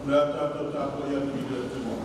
Berapa yang tidak semua.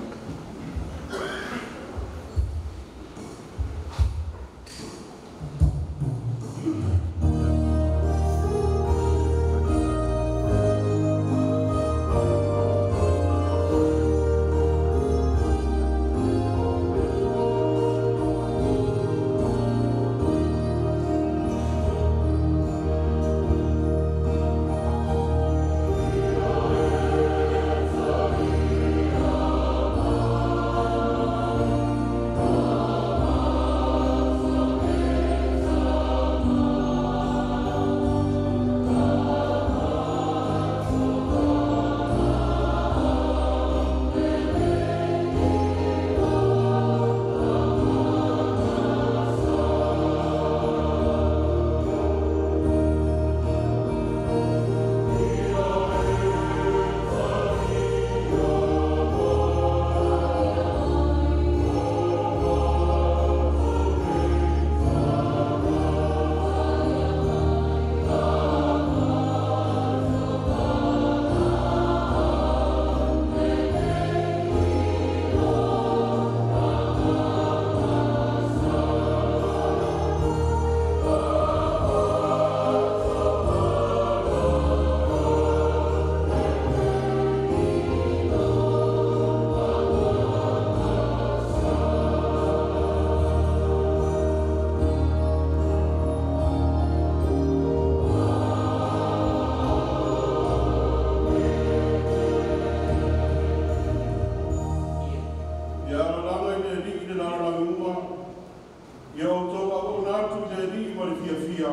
Ia o tau a o nātu le ni ma le fia fia.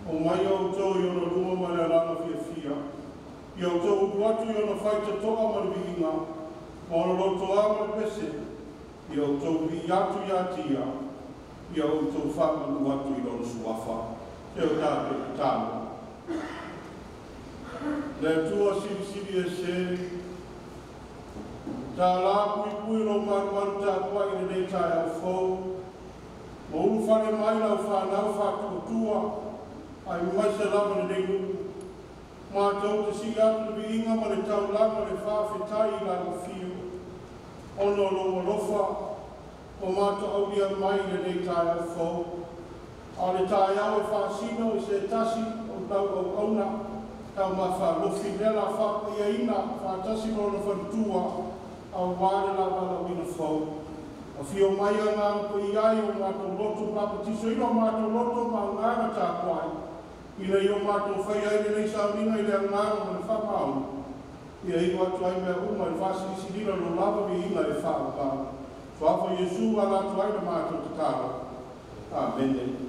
O mai o tau i ona luma ma le alanga fia fia. Ia o tau upu atu i ona whaita toa ma le vikinga. Ma ona loto a ma le pese. Ia o tau vi atu i atia. Ia o tau whamanu atu i lona suafa. Te o tāpe i tāma. Le tua siri e se. Tā la pui lo maru tā kua i nei tai au fau. Mo ulu whare mai lau whanau whātua. Ai mai se lava nei nuku. Mā tau te si atu le inga ma le tau lama le whawhetai i lau whiu. Ono lo lofa. O mā tau au ia mai nei tai au fau. A le tai au e whāsino i se tasi o tau au auna. Tau ma whalofi nela whapa ia ina whātasi no na whantua. Au wāre la wala wina fau. A whio mai a ngā ko i ai o mātou loto papatiso ino mātou loto ma ngāra tā kwai. Ina i o mātou whai ai nei sa minga i lea ngāra ma le whapau. Ia i watu ai mea uma i whasi isi dina lo lava vi ina e whapau. Whapa Iesu a latu ai na mātou te tāra. Amen.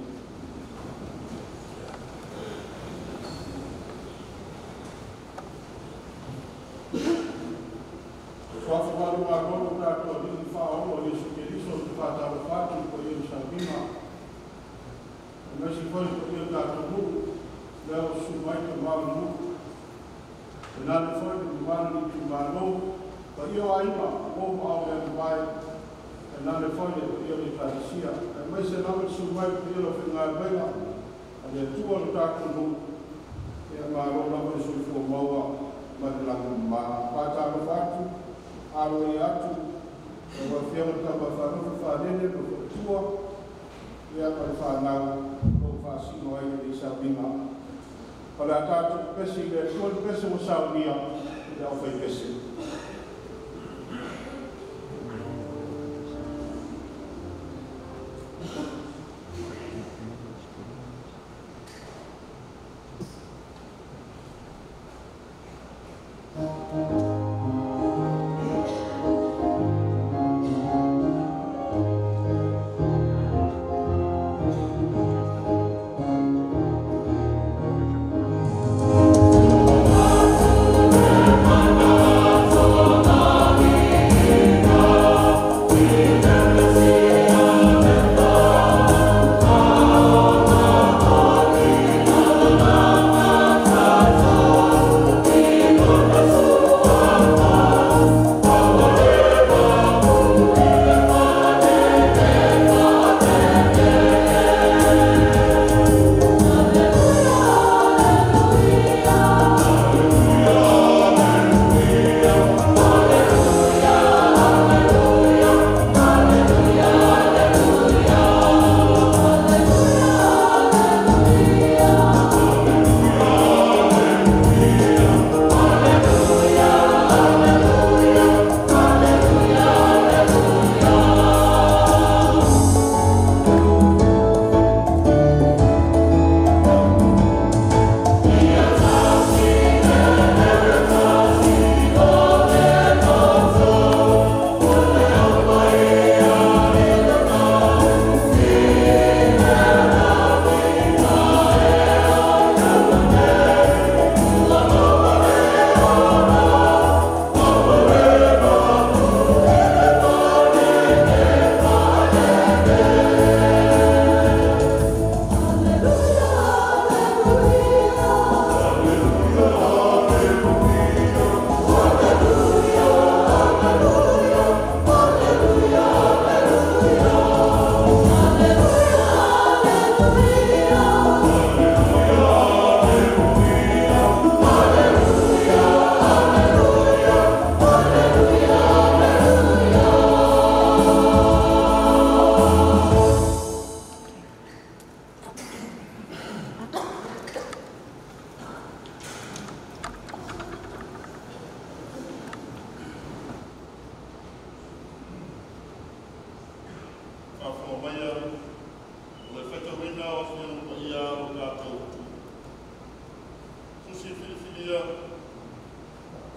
Whafu waru a rono tātua dini whaono Iesu Keriso te whātara whātu ko Iesu Sabina. E mesi whai ko Iesu tātua muku, leo su mai te maru muku. E nāne whai te maru ni tu māno, pa io aima, mōma au e mai, e nāne whai te Iesu ni tātisia. E mesi nāme su mai ko Iesu whingai wenga, a le tua no tātua muku, e a māro nāme su fua maua, ma te langu mā whātara whātu, aro i atu, e wa whiama tama wharufu whanene, no whatua, ea mai whanau, no whasino ai ni Sabina. Pala tātou pesi, le tuan pesi mo Sabina, e au whai pesi.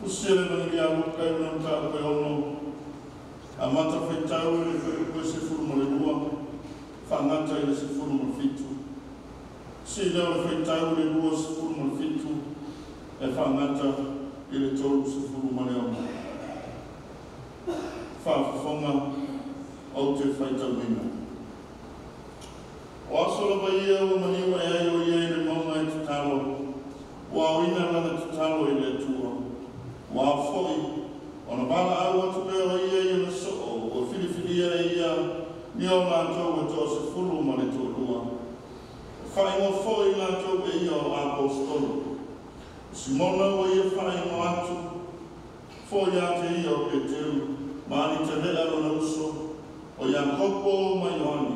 Kusele na ya muka na mta ko yono amata fetau le ko se furu mo le lua whangata i le sifuru mo fitu. Si leo le whaitau le lua sifuru mo fitu e whangata i le tolu sifuru mo leo. Whaafafonga au te whaitau ina. O asola pa ia o maniwa e ai o ia i le maunga e te talo. Wa o ina lana te talo i le tua. Wa foi o na bala au atu leo o ia i le soo o whiriwhiria e ia ni o lātou e tō se furu ma le tōrua. Whai ngō foi lātou e ia o apostolo. Si mona o ia whai ngō atu, foi ate ia o Petelu, maani te lea rona uso, o Iakopo ma Ioani,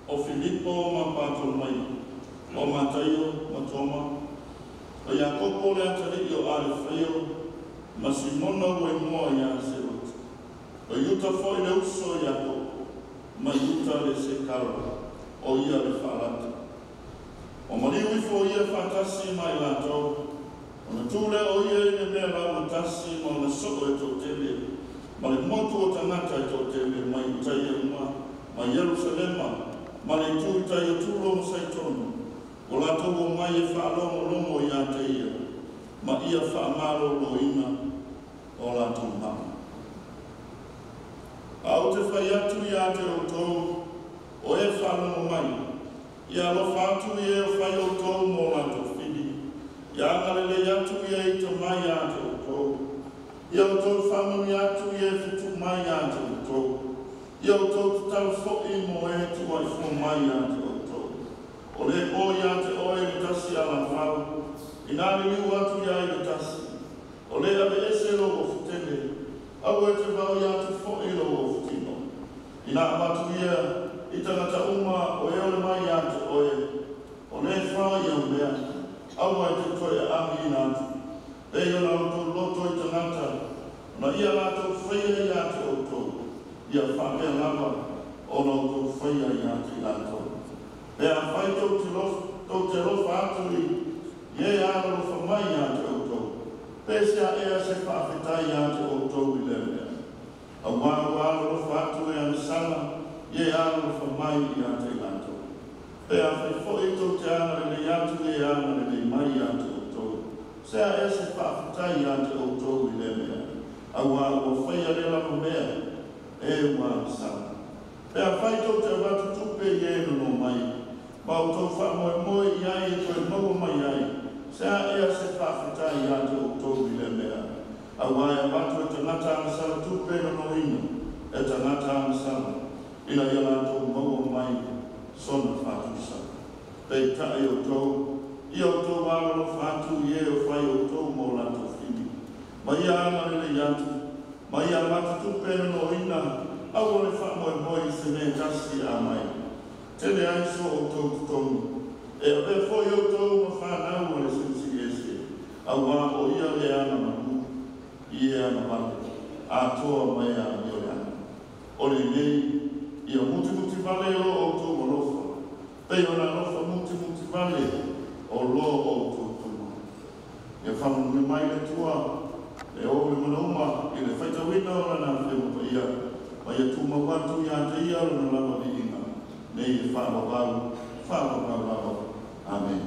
o Filipo ma Bartolomai, o Mataio ma Toma, o Iakopo le atari o Alefeo, ma si mona o e moa ia Serot. O Iuta foi le uso o Iakopo, ma Iuta le Sekara, o ia le Wharata. O mariwi fo ia whatasi mai lātou, o na tūle o ia i le mea lau matasi ma o na soko e tō tele, ma le motu o tangata e tō tele mai utai e uma, ma Yerusalema, ma le tūtai e tūlo mo saitonu, o lātou o mai e whālomo lomo i a te ia, ma ia whaamaro lo ina o lātou hama. A o te whai atu i a te o tōu, o e whālomo mai, ia alofa atu i e o whai o tōu mō lātou whiri, ia angarele atu i e to mai a te o tōu, ia o tōu whamani atu i e whitu mai a te o tōu, ia o tōu te tau whoi mō e tua i who mai a te o tōu. O le o i a te oe le tasi ala whau, i nāri liu atu i a i le tasi, o le ave ese lo o futele, au e te vau i atu whoi lo o futino, i nā amatu ia, i tangata uma o e ole mai a te oe, o le whao i au mea, au ai te toi a ami i nātu. E i ona auto loto i tangata, na ia lātou whaia i a te auto, ia whapea lava o na auto whaia i a te lātou. E a whai tau te lofa atu i, ie a lofa mai i a te auto, pēsia e a se whawhetai i a te auto i le mea. A wā lofa atu e a nisana, ie alo fa mai i a te lato. E a whai fwoi tō te ana le atu e ana le mai i a te autou. Se a e se whawhetai i a te autou i le mea. A wā o whai a lela mo mea, e wā sana. E a whai tō te watu tupe i e no mai. Ma o tō wha moe i ai e koe nogo mai ai. Se a e se whawhetai i a te autou i le mea. A wā e watu e te ngata ana sana tupe no ino. E te ngata ana sana. Ina ia lātou maua mai sona whātusa. Pei tae o tōu, i o tōu wāngaro whātu i e o whai o tōu mō lātou whini. Ma ia angarele i atu, ma ia mata tupena no ina, au o le whamoe moi se ne tasi a mai. Tele aiso o tōu tutonu, e o le whoi o tōu ma whanau o le sinsi ese, au wā o ia le ana mamu, i e ana mate, a toa mai a i o le ana. O le nei, ia muti vale o tō molofa. Pei ona lofa muti vale o lo o tō tuma. Ia whanau mai le tua, e o le manauma, i le whaitawina o lana whenua pa ia, ma ia tūma watu i a te ia o na lama di inga. Nei e whanau, Amen.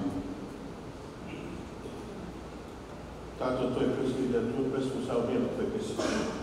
Tātou toi Presidente, tu responsável pela questão.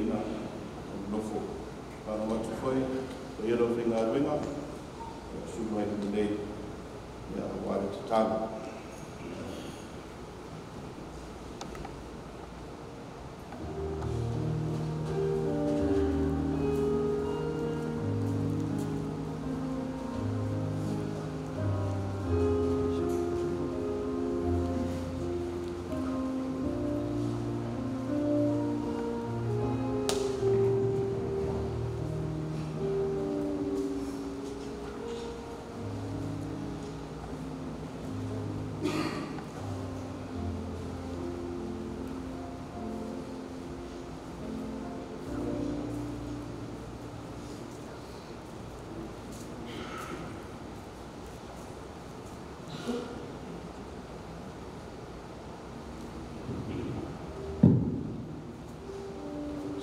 ina nofo. Para watu foi, o ia ro finga ringa, su mai de nei ya wale tana.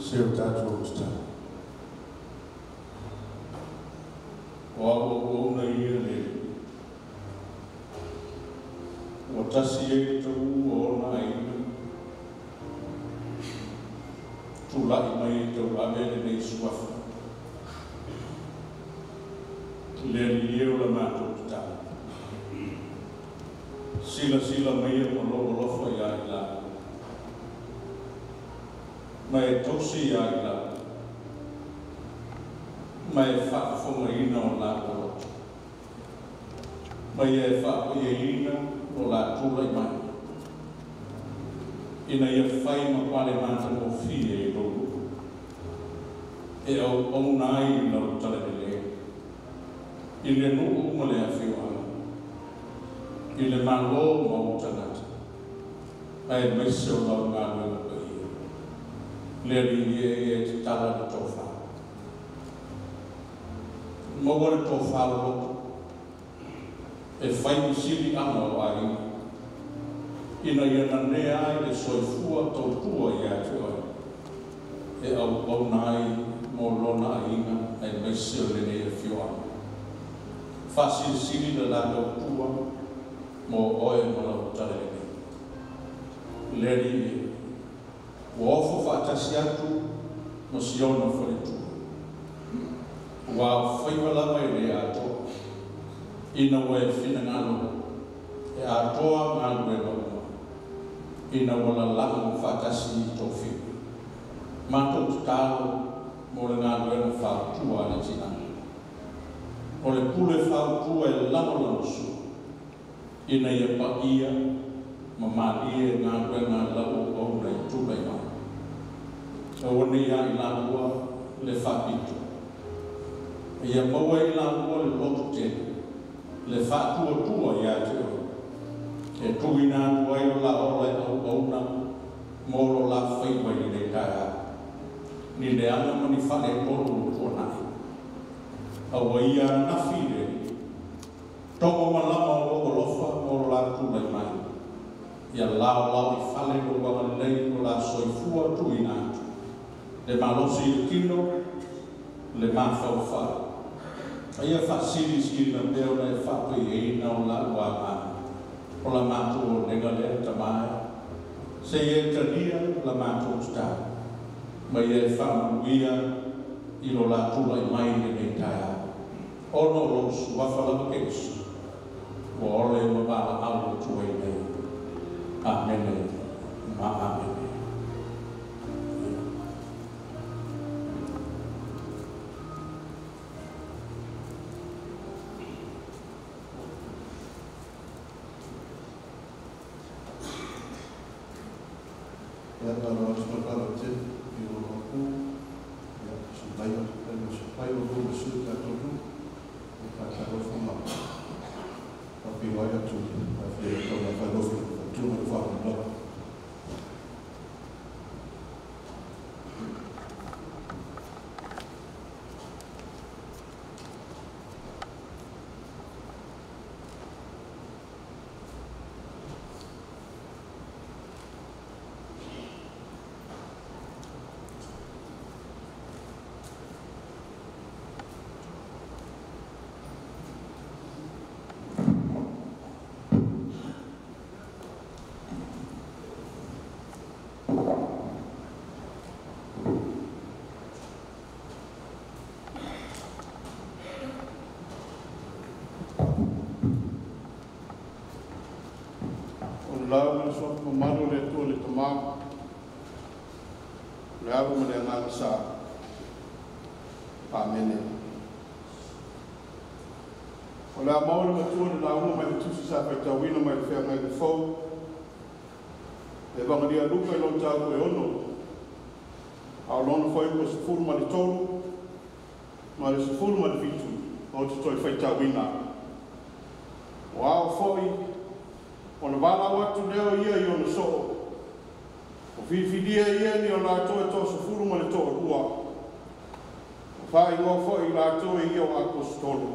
Seu tato está. O na ia le. O tasi e tu o na ia. Tu lai mai tu ave nei suafa. Le lieu la mato está. Sila mai o lo fa ia la. Mai tosi ai la, mai whakafonga ina o la koro. Mai e whakoia ina o la tūlai mai. Ina ia whai makwale mata o fie e rogu. E au nai na utale de le. I le nuku umale a whiwanga. I le malo ma utanata. Ai mese o lau ngā nuenga. Leri e te tala de tofa. Mogore tofa lo e fai sili ana o ai. Ina ia nea ai le soifua tautua ia te oi. E au nai mo lona ainga e mese o lene e fioana. Fasi sili le la tautua mo oe mo la utare. Leri e o ofo whaatasi atu no siona wharetu. Wa whaiwala mai le ato, ina wae whina ngalo, e atoa ngalo e lauma, ina wala lama whaatasi i tofi. Mato tutalo mo le ngalo e na whautua na tina. O le pule whautua e lama su, ina ia pa ia, mamali e ngalo e ngā lau o na i tūlai mai. O ni ia i lāua le whapito. Ia maua i lāua le lotu tēne. Le whātua ia te o. E tui nā tuai o la ola e au auna mōro la whaiwa i le kāia. Ni le ana mani whale tōru o tōnai. Aua ia na whire. Tongo malama o lofa mōro la tūlai mai. Ia lau i whale o wanga lei o la soifua tui nātu. Le malosi i kino, le mawhauwha. Ia whasiri skina peo na e whapui e ina o la ua mana. O la mātu o nenga lea tamai. Se e tania la mātu o sta. Mai e whamuia i lo la tula i mai ni nei taia. Ono lo suwawhala kesu. O ole mawala alu tuai nei. Amen. Ma amen. Ya kalau harus berkata je, biru aku, ya supaya aku bersuka tu, kita harus mengalah. Tapi wajah tu, tapi kalau kalau tu berfaham. so ko maru le tu le tama. Le aru me le ngana sa. Amen. Ola maulu ma tu le launga mai tu sa fa tawina mai fe ngai le fo. E vanga dia luka i lo tau e ono. Au lona foi ko se furu ma le tolu. Ma le se furu ma le vitu. O te toi fai tawina. O ao foi. O na wala watu leo ia i ono so. O whiwhidia ia ni o la toe to se furu ma le to rua. O whai ngō foi la toe ia o ako stolu.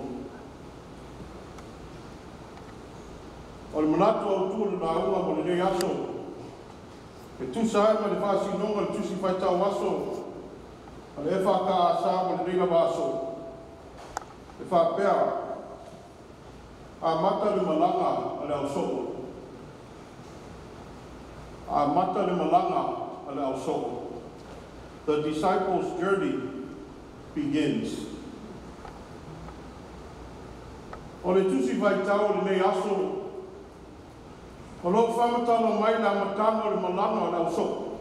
O le manatu au tūru na unga mo le nei aso. E tu sae ma le whasi nonga le tusi whai tau aso. A le e whaka asa ma le nei lava aso. E whapea. A mata le malanga a le au soko. A mata le malanga a le au soko. The disciples' journey begins. O le tusi whai tau le nei aso. O lo whamatanga mai na matanga le malanga na usoko.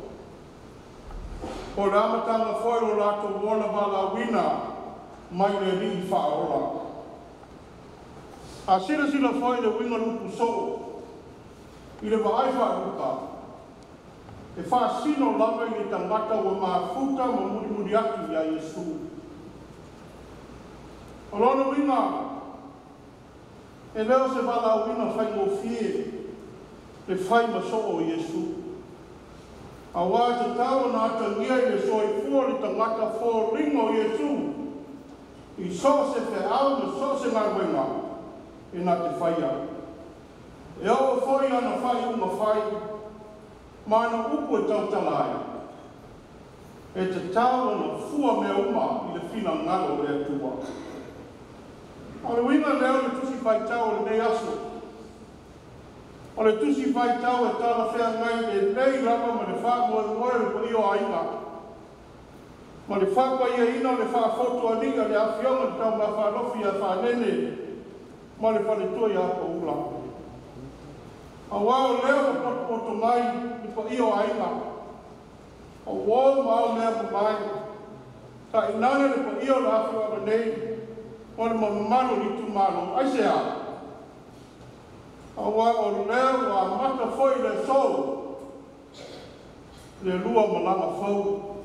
O le amatanga whai o lato wala wala wina mai le ringi whaola. A sira sila whai le winga lupu so. I le waai whauka. E wha sino lava i le tangata wa maa futa ma muri muri atu ya Yesu. O lona winga. E leo se wala winga whai mo fie. Le whai maso o Yesu. A wā te tau na ata ngia i le soi fua le tangata fō ringo Yesu. I so se whe au na so se ngā wenga. E nā te whaia. E o whai ana whai unga whai. Mana upu e tau talai. E te tau na fua me uma i le whina ngaro le atua. A le winga leo le tusi whai tau le nei aso. O le tusi whai tau e tala whea ngai e nei lava ma le wha moe le po i o ainga. Ma le wha kwa ia ina le wha foto aninga le awhionga le tau ma wha lofi a wha nene. Ma le wha le tua i apa ula. A wao leo ma poto mai le po i o ainga. O wao mao leo ma mai. Ta inana le po i o le awhionga nei. O le mamano li tu malo. Aise a. Awa o leo a mata foi le so. Le lua malama fau.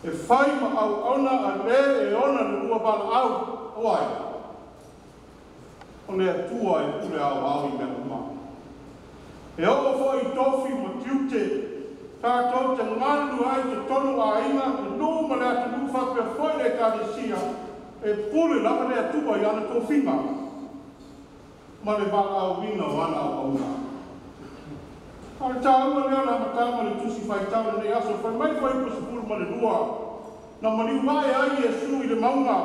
E whai ma au ona a le e ona le lua bala au. Oai. O le atua e pule au au i mea uma. E o foi tofi ma tiute. Tātou te ngandu ai te tonu a inga. E nuu ma le atu nuu whapea foi le kādesia. E pule lama le atua i ana tofinga. Ma le waka au wina o ana au auna. A le tā ua leo na matama le tusi whai tau le nei aso. Whai mai whai pa sepulu ma le lua. Na mani wae ai Yesu i le maunga.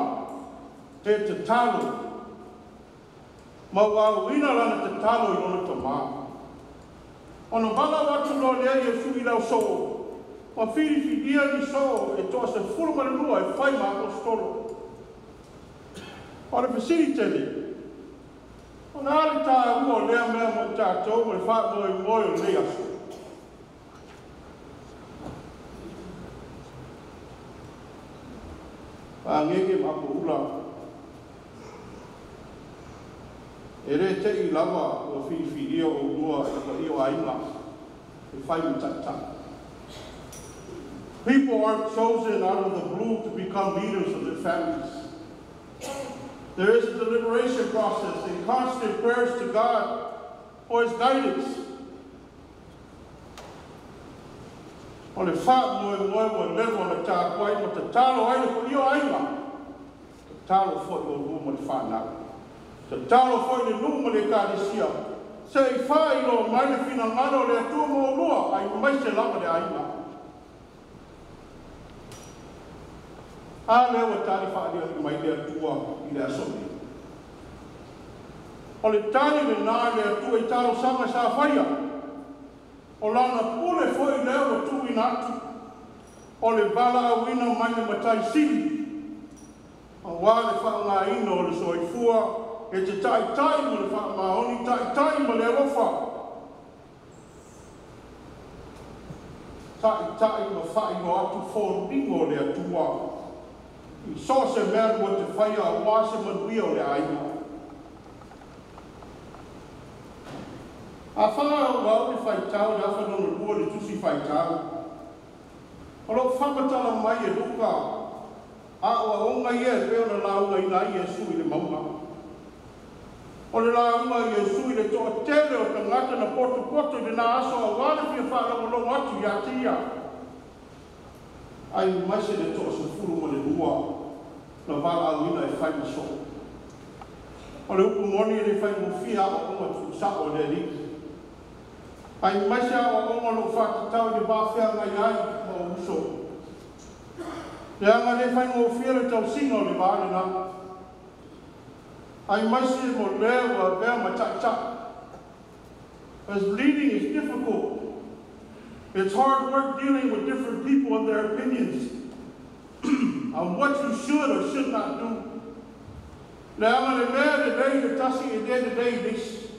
Te talo. Ma wau wina lana te talo i lona ta maa. Ona wala watu lo lea Yesu i lau soo. Ma whiri whidia ni soo e toa se fulu ma le lua e whai ma o stolo. O le pesiri tele. O nā le tā ua lea mea mo tātou mo le wha moi moi o lea aso. A ngeke mako ula. E re te i lava o whiwhiria o lua e ka i o ainga. E whai mo tata. People aren't chosen out of the blue to become leaders of their families. There is a deliberation process and constant prayers to God for His guidance. O le wha moe mo lewa na tā kwai mo te talo aina ko i o ainga. Te talo fo i o luma le whanau. Te talo fo i le luma le kādesia. Se i wha i lo mai le whina ngano le atua mo lua ai mai se lama le ainga. A leo e tari whaaria i mai le atua i le asoni. O le tari le nā le atua i taro sanga sa whaia. O lana pule foi leo e tu ina atu. O le bala au ina mai le matai sili. A wale whaanga ina o le soifua. E te tai tai mo le whaamaoni, tai tai mo le rofa. tai ma whai o atu whōringo le atua. I so se mea rua te whaia a wāse manuia o le aina. A whanga wau le whaitau le awhanono lua le tusi whaitau. O lo whamatala mai e luka. A o onga ia e peo na launga ina i Iesu i le maunga. O le launga i Iesu i le toa tele o tangata na poto i le na aso a wale fia whanau atu i atia. Ai maise le toa se furu mo le lua na wala au ina e whai maso. O le upu moni le whai mo fia o onga tu sa o le riki. Ai maise a o onga lo whakatau le whawhea ngai ai o uso. Le anga le whai mo fia le tau singa o le wale na. Ai maise mo lea wa vea ma tak. As leading is difficult. It's hard work dealing with different people and their opinions on what you should or should not do. Le anga le mea le rei le tasi e de dei this.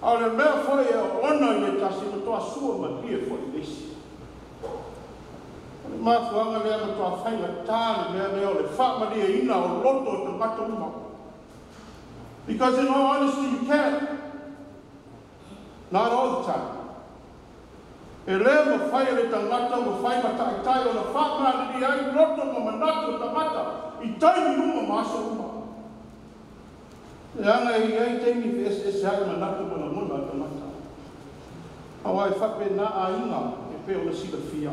Au le mea foi e ona i le tasi ma toa sua ma pia foi this. Le mafuanga lea ma toa whainga tāne mea lea o le whamaria ina o loto o te mata uma. Because in all honesty you can't. Not all the time. E lea ma whai le tangata ma whai ma tai o na whamaria ai loto ma manatu o tamata i taimi uma maso uma. E anga i ai teimi FSS ai manatu mo na muna o tamata. Hawa e whape na a inga e peo na sila fia.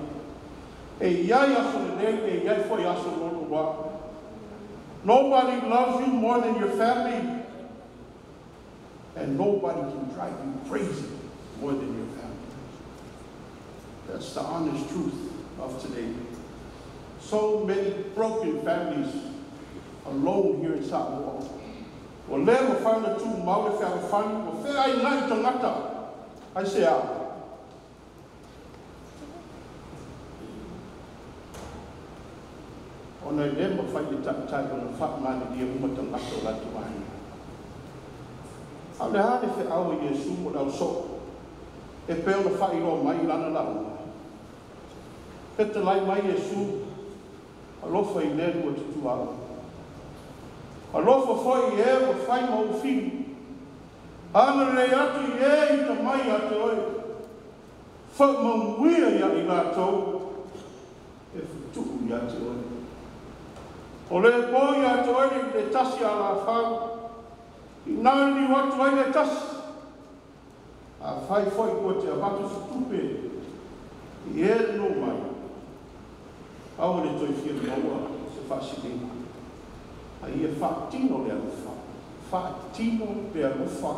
E iai aso le nei, e iai foi aso lolo wa. Nobody loves you more than your family. And nobody can drive you crazy more than your family. That's the honest truth of today. So many broken families alone here in Samoa. O lea mo whaina tū mau le whea whani, o whea ai ngai tangata. Ai se a. O nei lea mo whaina takitai o na whaamane dia uma tangata o latu ahi. A le hane whea au i Iesu mo lau so. E peo na whairo mai lana lau. E te lai mai Iesu, a lofa i lea lua tutu au. A lofa foi e o whai ma o whiri. Anga rei atu i e i ta mai ate oe. Whak manguia ia i lātou. E whutuku i ate oe. O le pōi ate oe le tasi a la whau. I nāni watu ai le tasi. A whai foi kua te abatu sa tupe. I e no mai. Awa le toi fia maua se whasilinga. A ia whaatino le alufa. Whaatino le alufa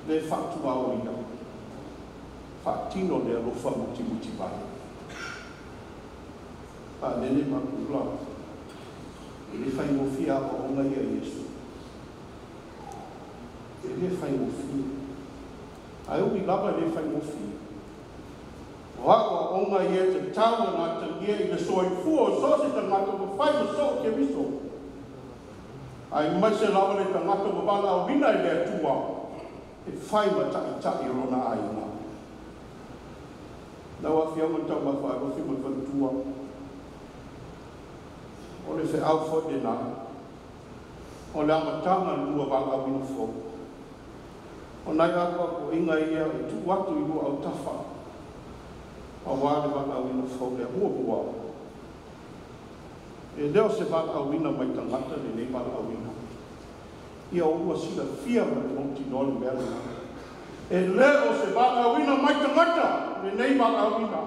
le whaatua o ia. Whaatino le alufa muti vai. A nene makula. E le whai mo fia o onga ia Iesu. E le whai mo fia. A ui lava le whai mo fia. O hako onga ia te taua na tangia i le soi fua so se tangata mo whai mo so ke miso. Ai mai se lawa le tangata mo wala o wina i le atua. E whai ma tai rona ai nga. Nau a whia ma tau ma whai rofi ma whantua. O le whi au fo e nā. O le amatanga lua wala o wina fo. O nai akwa ko inga ia e tu watu i lua au tawha. A wāle wala o wina fo le hua bua. E leo se wala o wina mai tangata le nei wala o wina. Ia ua sila fia ma le moti noli mea. E leo se wala o wina mai tangata le nei wala o wina.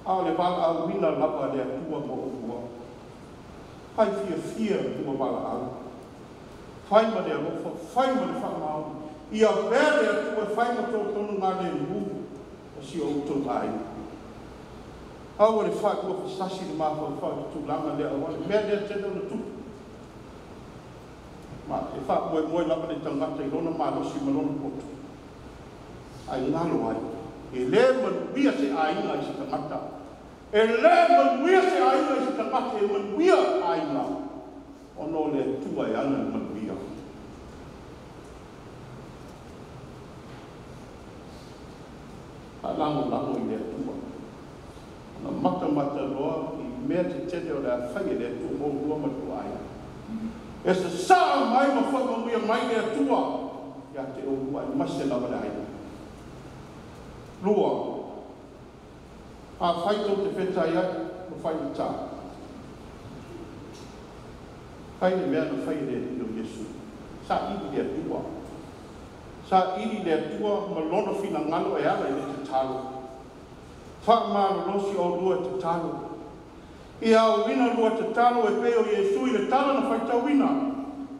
A le wala o wina lapa le atua mo o bua. Hai fia ua wala au. Whai ma le alofa, whai ma le whamau. Ia vere atua whai ma tō tonu ngā le ngu. O si o tō ai. Aua le whai kua whisasi le maha whai tu langa le awa. Mea lea tēnau na tupu. Ma e wha moe lapa le tangata i lona maa losi ma lona potu. Ai ngalo ai. E le manuia se ainga i se tangata. E le manuia se ainga i se tangata. E manuia ainga. Ono le tua e ana manuia. lango i le tua. Na mata loa i mea te tete o le awhai le tua mō rua matua aia. E se saa mai ma whakamuia mai le tua, ia te o rua i mase lawa le aia. Lua, a whaito te whetai ai, no whai ni tā. Whai ni mea no whai le o Yesu. Sa ili le tua. Sa ili le tua ma lono fina ngalo e ala i le te talo. Whaamaro losi o lua te talo. I au wina lua te talo e peo Yesu i le talo na whaitau wina.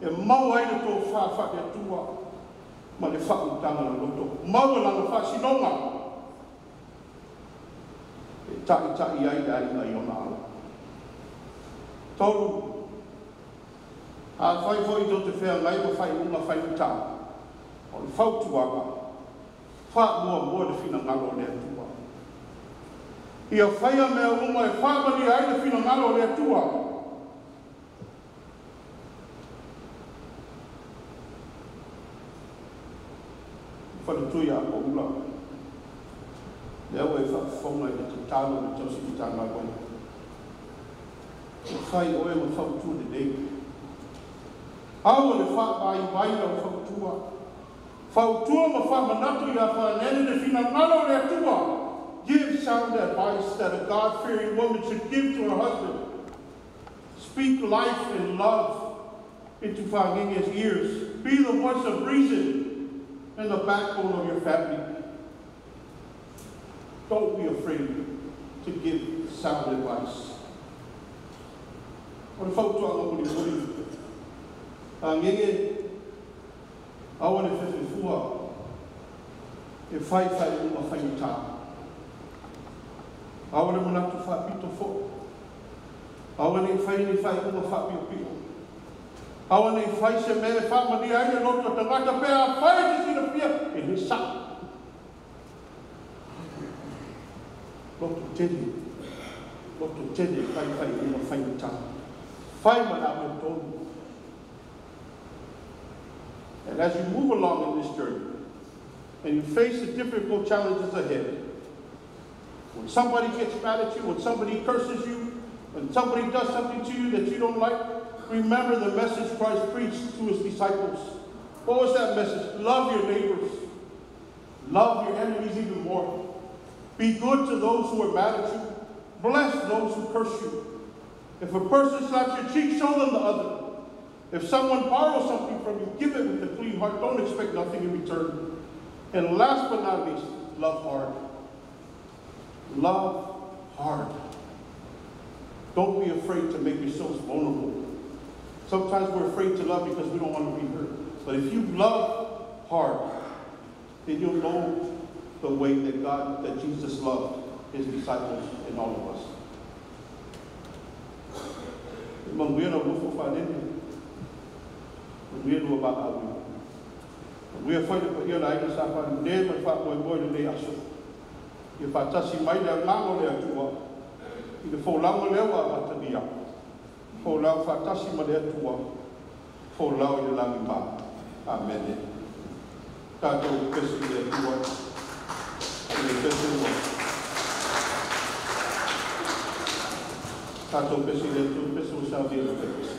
E mau aina tō wha le tua. Ma le whautanga na loto. Mau e langa wha sinonga. E tai ai i ona ala. Tolu. A whai hoi tō te whea ngai ma whai unga whai uta. O le whautuanga. Wha mua le fina ngalo le tua. Ia whaia mea uma e whamani ai le fina ngalo le tua. Whanatui a ko ula. Lea ua e whawhaunga i te tālo le tausi ki tāna koe. E whai oe ma whautu le nei. Aua le whaai waina o whautua. Whautua ma whamanatu i a whanene le fina ngalo le tua. Give sound advice that a God-fearing woman should give to her husband. Speak life and love into Whangenge's ears. Be the voice of reason and the backbone of your family. Don't be afraid to give sound advice. O le whautuanga muri. Ngenge, awa le whewhewhua, e whai uma whai tā. Awa le manatu whapito fo. Awa nei whai uma whapio pio. Awa nei whai se mele whamani aile loto tangata pēa whai te sina pia e le sa. Loto tene whai uma whai tā. Whai mana me tonu. And as you move along in this journey, and you face the difficult challenges ahead, when somebody gets mad at you, when somebody curses you, when somebody does something to you that you don't like, remember the message Christ preached to his disciples. What was that message? Love your neighbors. Love your enemies even more. Be good to those who are mad at you. Bless those who curse you. If a person slaps your cheek, show them the other. If someone borrows something from you, give it with a clean heart. Don't expect nothing in return. And last but not least, love hard. Love hard. Don't be afraid to make yourselves vulnerable. Sometimes we're afraid to love because we don't want to be hurt. But if you love hard, then you'll know the way that Jesus loved his disciples and all of us. We are about our we are fighting for here like this. I'm there, my father, my boy, the aso. If I touch him, my dad, Lango, there to in the full Lango, there was at the year. For love, for touching my dad to for love, the Lamima. Amen. Tato, Christian, there to work. And the Christian work. Tato, Christian, there to Christian shall be the purpose.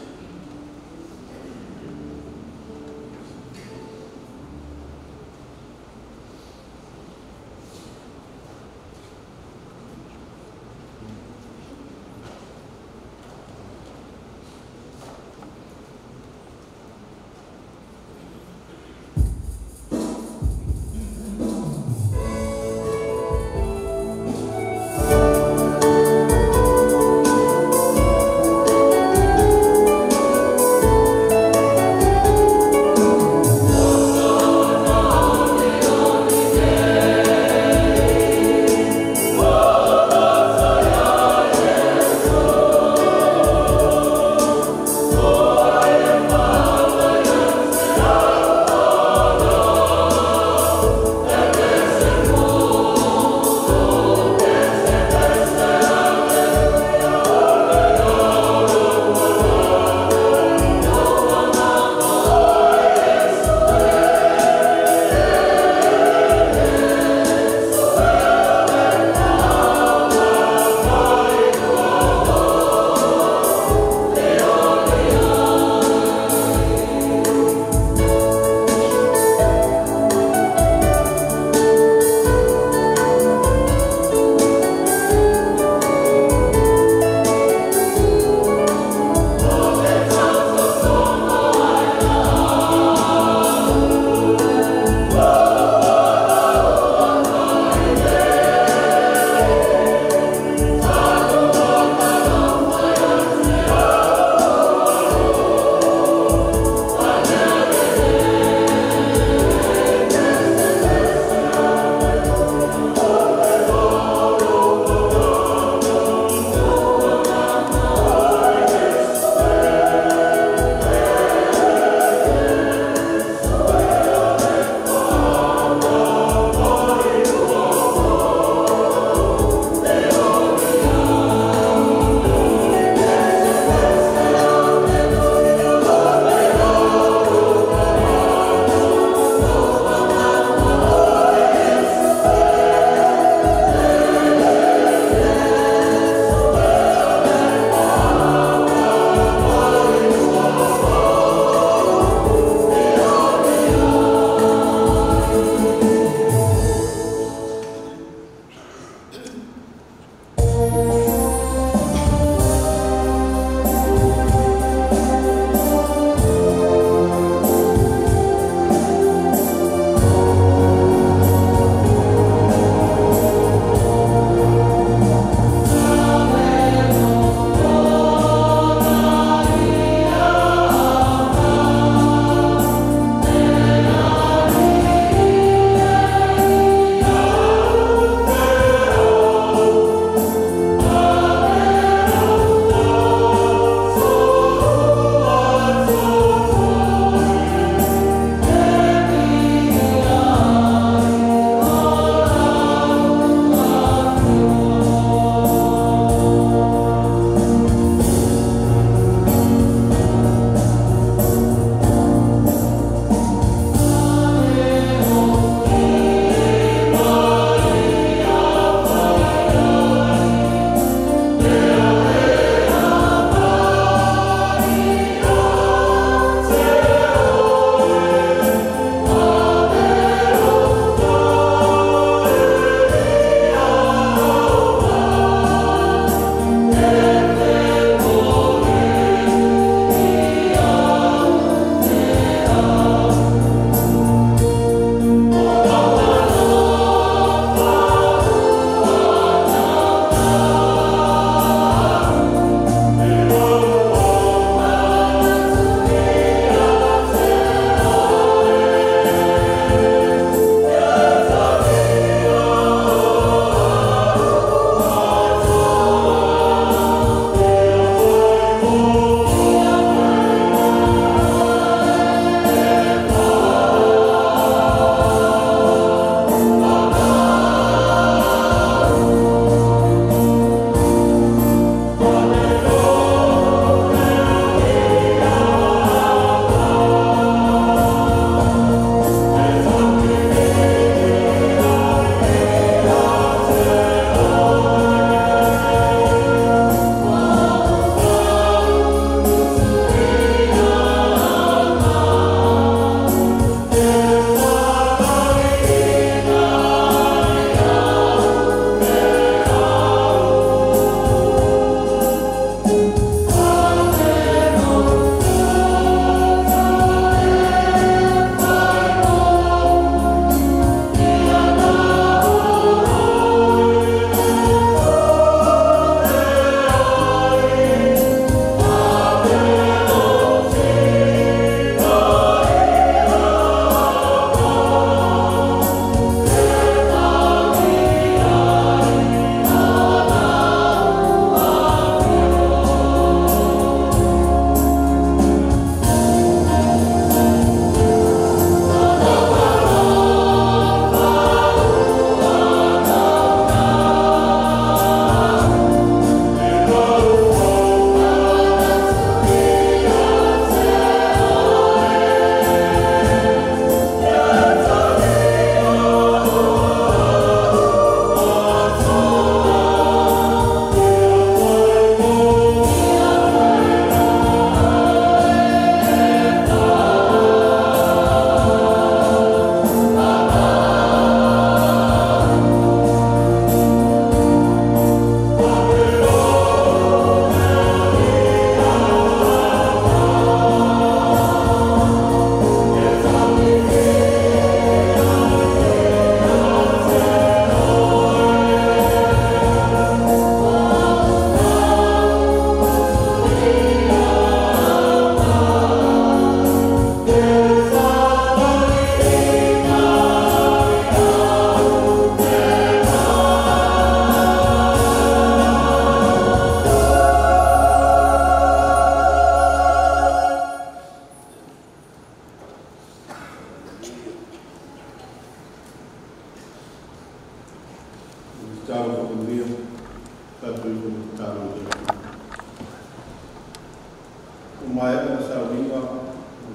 mai ana sa winga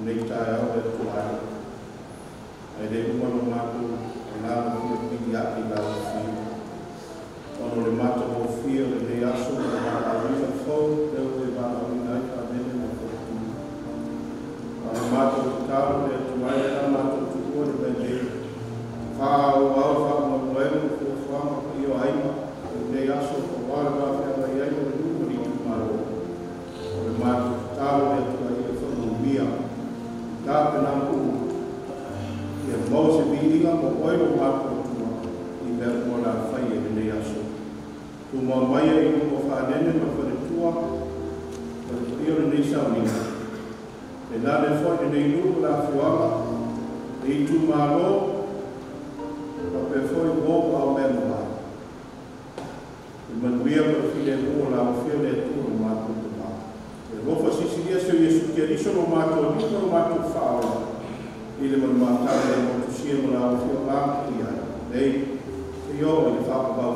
nei tai au e tuai ai de uma no mato na no ki ya ki la fi ono le mato o fi le de aso na a winga fo de o ba na winga ka de no ko ana mato ka de tuai na mato tu ko de de fa o fa mo bueno ko fa mo io ai de aso ko wala ba fa ba ia no du ni maro o mato ka de tuai e fo no mia ka na ku ia mau se bilinga mo oiro mato tua i mea kua la whai e nei aso. Tu mau mai e ino mo whanene ma whare tua, whare tua nei sauninga. E nane whai e nei nuku la whiwanga, e i tu malo, ka pe whai mōku au mea mā. E manuia ma whine mua la whio le tua mato tua. E rofa sisiria se Yesu kia riso no mato, niko no mato whaola. Ile man matare mo tusia mo la o fio la ia nei io le fa ba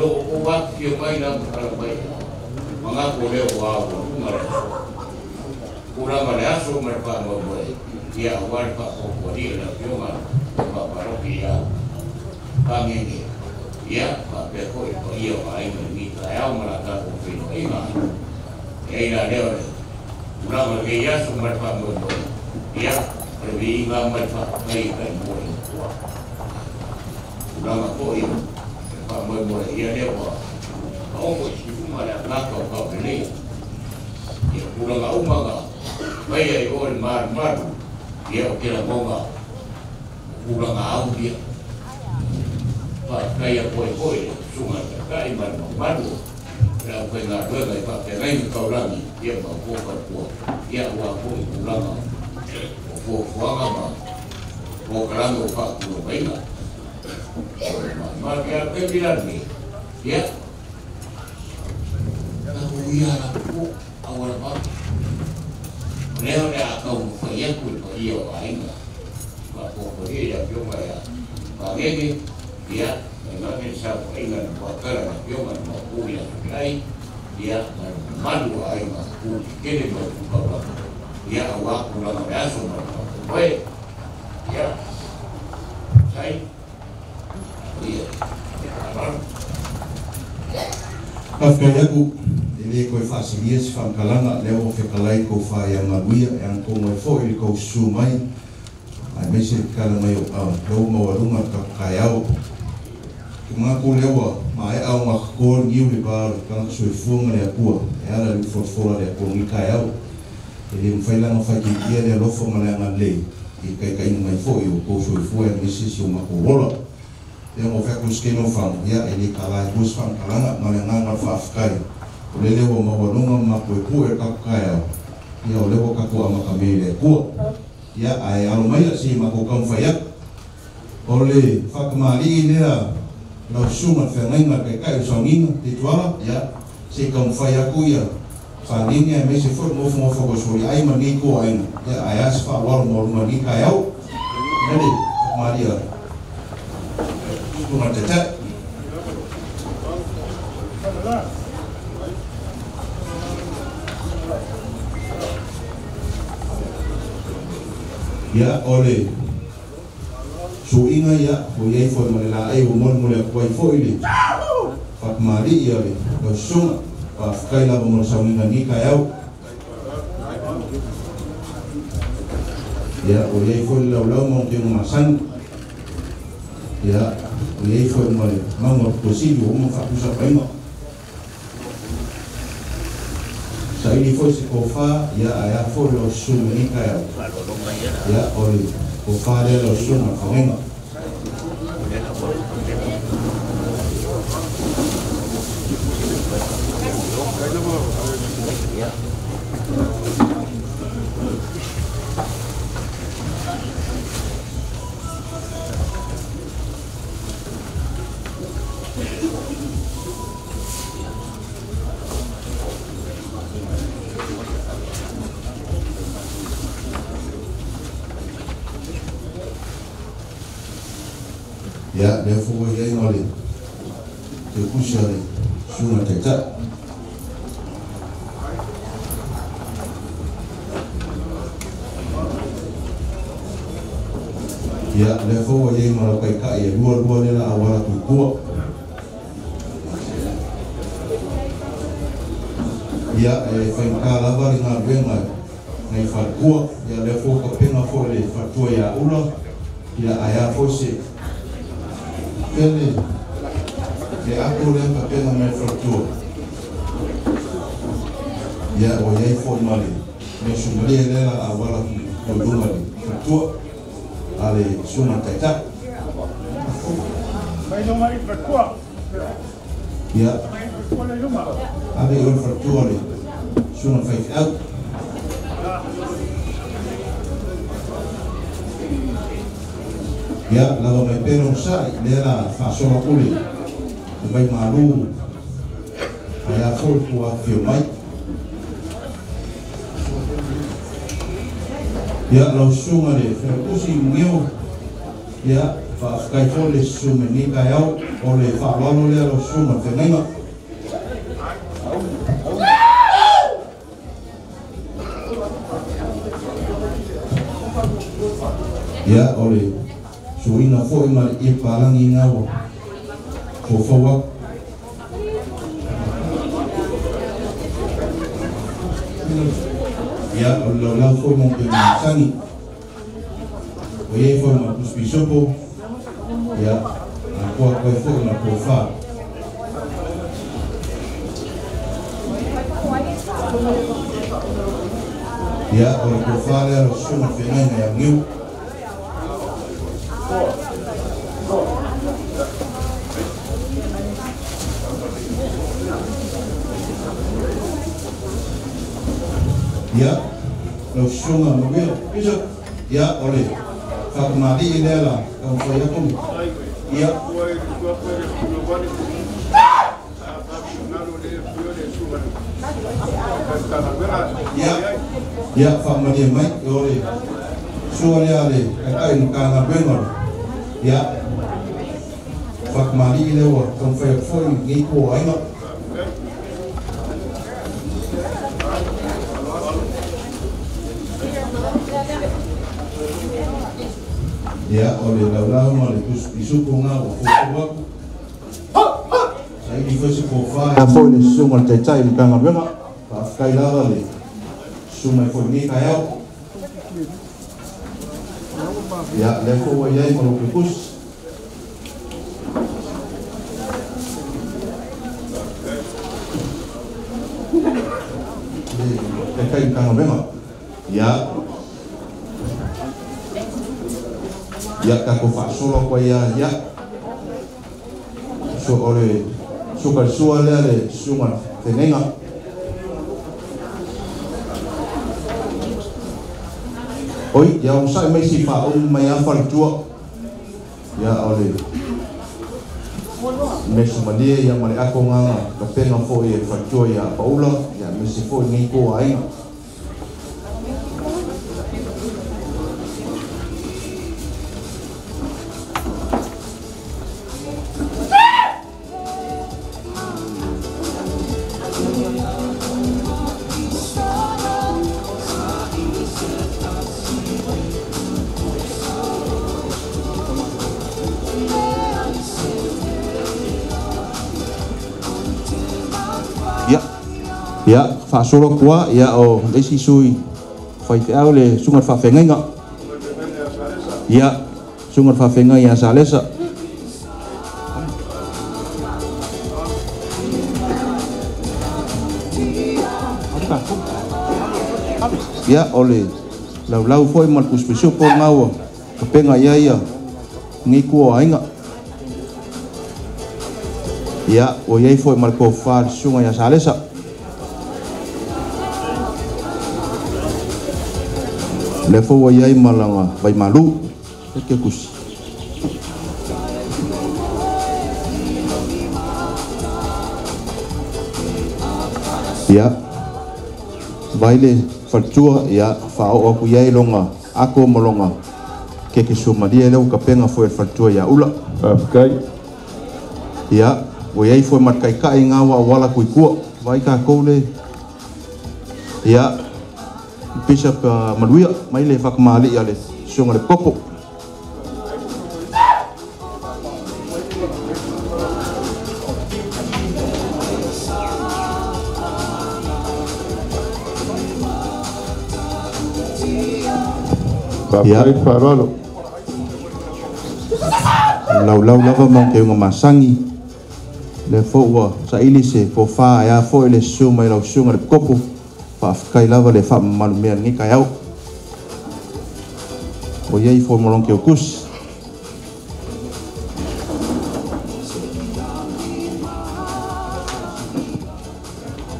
lo uwak yung may nagkalabay. Mga kuleo wawo, maraso. Kurang maraso, marpa mabuhay. Iya, awan pa po po rin ang yung paparokiya. Pangini. Iya, papeko ito iyo ay manita. Ayaw malata kung Pinoy nga. Kaya inadeo rin. Kurang magaya, sumarpa mabuhay. Iya, sabi nga marpa kayo kayo mo rin. Kurang ako iyo. Mabuhay. Iya niya po. Ako po, siya malakaw ka pili. Iya, kurang ako mga. Kaya yun, mar. Dia kira bunga, kurang awal dia. Pak kaya koi, sungai kai madu. Dah koi ngadu kaya pak kaya kau lagi dia mau buat. Dia buat koi kurang. Buang apa? Buat kerana pak kurang baik. Mak dia kebilan ni, dia. Aku iya aku awal apa? Nếu đã không phải nhất quyết có nhiều cái mà cũng có gì là chúng mày và biết đi thì nói đến sao phải gần qua cái là chúng mình một khu là cái thì mắt của ai mà khu cái này mà cũng có thì quá cũng là đã xong rồi vậy thì thấy thì Kafkayaku ele koe whaasirias whamkalanga leo o whekalai ko wha ia maruia e an kongo e fo ili kou su mai ai meise kala mai o au leo mawarunga kakai au ki mga ko leo ma e au makakor ngiu li pāru kala kasoi fuanga le apua e ala li forfora le apua ngi kai au ele mwhailanga whakikia le alofo malanga lei i kai kai mai fo i o kou soi fua e meise si o makorola Dia mau fokus ke no fang ya ini kala bus fang kalanga malanga faafkai olele wo mawonunga mapuepu e kakaya ya ole wo kakua makamele ku ya ai alumaya si makokam fayak ole fakmali ina la suma fenga ke kai songina tituala ya si kam fayaku ya fanini me se for mo fokus oli ai mani ko ai ya ayas fa war mo mani kayau jadi maria Cuma cacat. Ya oleh suinga ya boleh for malela ai umon mulai kuai for ini. Fat mari ya le kosong pa kai la umon saminga ni kayau. Ya boleh for lau mungkin masan. Ya Ia foi mau possível uma faculdade para nós. Saí foi se cofa ya aya foi lo sumini kaya. Ya oleh cofa de lo suma kamenga. Ya, dia foi aí olha. Eu puxei suma teta. Ya, dia foi aí malah kai kai dua ni lah awal tu kuat. Ya, foi kala bari ngabenga. Ngai fat kuat, ya dia foi kapenga foi fatua ya ulah. Ya ayah foi Ele aku le papel na fractura. Ya o yai formali. Me shumali ela awala ko dumali. Fractura ale suma tata. Vai domani fractura. Ya. Quale numero? Ale o fractura. Suma fai out. Ya, lalu mai perong sai lera fasola kuli. Mai malu. Aya fol kuat fio mai. Ya, lalu sunga de kusi mio. Ya, whaakai fo le sume ni kai au o le whaaloalo le alo sume whenenga. Ia o le suina fo ima i palangi ngawa fo fawa. Ia o le lau fo mong ke sangi. O ye fo ma kuspisopo. Ia a koa koe fo ma kofa. Ia o le kofa le alo suma whenenga ia ngiu. Ia, lau sunga mawia, bisa, ia oleh whakamari I lea la, kau whai akomi. Ia. Ia, whakamari mai, oleh sua lea le, kakai nukanga bengar. Ia, whakamari lea wa, kau whai akomi, ngi kua ainga. Ya, oleh lau ma le isupu nga o fuku sai di fese ko fa ya fo le sunga te tai mkanga benga pa kai lava le sunga fo ni kai au ya le fo wa yai mo le kus le kai mkanga benga ya ya kako fasolo ko ya so ole suka suale ale sunga tenenga oi ya usai mai si fa mai afal tua ya ole mesu malie yang male ako nga ka penga fo e fa tua ya paula ya mesi fo ni ko ai ya fa solo kwa ya o lesi sui fai te au le sunga fa fenga ya sunga fa fenga ya salesa ya ole lau foi mal kuspisu po ngau penga ya ngi ko ainga ya o ye foi mal ko fa sunga ya salesa le fo wa yai malanga vai malu ke kus ya baile fatua ya fa o ku yai longa ako molonga ke suma dia le ka penga fo fatua ya ula kai ya wo yai fo mat kai kai ngawa wala ku ku vai ka ko le ya Bishop Maluia mai le whakamali ale sunga le popo ya paralo lau lava mong ke nga masangi le fo wa sa ilise ko fa ya fo le sunga lau sunga le popo kai lava le fa malumea ni kai au o yei fo molong ke kus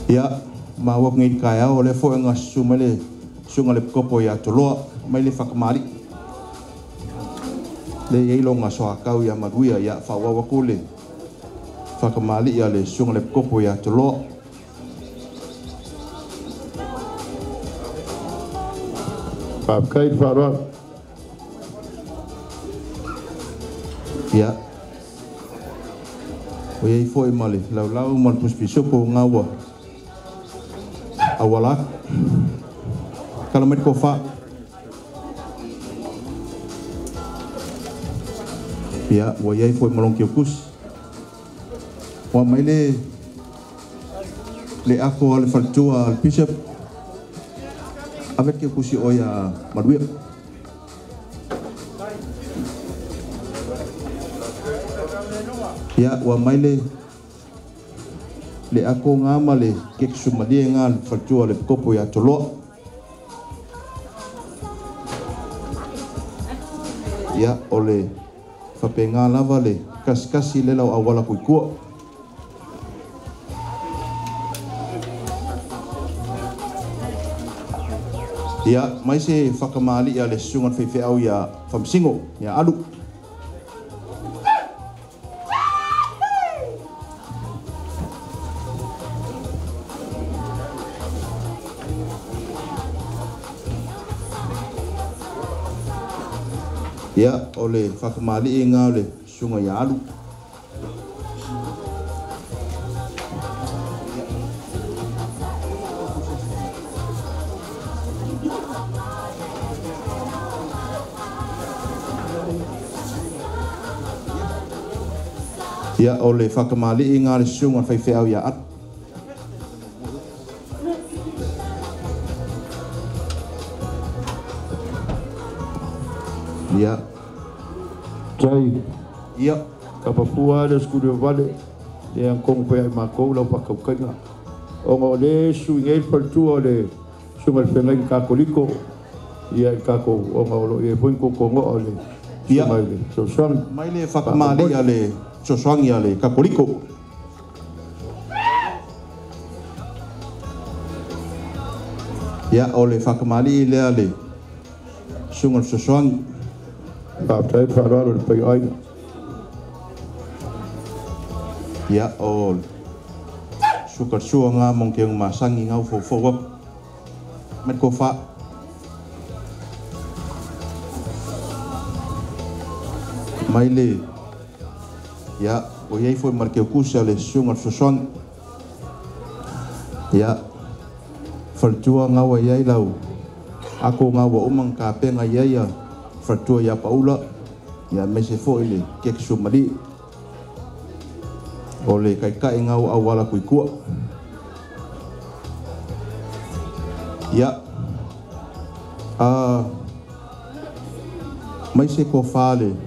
ya ma wak ngi kai au le fo nga sumale sunga le kopo ya toloa mai le fakamari le yei longa so akau ya maduia ya fa wa kule fakamali ya le sunga le kopo ya toloa Kai Farwa Ya. O iai foi male lau mal puspisopo ngawa. Awala. Kalau met kofa. Ya, o iai foi malong kiokus. Wa maile le ako al faltua al bishop. Avet kiokusi oya maduia. Ya, wa maile le ako ngama le kek sumadia ngal faltua le kopo ya tolo. Ya, ole fapenga lava le kaskasi le lau awala kuikua. Ya, mai se whakamali ya le sungat whewheau ya whamsingo, ya alu. Ya, ole whakamali ngā le sunga ya alu. Ya, ole whakamali ngā le sunga whaiwheau ya at. Ya. Jai. Ya. Kapapua le skudio vale. Le angkong pe ai makou lau pakaukainga. Ongo le suingei paltua le sungal pengai kakoliko. Ia kako ongo lo ia poin kokongo le. Ya. So sang. Mai le whakamali ya le soswangi ya le kakoliko. Ya, ole whakamali le ale sungal soswangi. Baptai faralo le pai ai. Ya, ol sukar suanga mong kiang masangi ngau fo met kofa. Maile ya, o iai foi markeu kusa le sungar soswangi. Ya, faltua ngau iai lau ako ngau umang ka penga iai ya faltua ya paula ya mese fo ile kek sumali. Ole kai ngau awala kuikua. Ya. Mai se ko fale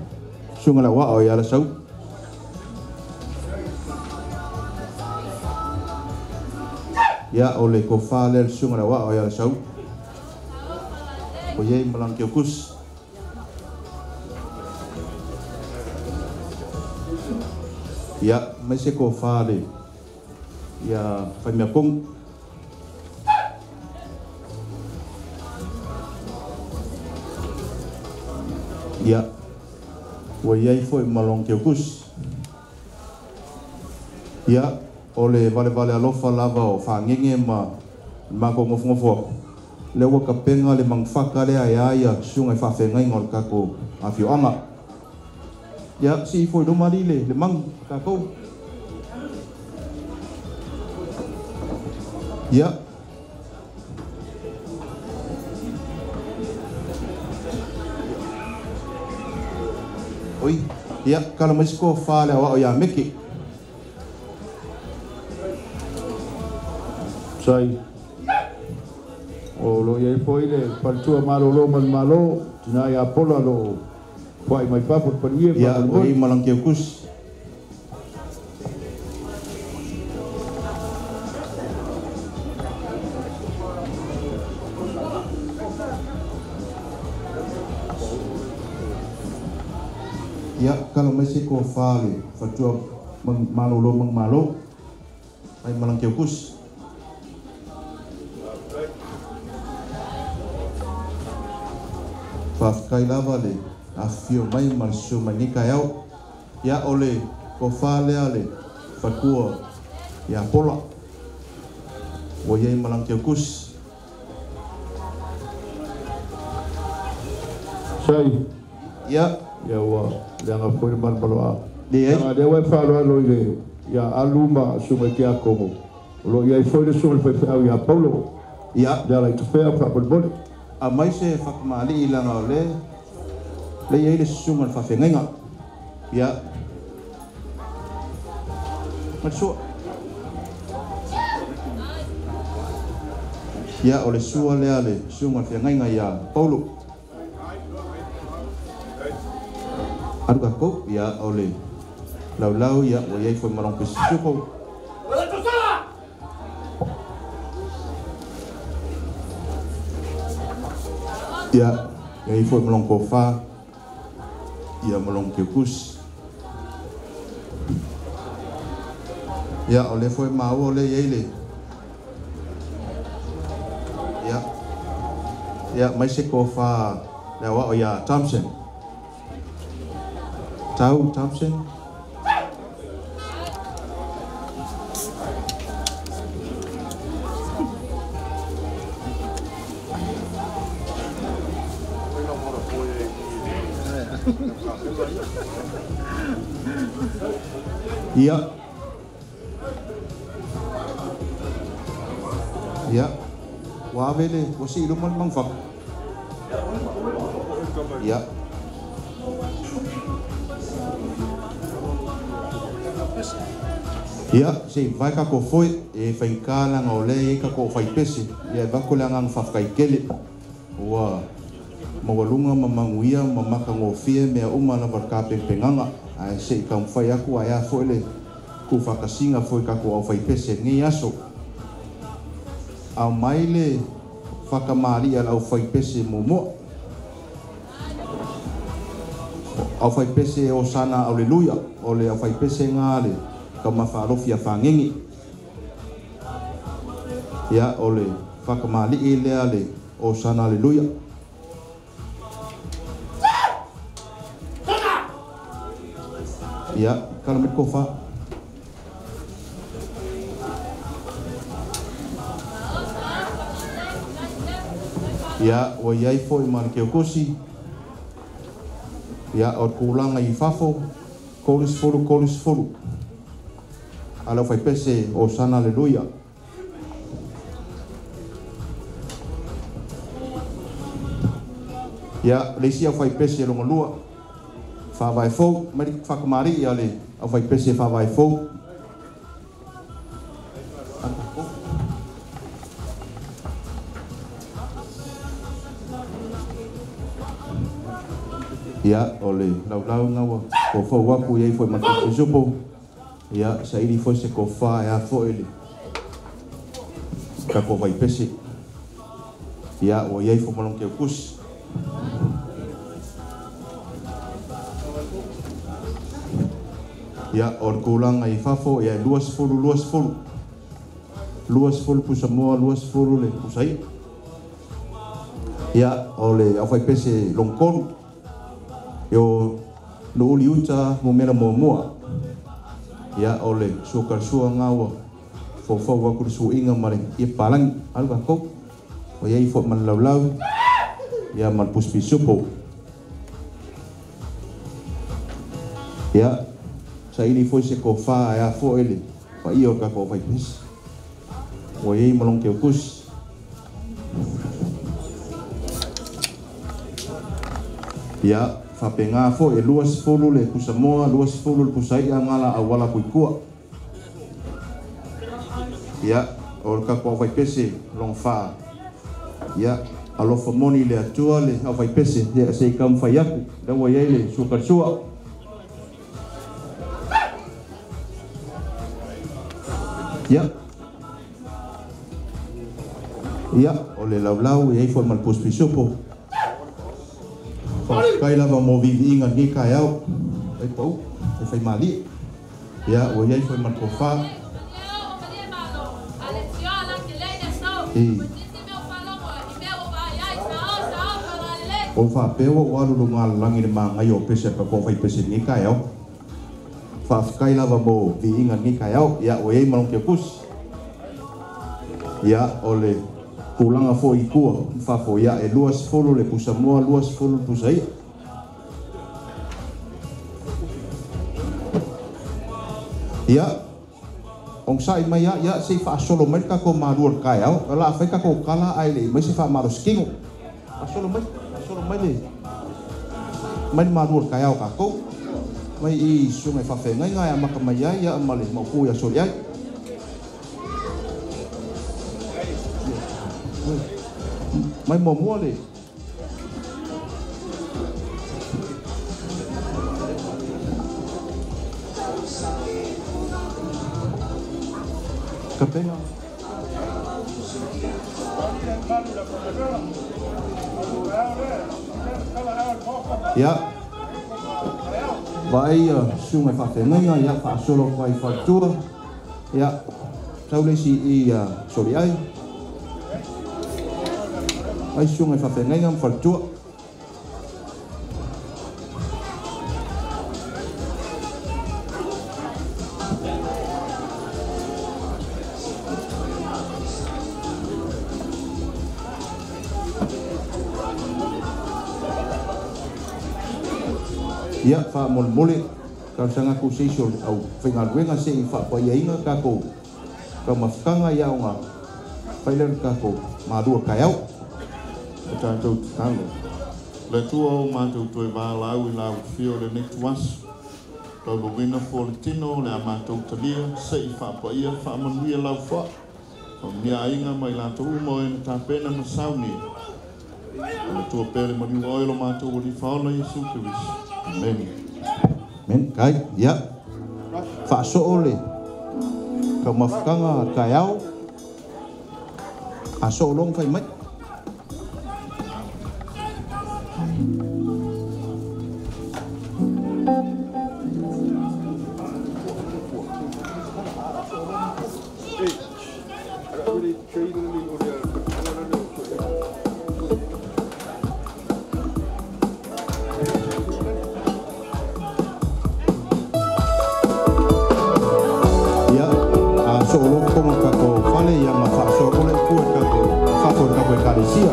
sungala wa o ya la sau. Ya, ole ko fale sungala wa o ya la sau. O ye malang kiokus. Ya, mai se ko fale ya famia kong. Ya, wa yai foi malong kiokus. Ya, ole vale alofa lava o whangenge ma ko ngofo. Le wa kapenga le mangfaka le aya sungai whawhengai ngol kako awhioanga. Ya, si foi do marile le mang kako. Ya. Oi, ya, kalau masih ko fale wa ya meki. Sai. O lo ia foi le paltua malo tina ia pola lo Wai mai papu pania ya oi malang kiokus. Ya, kalau masih ko fale fatua malo ai malang kiokus. Kai lava le afio mai marsu manika yau ya ole ko fale ale fakua ya pola wo yai malang kiokus. Sai Ya ya wa yang apa yang malu Dia dia wa falo lo ile ya aluma sunga kia komo lo ya foi de sunga foi ya Paulo ya dia lai tu fea fa bol a mai se whakamali i langa o le ia i le sunga whawhengainga ia matsua ia o le sua lea le sunga whengainga ia Paulo aruka kou ia o le lau ia o iai foi marong pesi suko ia iai foi marong kofa ia marong kekus ia o le foi mau o le iai le ia mai se kofa le wa o ia Thompson tahu Thompson Iya, wabele, wasi iluman mangfak. Iya. Iya, si vai ka ko foi e fai kala ngole ka ko fai pesi. Ia ba ko langang fafkai kele. Wa mawalunga mamanguia mamaka ngofie mea umala barkape penganga. Ai se kam fai aku aya foi le ku fakasinga foi ka ko fai pesi ngi aso. Au maile whakamari al au whai pese momo. Au whai pese o sana aleluia. O le au whai pese ngāle ka mawharofia whangengi. Ia o le whakamari e lea le o sana aleluia. Ia kalamit ko wha. Ia o iai foi man ke kosi. Ia o kulanga I fafo kolis fulu. Ala fai pese o sana aleluia. Ia leisia fai pese longa lua. Fa vai fo, mari whakamari ia le au fai pese fa vai fo. Ia ole lau ngawa ko fo waku iai foi matu supo ia sairi foi se ko fa ia fo ele ka ko vai pese ia o iai fo malong ke kus ia or kulang ai fafo ia luas fulu pusamoa luas fulu le pusai ia ole au vai pese longkon yo no uli uta mo mera mo moa ya ole sukar sua ngawa fo wa kursu inga mare I palang alga ko o yai fo man lau ya man puspi supo ya sa ini fo se ko fa ya fo ele fa io ka ko fa pis o yai malong ke kus ya fapenga fo e luas fulu le kusamoa luas fulu pusai ngala awala puikua ya or ka ko vai pese long fa ya alo famoni le atua le vai pese ya sei kam fa yaku da wa yele sukar sua ya ole lau e foi mal pospisopo kai lava mo vivi inga ni kai au ai pau e fai mali ya o iai foi man kofa o fa peo o alu lunga langi de manga yo pese ka ko fai pese ni kai au fa kai lava mo vi inga ni kai au ya o iai malong ke kus ya ole kulanga fo ikua fa fo ya e luas folo le pusamoa luas folo pusai Ya, ong sai mai ya si fa solo mai ka ko madur kaya, ala fa ka ko kala ai le mai si fa maros kingo. Solo mai le. Mai madur kaya ka ko. Mai I sungai fa fe ngai ngai ama ka mai ya male mau ku ya so ya. Mai mo mo le. Kapena. Ya. Vai sungai fa fe ngai ya fa solo vai fa tua. Ya. Saule si I sorry ai. Ai sungai fa fe ngai ngam fa tua. Ya fa mole ka sanga ku session au fingal wenga se fa pa ya inga ka ko ka mafkanga ya nga pailen ka ko madur kayau ta to tango le tuo ma to ba lau I lau fio le next was to go win for tino le ma to talia se fa pa ia fa man wi lau fa mia inga mai la to mo en ta pena ma sauni le tuo pele mo ni oilo ma to di fa la Yesu Kristus. Amen. Men kai ya fa so ole ka mafkanga kayau aso long fai mai solo como kako fale ya ma fa so ole ku kako fa ko ka ko kalesia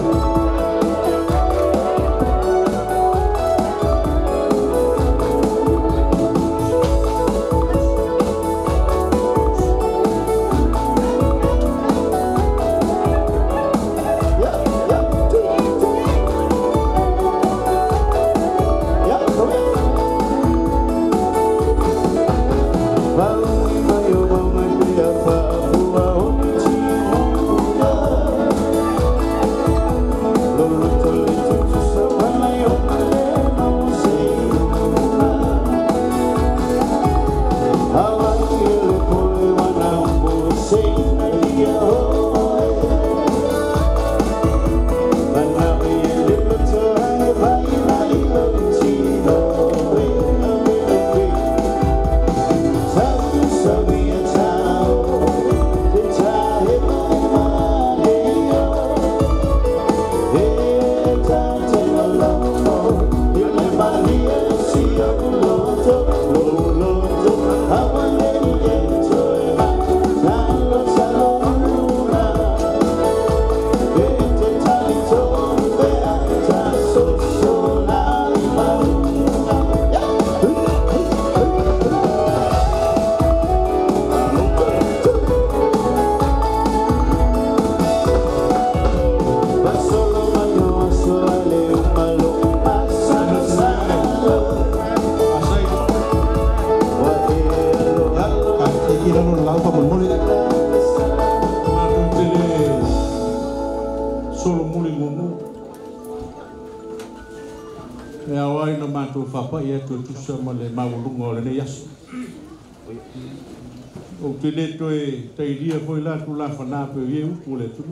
o te le toe teiria foi la tu la fana pe ye u le tu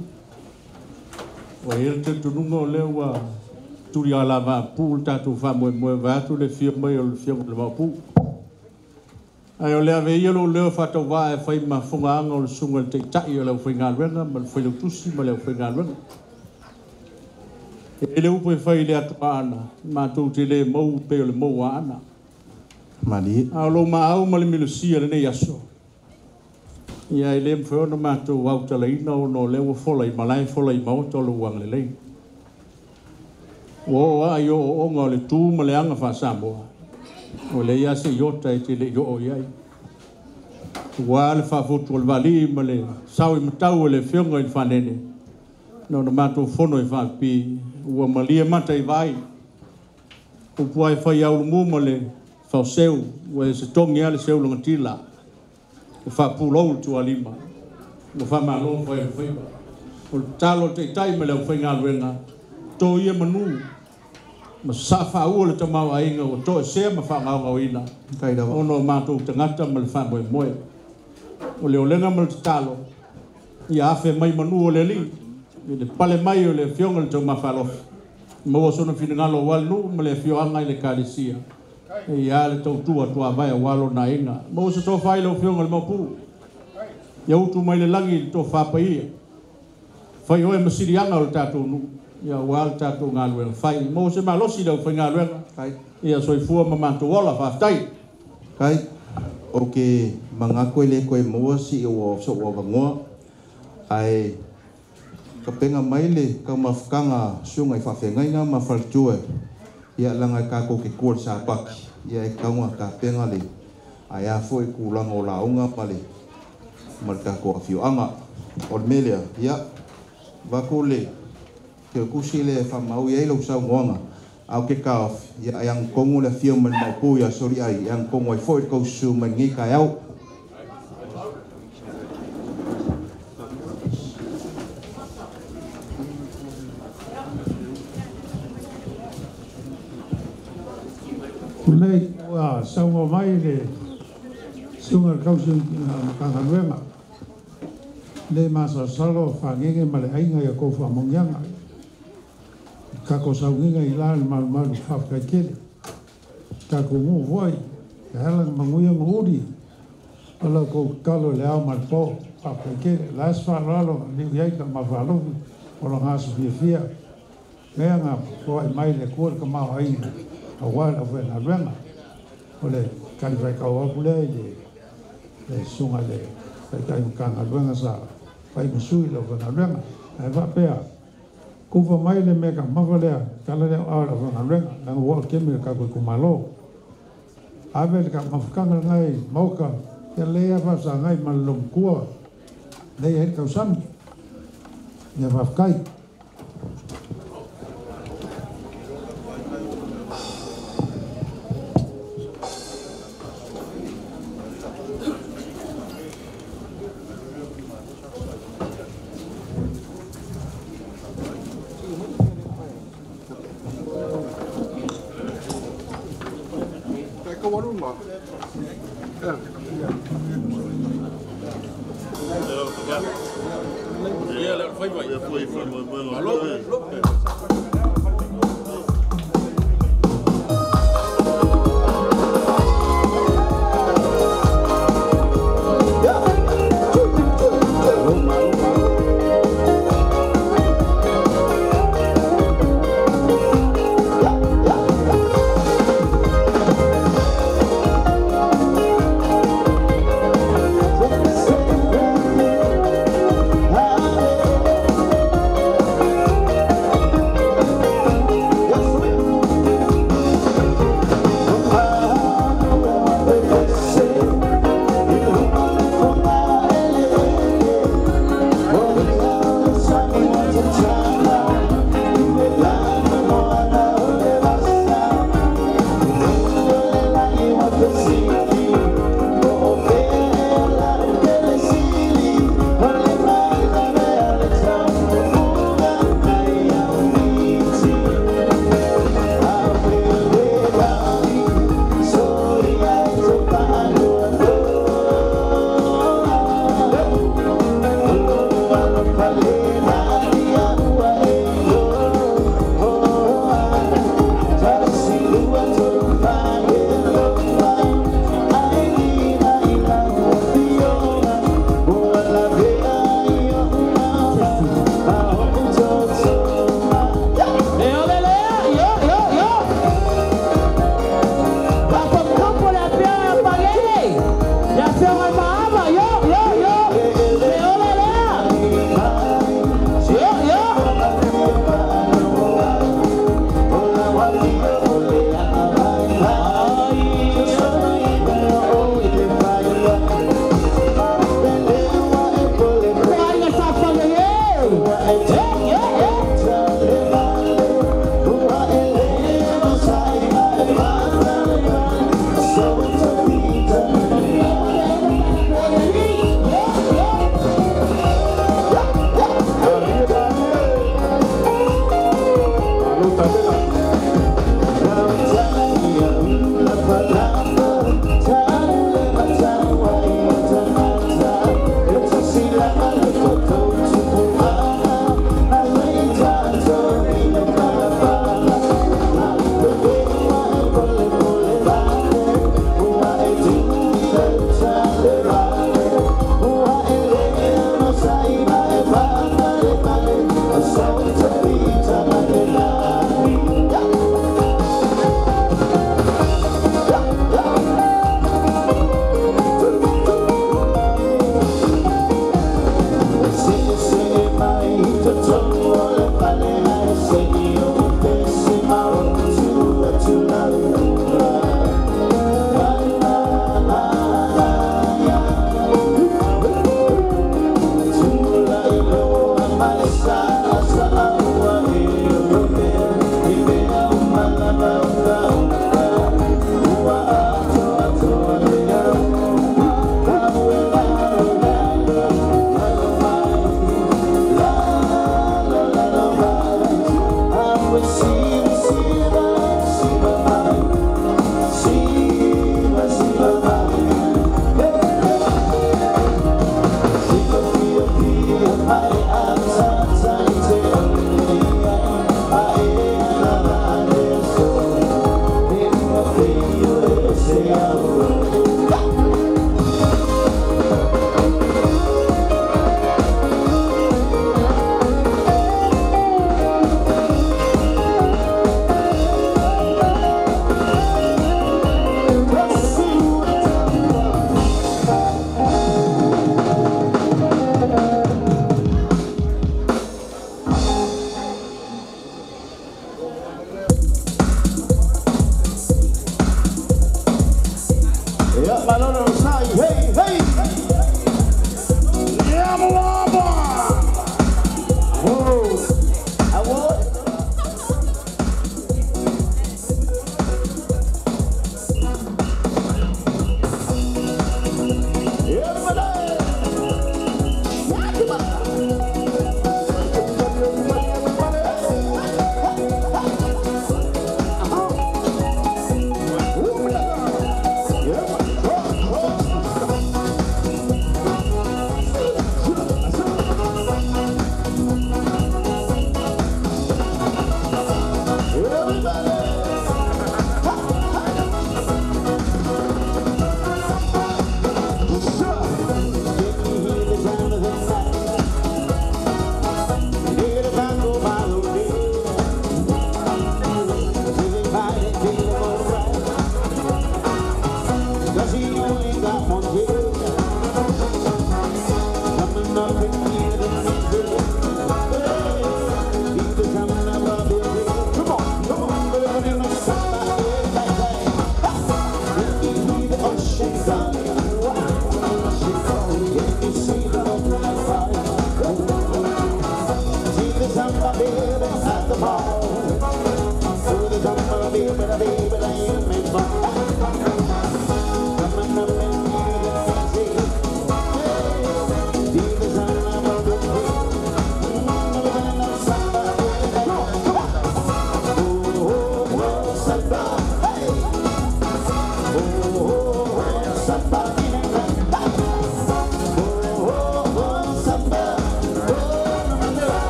o ele te tu no le wa tu ya la va pu ta tu fa mo va tu le fio mo le fio le va pu ai o le ave ye lo fa to va e fai ma funga ngol sungal te ta yo le foi ngal wenga ma foi lo tusi ma le foi ngal wenga ele u pe fai le atana ma tu te le mo pe le mo ana mali alo ma au ma le milusia le ne yaso ia ele mfo no ma tu wa ta le no le wo fola I malai fola I mo to lo wang le wo ayo o ngole tu ma le anga fa sambo o le ya se yo ta te le yo o ia Ua le whaafotu o le wali ma le sau i matau le whionga i le whanene. Nau na mātou whono i whaapi. Ua malia mata i vai. Upua e whai au lumu ma le whaoseu. Ua e se tongi ale seu lunga tila. E whaapulou le tua lima. Ua whamalo whai au whaiba. O le talo te itai ma le au whainga luenga. Tō ia manu. Ma sa whaua le tamau a inga. Ua tō e sea ma whangau ngau ina. Ono mātou tangata ma le whamoe moe. O le olenga ma le talo. Ia afe mai manu o le li. I le pale mai o le fionga le tau mawhalofi. Maua sona finangalo walu ma le fioanga i le kalisia. E ia le tau tua vai a walo na inga. Maua sa tō whai le fionga le maupu. Ia utu mai le langi tō whapa ia. Whai hoe masirianga o le tātou nu. Ia wal tātou ngā luenga. Whai maua se malosi lau whai ngā luenga. Ia soifua ma mātou wala whaftai. Kai, o ke mangako le koe mua si o so o vangoa. Ai, ka penga maile ka mafkanga sunga i whawhengainga ma whaltue. Ia langa ka ko ke kua sa paki. Ia e kaunga ka penga le. Ai a fo e kulanga o launga pale. Malka ko a fioanga. O le melea, ia. Wako le. Ke kusi le whamau ia ilo sa ngoanga. Au ke kaof. Ia yang kongu le fio man maupu ia sori ai. Yang kongu ai fo e kausu man ngi ka au. Kulei wa sawa mai le sunga kausu kangaruenga le masa salo whangenge ma le ainga ia kou whamongianga kako saunginga i lana malu malu whawkai kele kako ngu voi ka helang manguia nguri ala kou kalo le au marpo whawkai kele las whalalo niu iaika ma whalofi olo ngasu fia fia mea ngā kua i mai le kua ka mau ainga a wala fwe na ruenga o le kani whai kau apu le le sunga le whai kai mkanga ruenga sa whai musui lo fwe na ruenga ai whapea kuwa mai le meka mawalea kala leo aura fwe na ruenga nanga wala kemi le kakoi kumalo awe le ka mawhakanga ngai mauka te lea whasa ngai malom kua lei hei kau sami ne whafkai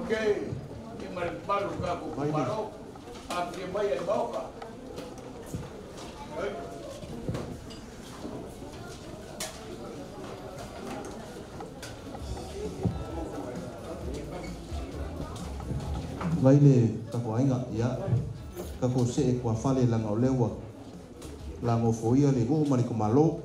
Okay, ini baru kaku baru, apa yang bayar bawa kah? Laile kako ainga ia kako se kwa fale langa o lewa lango foia le go mari ko malo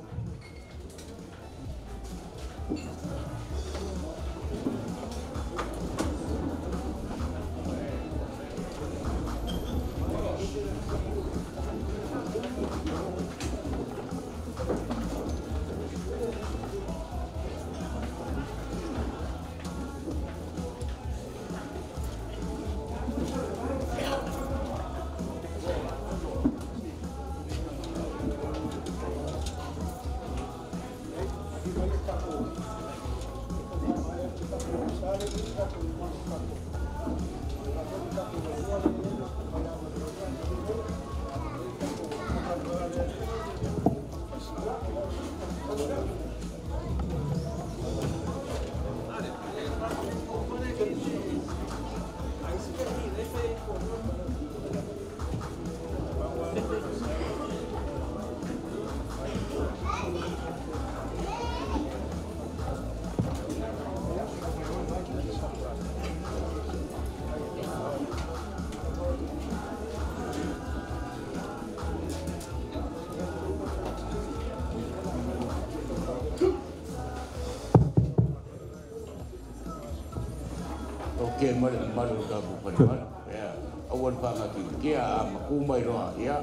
Okay, malu kaku pada ya. Awal pagi kia aku mai roa ya.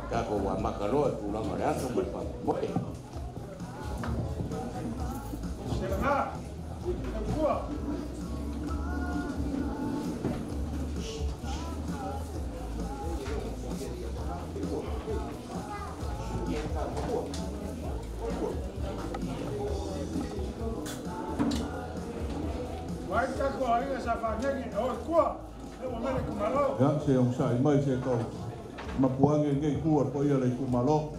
Kaku wa makalo pulang ada tu berapa boleh. Ya, se on sai mai se ko mapuange nge kuar po ia le kumalo.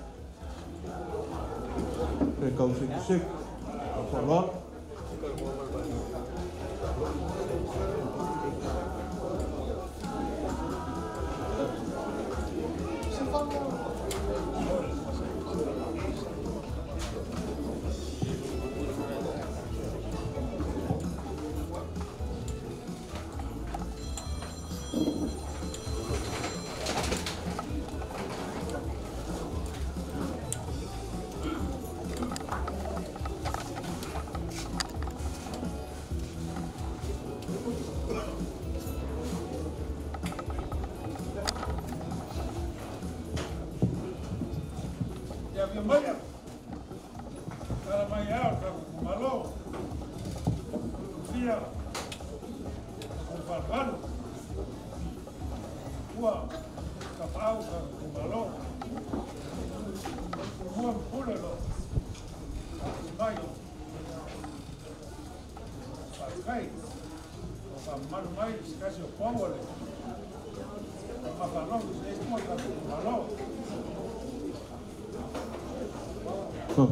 Pe kau sik ko lot.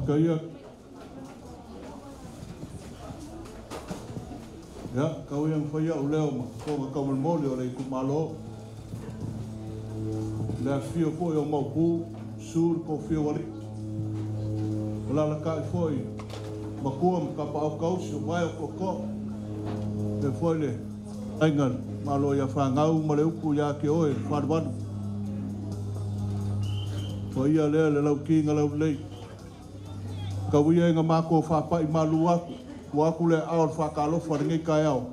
Kaya ya kau yang faya uleo ma ko ka mo le ole kumalo la fio fo yo mo pu sur ko fio wali la ka foi ma ko ka pa ka su mai ko ko de foi le aingan malo ya fa ngau ma le ku ya ke oi farban foi ya le lau ki ngalau le ka wia nga mako fa pa i malua wa ku le au fa ka lo fa ngai ka yao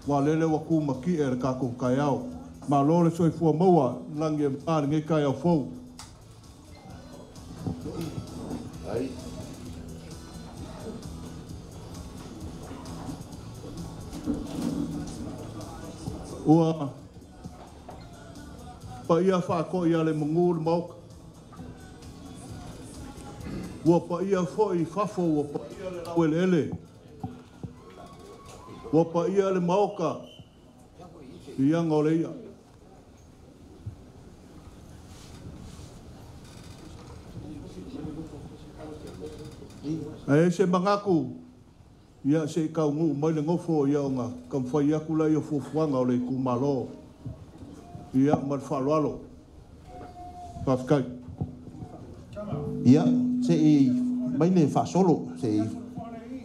wa le wa ku ma ki er ka ku ka yao ma lo le soi fu mo wa lang ye ma ngai ka yao fo ai ua pa ia fa ko ia le mongul mo wa pa ia fo i fafo wa pa ia le lawelele wa pa ia le maoka ia ngole ia ai se mangaku ia se kau ngu mai le ngofo ia nga kam fa ia kula ia fo fuanga ole ku malo ia mar falalo paskai ia se i mai le fa solo se i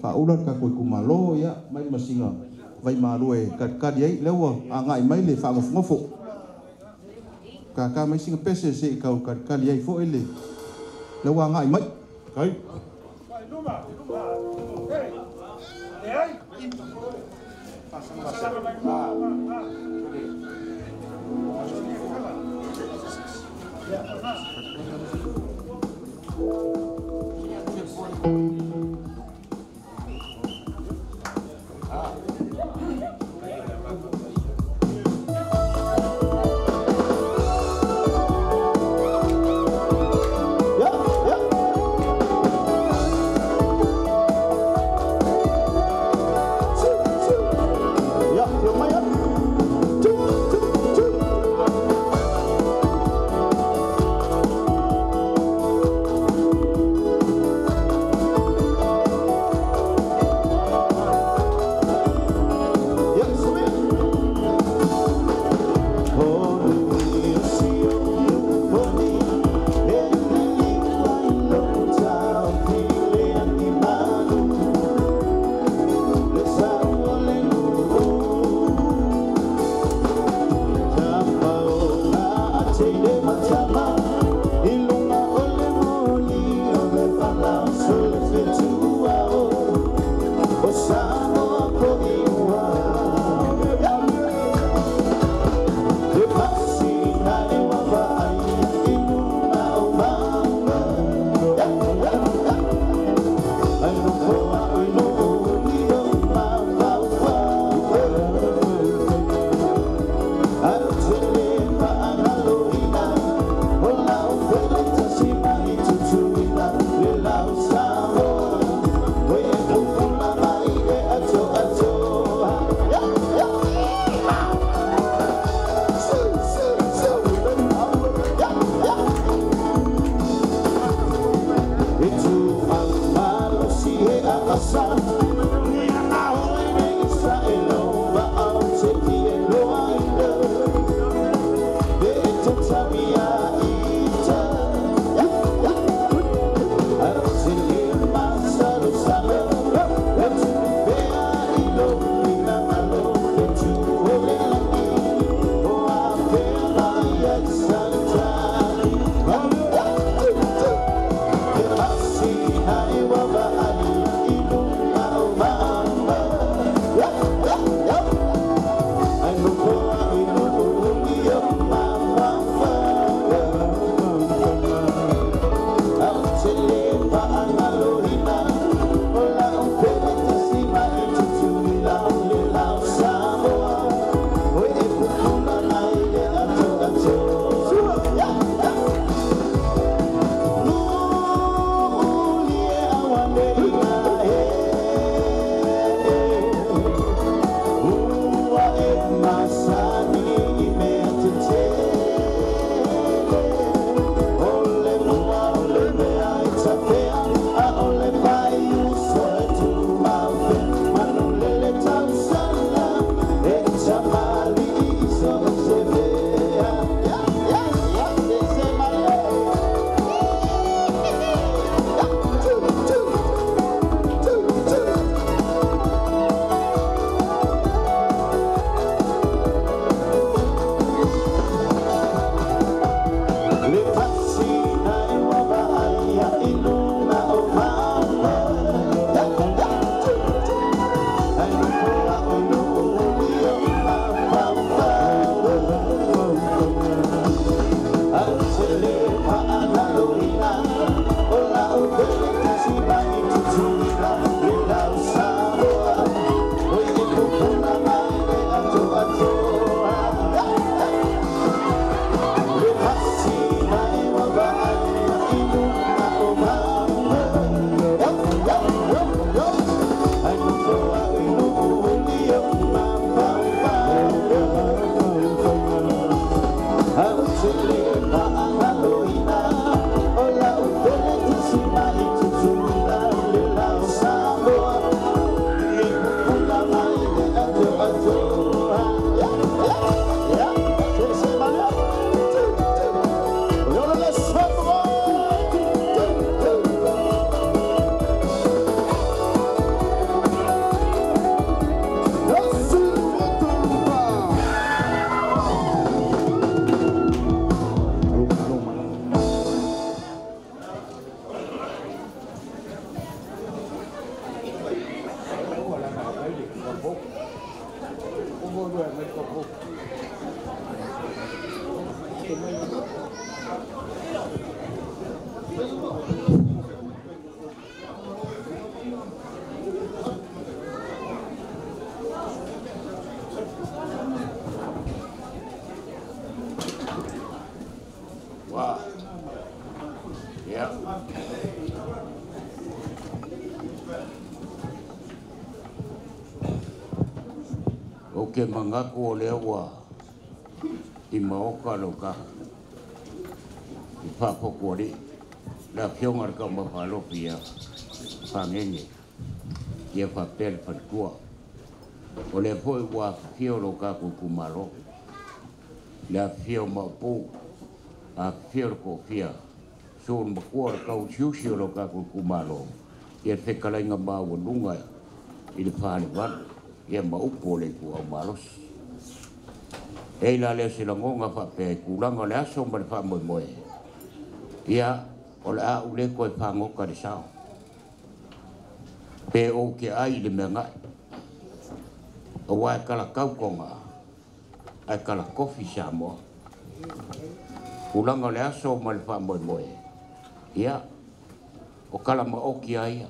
fa ular ka ko kumalo ia mai masinga vai malu e ka dia lewa anga mai le fa ngofo ka mai singa pese se ka ka dia fo ele lewa anga mai kai Hai wa ba ali ilung o ke mangaku o lea ua i maoka lo ka i whapoko ri la pionga ka mawhalopi ia whangenge ia whapel whatua o le poi ua whio lo ka kukumaro la whio mapu a whio ko whia so makua kau siusi o lo ka kukumaro ia whekalainga maua nunga i le whane wan ia maupo le ku au malos e la le se langonga whape kulanga le aso ma le wha moe moe ia o le a ule koe whangoka le sao pe o ke ai le mea ngai o wa e kala kaukonga ai kala kofi sa moa kulanga le aso ma le wha moe moe ia o kala ma oki ai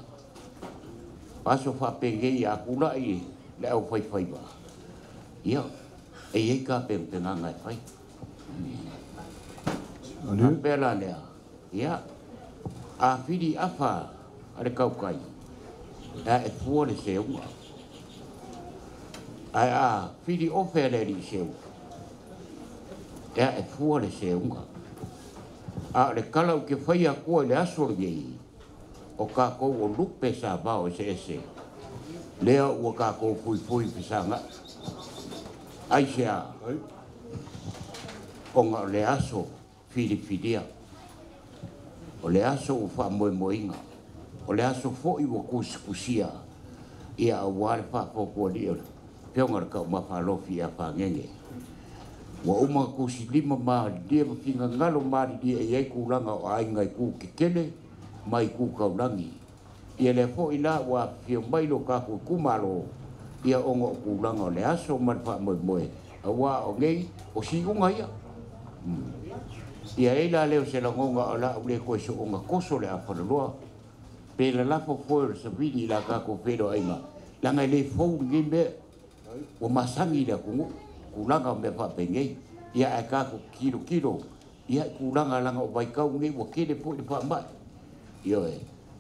aso whapengei a kula i le au whai whai wa ia e ei ka penga ngai whai a pela lea ia a whiri awha a le kaukai a e fua le seunga a whiri ofe le li seunga e fua le seunga a le kalau ke whai a kua le asor gei o ka kou o lupe sa vao se ese lea ua ka kou fui fui pisanga ai se a o nga le aso fili filia o le aso u wha moe moinga o le aso fo i wa kusia ia a wale wha poko li peongar ka uma whalofi a whangenge wa uma kusi lima maa lia ma finga ngalo maa lia e ei kulanga o aingai ku kekele mai ku kaulangi ia le fo ila wa fio mai lo ka ku kumalo ia ongo kulanga le aso ma fa moe moe a wa o ngei o si unga ia ia ila leo se la ngonga ala ule ko so unga koso le afa loa pe la fo fo se vidi la ka ko pero aima la ngai le fo ngimbe o masangi le ku kulanga me fa pengei ia a ka ko kilo ia kulanga langa o vai kau ngei wa kele po le fa mai yo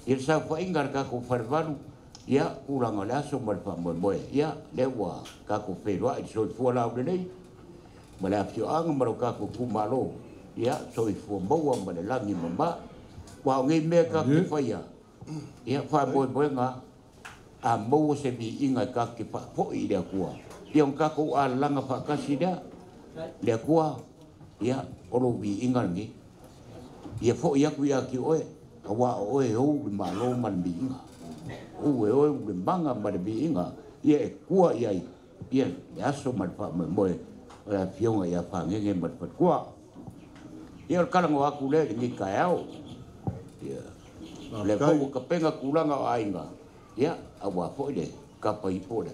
il sa fa ingar ka ko farvalu ya kurang ala so mal fa mo moe ya lewa ka ko pero ai so fu la de nei mala fio ang maro ka ko kumalo ya so fu mo wa mala la ni mama wa ngi me ka ki fa ya fa mo nga a mo se bi inga ka ki fa fo i le kwa ya ka ko ala nga fa ka sida le kwa ya oro bi inga ngi ya fo ya ku ya ki oe awa oe o ma lo man bi inga o e o be banga ma bi inga ye kua ye ye ya so ma fa mo la fionga ya fa ngenge ma fa kua ye kala ngo aku le ni kaao ye le ko ka penga kulanga ainga ya awa fo le ka pa ipola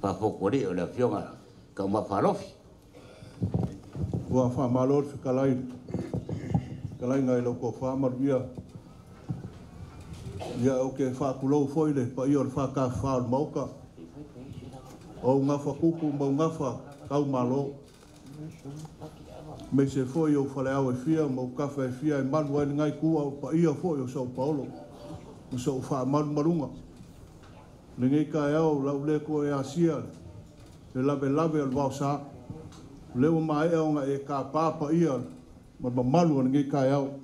pa fo ko le la fionga ka ma fa lofi wa fa malor kalai ngai lo ko fa maria ia o ke wha kulau foile pa i o wha ka wha mauka o ngā wha kuku mau ngā wha kau malo me se foi o whale au e fia mau kawha e fia e manu ai ngai kua pa i o foi o Sao Paulo o Sao wha manu marunga le ngai ka e au lau le ko e asia le lave al wau sa le o mai e o e ka papa i o ma malu ngai ka e au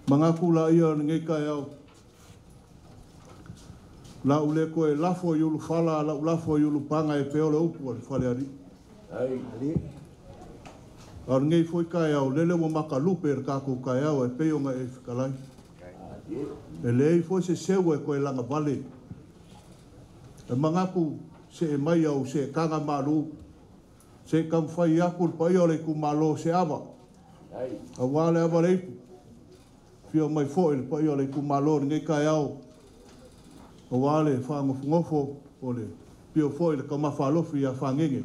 mga kula ia ngai ka au la ule ko e lafo yulu fala la lafo yulu panga e peole upu fale ari ai ar ngai foi ka au lele mo maka lupe ka ko ka au e peonga e kalai e lei foi se sewe ko e langa vale e mga ku se e mai au se kanga malu se kam fai aku pa iole ku malo se ava ai awale ava leipu fio mai foi pa yo le kumalo ngai ka au o wale fa ngofo ole pio foi le kama fa lo fia fa ngenge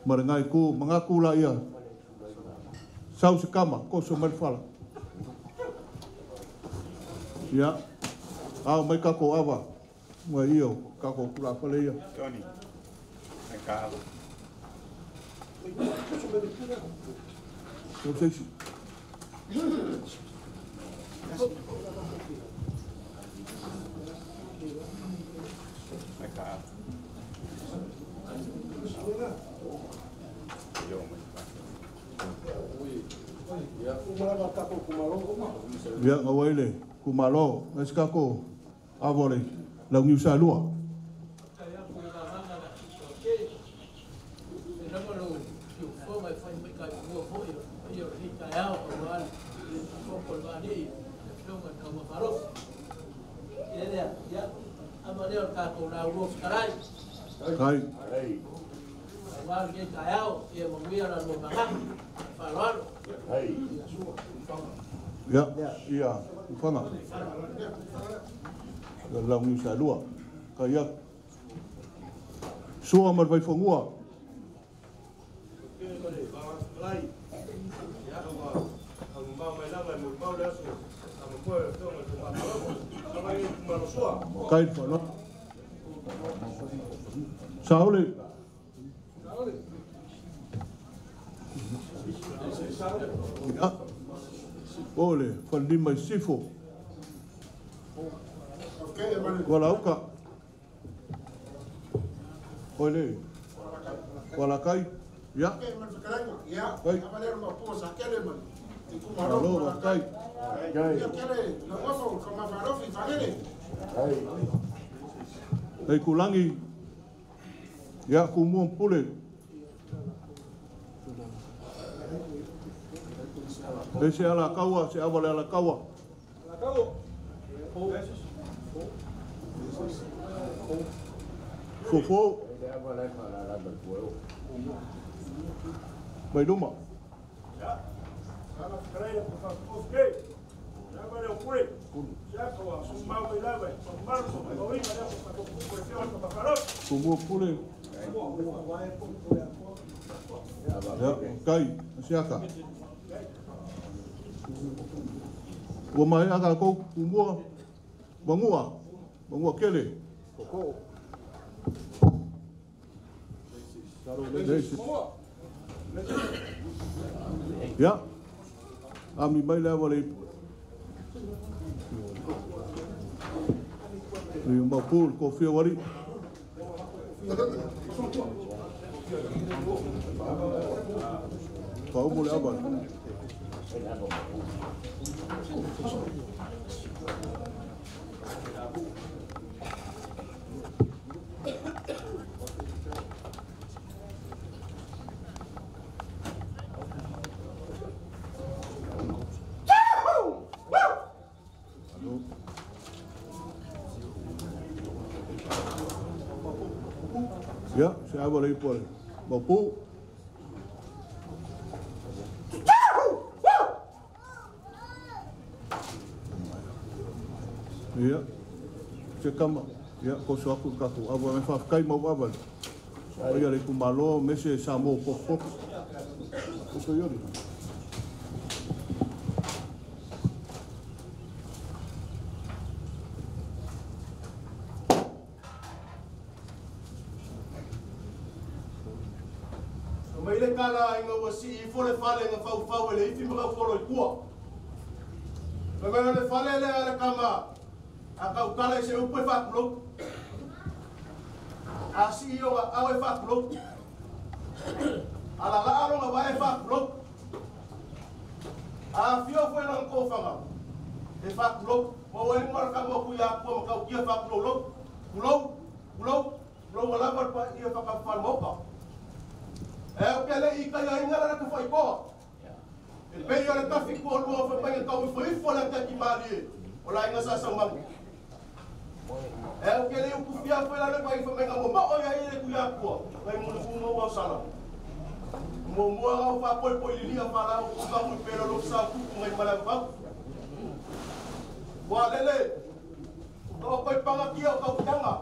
mar ngai ku manga kula ia sau se kama ko so mal fala ya au mai ka ko ava mai io ka ko kula fale ia Tony ai ka não sei se Ya ngawai kumalo neskako avole lau New Salua. Kai. Ya, iya, fana. Lau New Salua. Kayak sua mar vai fongua. Kain fana. Sauli. Ya. Ole, fandima sifo. Wala uka. Ole. Wala kai. Ya. Kai. Halo, kai. Kai kulangi. Ya kumuang pule. Se ala kaua, se awale ala kaua. Fofo. Vai duma. Kumu pule. Ya, kai, siaka. Wa mai aga ko kumua bangua kele. Ya. Ami mai la wale. Ni mau pul ko fia wari. Kau boleh apa? Ya, saya boleh pul. Bapu. Ya, cekam ya ko suaku kaku abo me fa kai mau abal. Ai ale ku malo mese samo pok. Ko yori. Mai le kala inga wasi fole fale nga fau ele ifi mga folo ikua. Mai le fale le ala kama akau kala se upe fakulo. Asi yo awe fakulo. Ala la alo nga wae fakulo. A fio foi nang ko fanga. E fakulo mo wali mar kamo ku ya ko ka kia fakulo. Kulo wala mar pa ia fakafal mo ka. O pele I kaya ingara na foi ko. El peyo le tafi ko lo fa pa ka foi la ta ki mali. Ola inga sa samang. O pele u kufia foi la le pa fa menga mo ma o ya ile ku ya ko. Vai mo mo wa sala. Mo mo fa po li fa la ku ka mo pelo lo sa ku ngai mala fa. Wa lele. O ko panga kia ka utanga.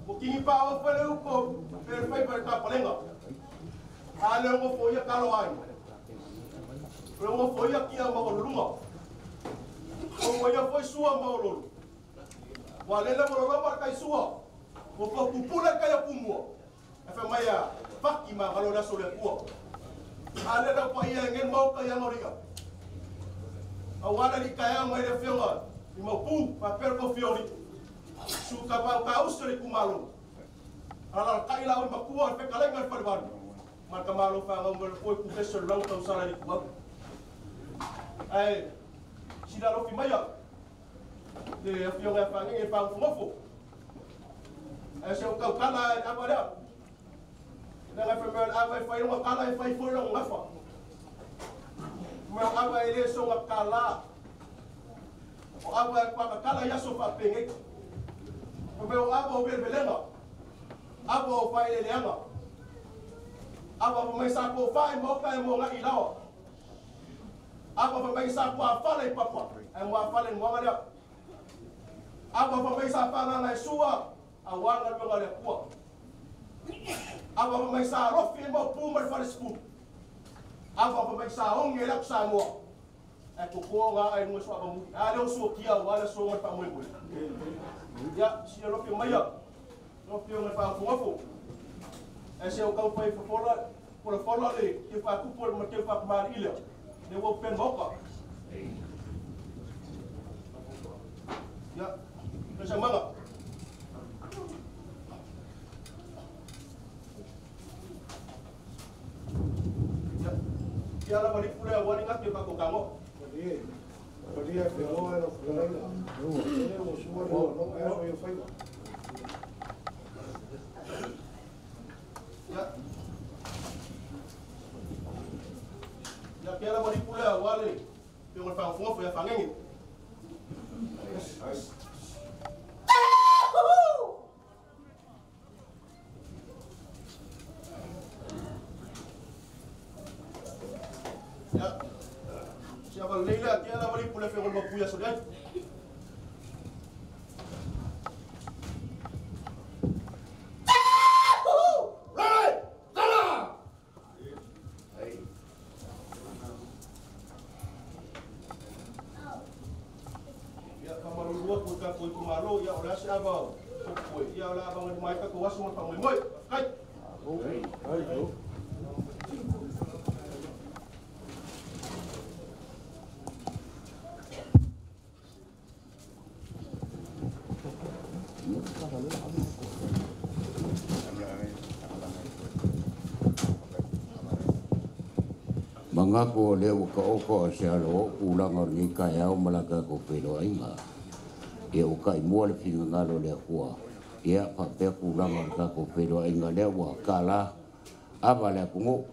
O kingi pa o pele u ko pero fai para ka palenga. Ale mo foi a kalo ai. Pero mo foi aqui a maulunga. O mo ia foi sua maululu. Wa lele mo lo marca sua. O ko pupula kaya pumua. E fa mai a paki ma kalo na sole ku. Ale na pa ia ngel mau kaya ngoria. Awala ni kaya mai de fionga. Ni mo pu pa per ko fiori. Su ka pa ka usri ku malu. Ala kaila on makua pe kalai ngal parban. Maka malo fa ngol ko professor lang tau sala di kuwa. Ai sila lo fi maya. De afio nga fa ngi fa fofo. Ai se o ka kala apa dia. Dengan firman apa fa yung kala fa fo long ngafa. Mau apa ile so ngakala. O apa pa kala ya so fa pengek. O meu apa o belenga. Apa o fa ile leanga. Apa mai sa ko fa mo ka mo nga ilaw. Apa mai sa ko fa le papa. Ai mo fa le mo nga dia. Apa mai sa fa na suwa. Awang na nga le kuwa. Apa mai sa rofi mo pumar fa school. Apa mai sa ong ngelak sa mo. Aku ko nga ay mo so apa mo. Ano so kia wala so mo pa mo. Ya, si rofi maya. Rofi mo pa fofo. Ese o kau pai fola, por fola le, que fa ku por mo que fa mar ilha. Ne wo pen boka. Ya, macam mana? Ya, dia la balik pula wani ngat ke pa ko kamu. Dia pegou ela foi lá. Ele o suor não era eu foi. Ya kela balik pula wale. Yung fa fofo ya fangengin. Ya. Siapa Leila dia la balik pula fengol mapuya sudah. Ya kamar luar pun kau itu malu ya orang siapa? Kau ya orang abang di mereka kau wasung pang moi. Kai. Mengaku leo ka oko sialo ulang orang kaya malaka ko pero ainga. Ia ukai mual finga ngalo le kuah. Ia pape ulang orang ko pero ainga leo kala apa le kungu.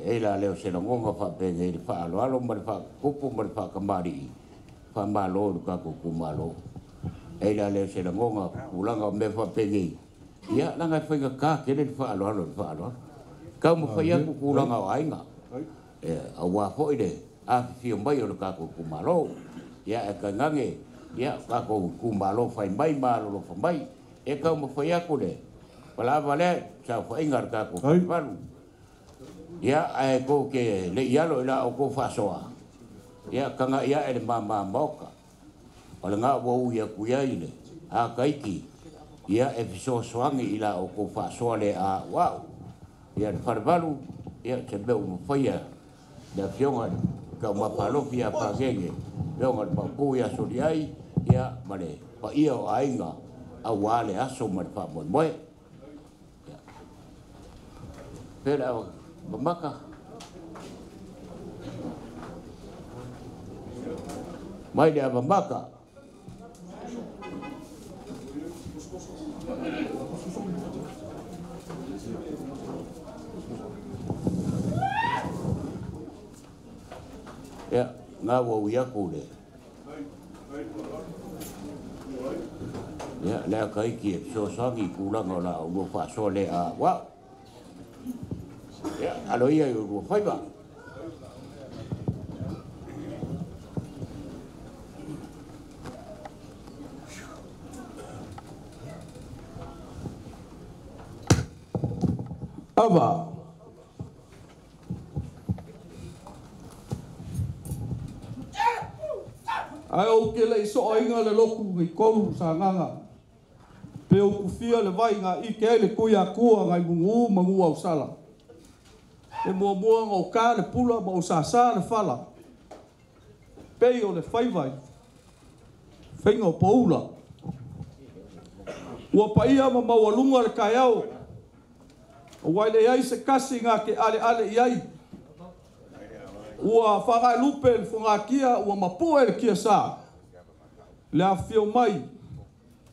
Ela leo senonga pape ngei fa alo mal fa kupu mal fa kembali. Fa malo ka ko kumalo. Ela leo senonga ulang me fa pegi. Ia nanga finga ka kene fa alo. Kau mo fa ia ku ulang ainga. Awa foi de a fio mai o ka ko kumalo ya e ka ngange ya ka ko kumalo fai mai malo lo fai e ka mo foi aku de pala vale sa foi ngar ka ko palu ya e ko ke le ya lo la o ko fa soa ya ka nga ya e mama moka pala nga wo ya ku ya ile a kaiki ya e so soangi ila o ko fa soa le a wow ya farbalu ya te be mo foi da fionga ka mapalo pia pagenge fionga papu ya suriai ya mane pa ia ainga awale aso mat pa moi ya pera mamaka mai dia mamaka ya ngawo ya kule ya la kai ki so sangi kula ngola o fa so le a wa ya alo ia yo fai ba aba ai o ke le so inga le loku ngi kolu sa nganga pe o ku fia le vai nga I ke le kuia kua ngai mungu mangu au sala e mo ngo ka le pula mo sa le fala pe o le fai vai fengo poula ua paia ma mawalunga le kaiao Wai le ai se kasi ngā ke ale iai. Ua whangai lupe le whunga kia, ua mapua le kia sā. Le a whio mai,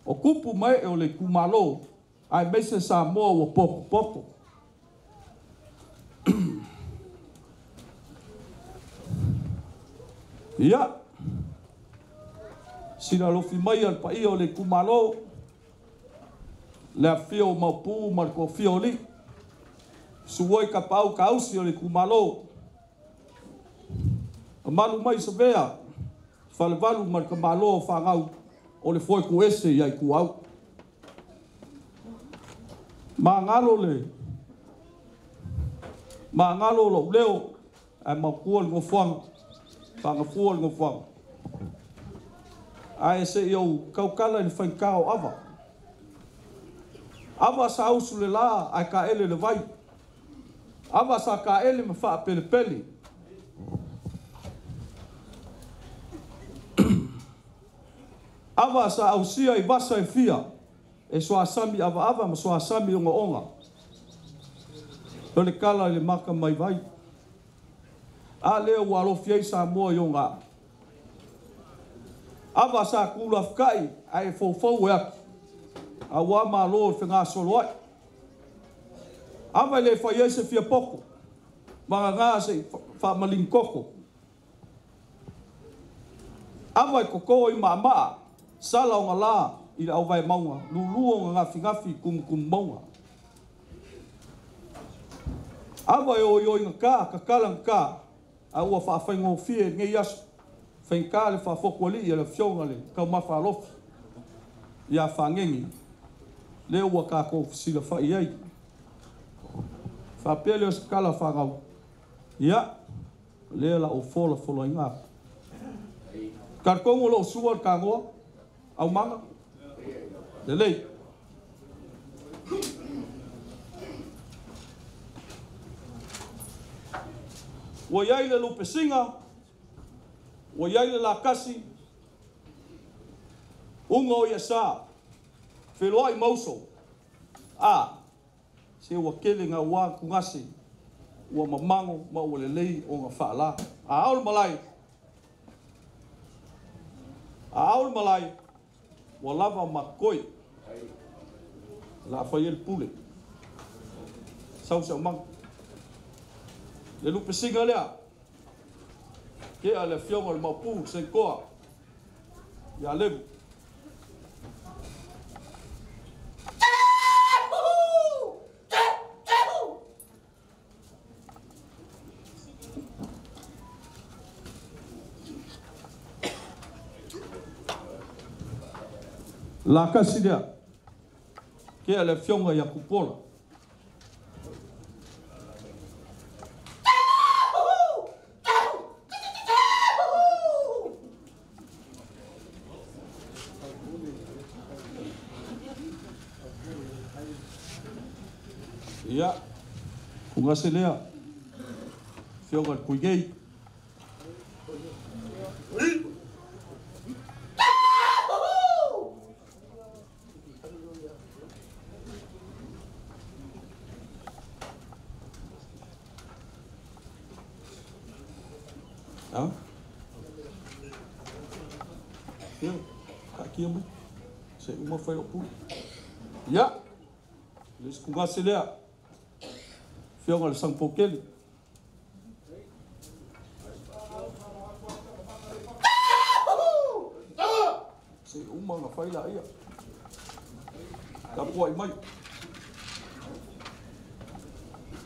o kupu mai e o le kumalo, ai meise sā moa ua poko. Ia, sina lofi mai al pa o le kumalo, le a whio maupu mar ko whio li, suoi ka pau ka ausi o le kumalo, malu mai sa vea, whalewalu mar ka malo o whangau o le foi ku ese iai ku au. Ma ngalo lo leo, ai maukua le ngofuanga, whangafua le ngofuanga. Ai se iau kaukala ni whaikao ava. Ava sa ausu le la, ai ka ele le vai. Ava sa ka ele me wha pele. Ava sa ausia I vasa e fia, e soa sami ava ma soa sami onga. Tole kala le maka mai vai. A leo walo fiei sa moa onga. Ava sa kula fkai, ai fofou e aki. A wama lo whenga solo ai. Ava le whai se fia poko. Mga ngā se wha malingkoko. Ava koko I maa. Sala o ngā la I au vai maunga, luluo ngā ngafi kum maunga. Awa e o ngā ka kala ngā ka, a ua whaafengo fie ngei asu, whenka le whaafokua li, le fionga le, kau mawha alofi, ia whangengi, le ua ka kou sila whai ei. Whapele o skala whangau, ia, le la o fola I ngā. Karkongo lo suar ka ngoa, au manga, le lei. Wa iai le lupe singa, wa iai le lakasi, unga o ia sā, wheloa I mauso, se ua kele ngā wā kungasi, ua mamango ma ua le lei o ngā whaala. A aul malai, wa lava makoi, la whai pule, sau mang. Le lupe singa lea, ke a le fionga le maupu, sen koa, ia lebu. La kasi lea, ke a le fionga ia kupola. Ia, kunga se lea, fionga kuigei. Ia, aqui é sei uma foi o pulo. Ia, eles kunga se lea. Fionga le sang pokeli. Se uma nga fai la ia. Ka pua I mai.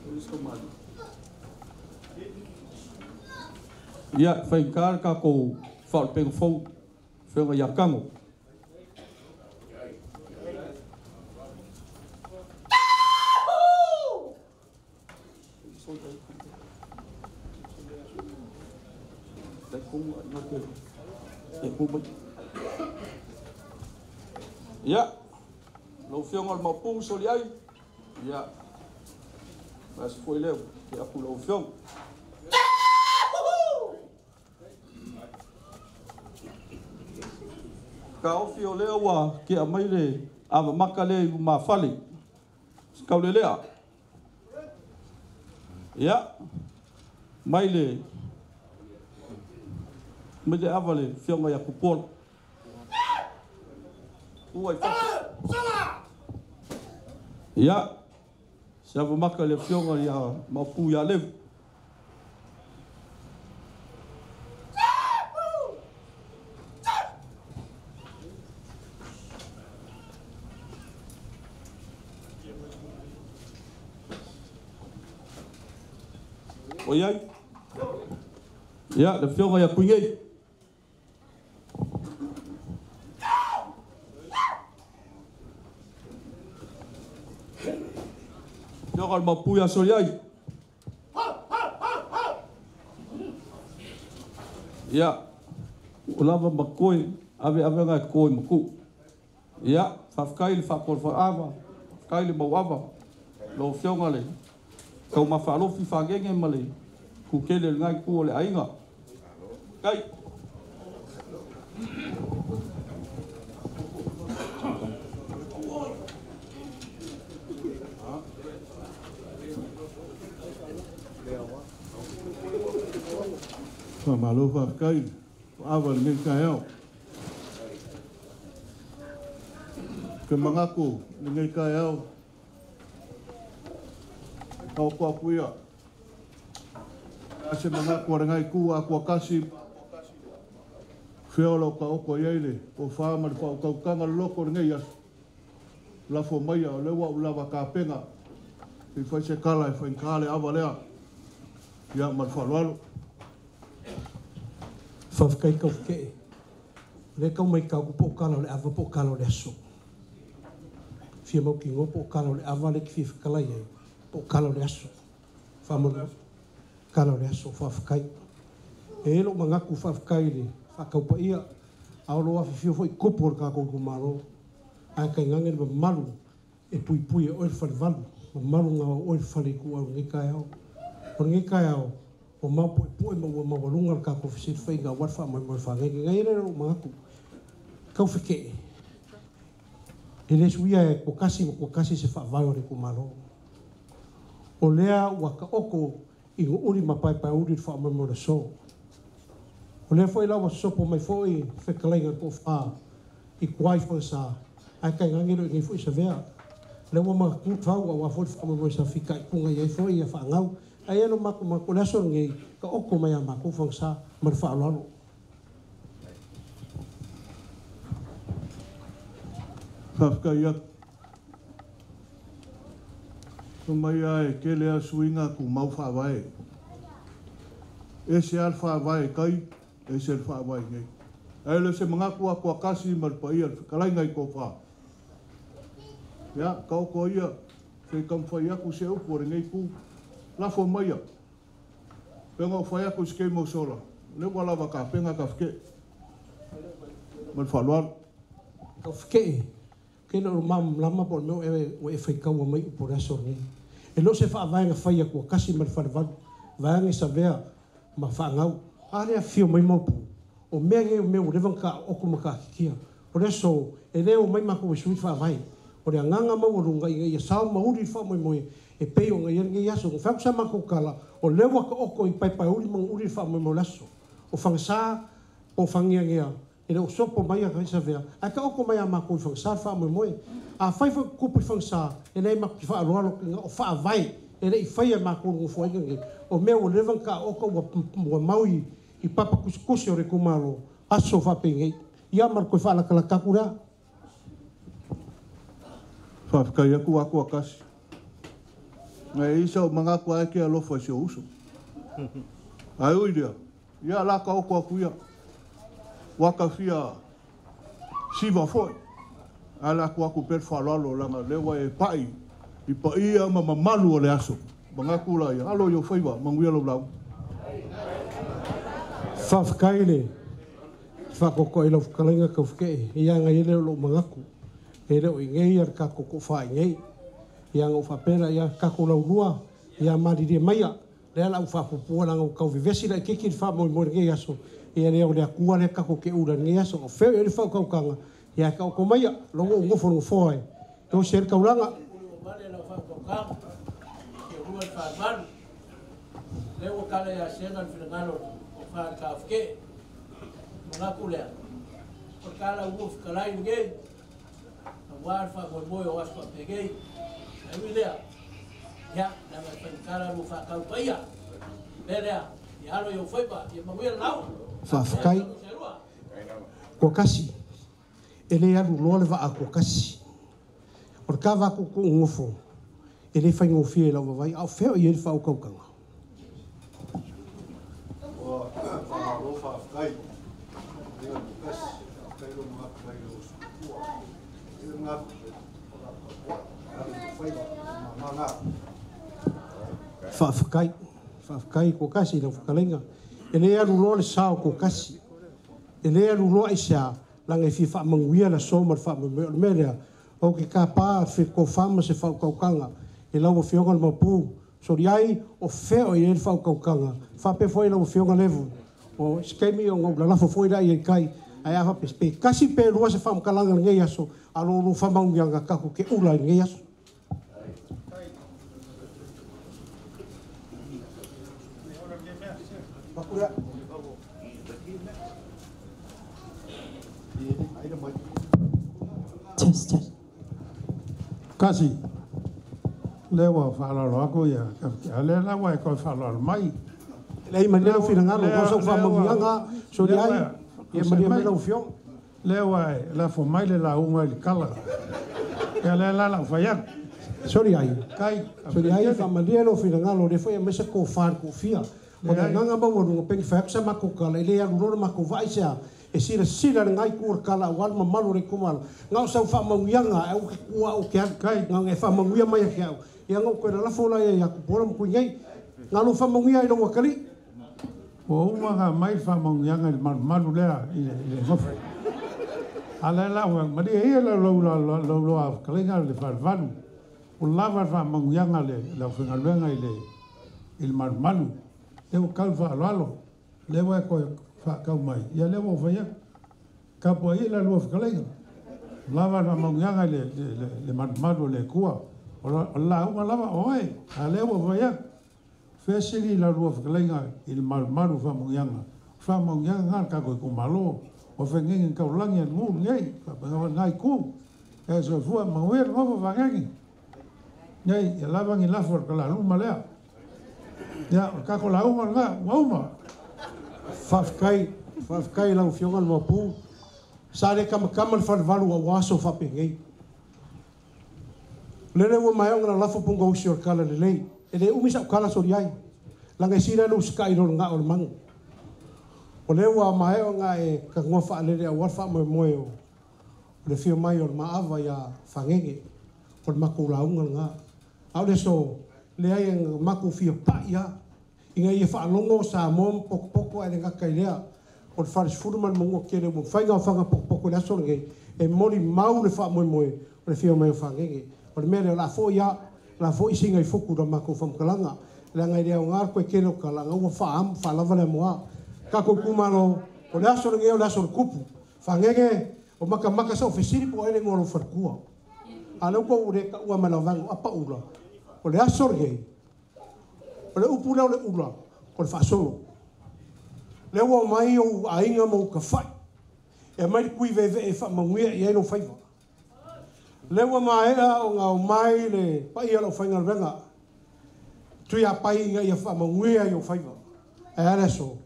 Eles komali. Ia, fai kar ka ko fal peng fou. Fionga ia kango. Ya, lo fionga mau pung soli ai. Ya, mas foi leu que a pula o fiong. Kau fio leo wa ke a mai le ava maka le ma fale. Kau le lea. Ya, mai le avale fionga ya kupol. Uai fa. Ya, siapa maka le fionga ya mapu ya lev. Oyai. Ya, le fionga ya kuingei. Jangan mampu ya soyai. Ya, ulama makoi, ave ngai koi maku. Ya, fafkai le fakol fa ava, kai le bawava. Lo fionga le. Kau mafalo fi fagenge male. Ku kele ngai ku le ainga. Kai. Malo fafkai, awal ngai kayau. Kemangaku ngai kayau. Kau kuya. Ase mangaku ngai ku aku kasih. Feolo ka oko yele, o fama le fa ka kanga loko ngai as. La fo mai le wa ula ka penga. I fa se kala fa kale avalea. Ya mal fa lalo. Fafkai kau ke. Le kau mai kau po kala le ava po kala le aso. Fia mau ki ngopo kala le ava le ki kala ye. Po kala le aso. Famo kala le aso fafkai. E lo mangaku fafkai le. Fakau pa ia. Aolo afi fio foi kopo ka ko kumaro. Ai kai ngangen ba malu. E pui pui e oil fal valu. Malu nga oil fal ku au ngi kai au. O ngi kai au. O mapo po mo walunga ka ko fisit fai ga wat fa mo fa ngai re ma ku kau fike ele suia ko kasi se fa vai ore ku malo o lea wa ka oko i uri mapai pa uri fa mo mo so o le foi la wa so po mai foi fe kalenga ko fa i kwai fo sa ai kai ngai ro ngi foi se vea le wa ma ku fa wa fo fa mo sa fika ku ngai foi ya fa ngau ai no maku laso ngi ka oko mai maku fangsa marfa lalo Fafka ya kumaya e kele a suinga ku mau fa vai ese alfa vai kai ese alfa vai ngai ai le se mangaku aku kasi mal pa ia kalai ngai ko fa ya kau ko ia se kam fa ia ku se o por ngai ku la fo maia penga o faia ko ske mo sola le wala va ka penga ka fke mal falwar ka fke ke no mam lama por meu e fai ka wa mai por aso ni e lo se fa vai nga faia ko kasi mal falwar vai nga sa vea ma fa ngau ale fio mai mo o mege meu levan ka o ko maka kia por eso e leo mai ma ko sui fa vai o le nganga mo runga i sa ma uri fa mo e peo ngai ngai aso fa sa ma ko kala o lewa ko oko i pai pai uri mang uri fa mo laso o fangsa o fangia ngia e o sopo mai ka sa vea a ka oko mai ma ko fangsa fa mo a fai fa ku pu fangsa e nei ma ki fa ro o fa vai e nei fai ma ko ngo foi ngai o me o levan ka oko wa maui i papa kuskusi o re kumalo aso fa pengai ia mar ko fa la kala kakura Fafka ya ku aku kasi ngai isa mga ku ai ke alo fa se uso ai oi dia ya la ka ko aku ya waka fia siva foi ala ku aku per fa lo la lewa e pai i pa ia ma malu le aso mga ku la ya alo yo faiba manguia lo blau fafkaile fakoko ilo kalenga ka fke ia ngai le lo mangaku ele o ngai ar ka ko fa ngai yang o fa pera ia ka ko lo rua ia mari de maia le ala u fa pu la ngau ka vivesi la ke ki fa mo ngai aso ia le o le ku le ka ko ke ura ngai aso o fe ele fa ka kanga ia ka ko maia lo ngo fo foi to ser ka ulanga Leo kala ya sengan finangalo o fa kafke. Mengaku lea. Perkara wuf kalain ge. Awar fa boy o aspa pegei. Ai lea. Ya, na perkara lu fa kau paya. Lea, ya lo yo foi pa, ya mawir lau. Fa kai. Ko kasi. Ele alu loa le va ko kasi. Or ka va ko ngofo. Ele fai ngofie la vai au feo ele fa o kaukanga. O fa ro fa kai. Dia kas kai lo ma kai lo su. Dia ngap. Whaakai ko kasi na whakalenga. E le aru loa le sao ko kasi. E le aru loa i sea langa i fi whaamanguia na soma whaamanguia. O ke ka pā ko whaama se whaukaukanga. E lau o whionga na mapu. Sori ai o wheo i e whaukaukanga. Whape foi lau o whionga levu. O skemi o ngau lalafo foi rai e kai. Ai awa pe kasi pe rua se whaamkalanga ngei aso. Alo lo whamanguia nga kako ke ula ngei aso. Kasi lewa whalalo ako ia. Ale la wai koe whalalo mai. Lei maria finangalo ko so whamangianga. So di ai. Ia maria mai lau whiong. Lewa la fo mai le la unga li kala. Ia le la la whaiak. Sorry ai. Kai. Sorry ai whamaria lo finangalo le foi a mesa ko whar ko fia. O na nganga ba wonu pengi fa sa mako kala ile ya roro mako vai sa e sira ngai kur kala wal ma malu re kumal ngau sa fa mangianga au ke kua o ke kai ngau e fa mangia mai ke au ya ngau ko la fola ya ku bolam ku ngai ngau fa mangia i lo kali o uma mai fa mangianga malu le ile hof ala la wa mari e la lo kalinga le fa vanu o lava fa mangianga le la fa ngalwenga ile il malu eu calva alo lewa ko fa kau mai ia lewa fa ia ka po ia la lua fkalenga lava na manganga le madu le kua o la uma lava oi a lewa fa ia fesiri la lua fkalenga il madu fa manganga ka ko malo o fa ngin ka ulangi mu ngai fa ngai ku e so fu mangwer mo fa ngai ngai lava ngi la for kala luma lea ya kako la uma nga uma Whafkai lau whionga no mapu. Sare kamakamal whanwaru a waso whapengei. Lere ua mai onga na lafo punga usi or kala lelei. E le umisa o kala sori ai. Langa sira no skai ro nga o mangu. O le ua mai onga e ka ngua wha lere a warwha moe moe o. O le whio mai o maawa ia whangenge. O le mako launga nga. Au le so le ai ang mako whio pa ia. Inga ia whaalongo sa mom poko ai nga kai lea. O le wharis furuman mungo kere mo whainga o whanga poko le aso ngei. E mori mau le wha moe moe o le whio mai o whangenge. O le mere o la fo ia, la fo i singa i foku ra mako whamkalanga. Le ngai rea o ngar koe kere o kalanga ua whaam, whalava le moa. Kako kumalo, o le aso ngei o le aso le kupu. Whangenge o maka sa o whesiri po ere ngoro wharkua. A leu ko ure ka ua malawango apa ura. O le aso ngei. O le upu leo le ura, o le whaasolo. Leo o mai o ainga mo ka whai. E mai kui veve e whamanguia i eino whaiva. Leo o mai o ngā o mai le pai alo whainga renga. Tui a pai inga i a whamanguia i o whaiva. E are so.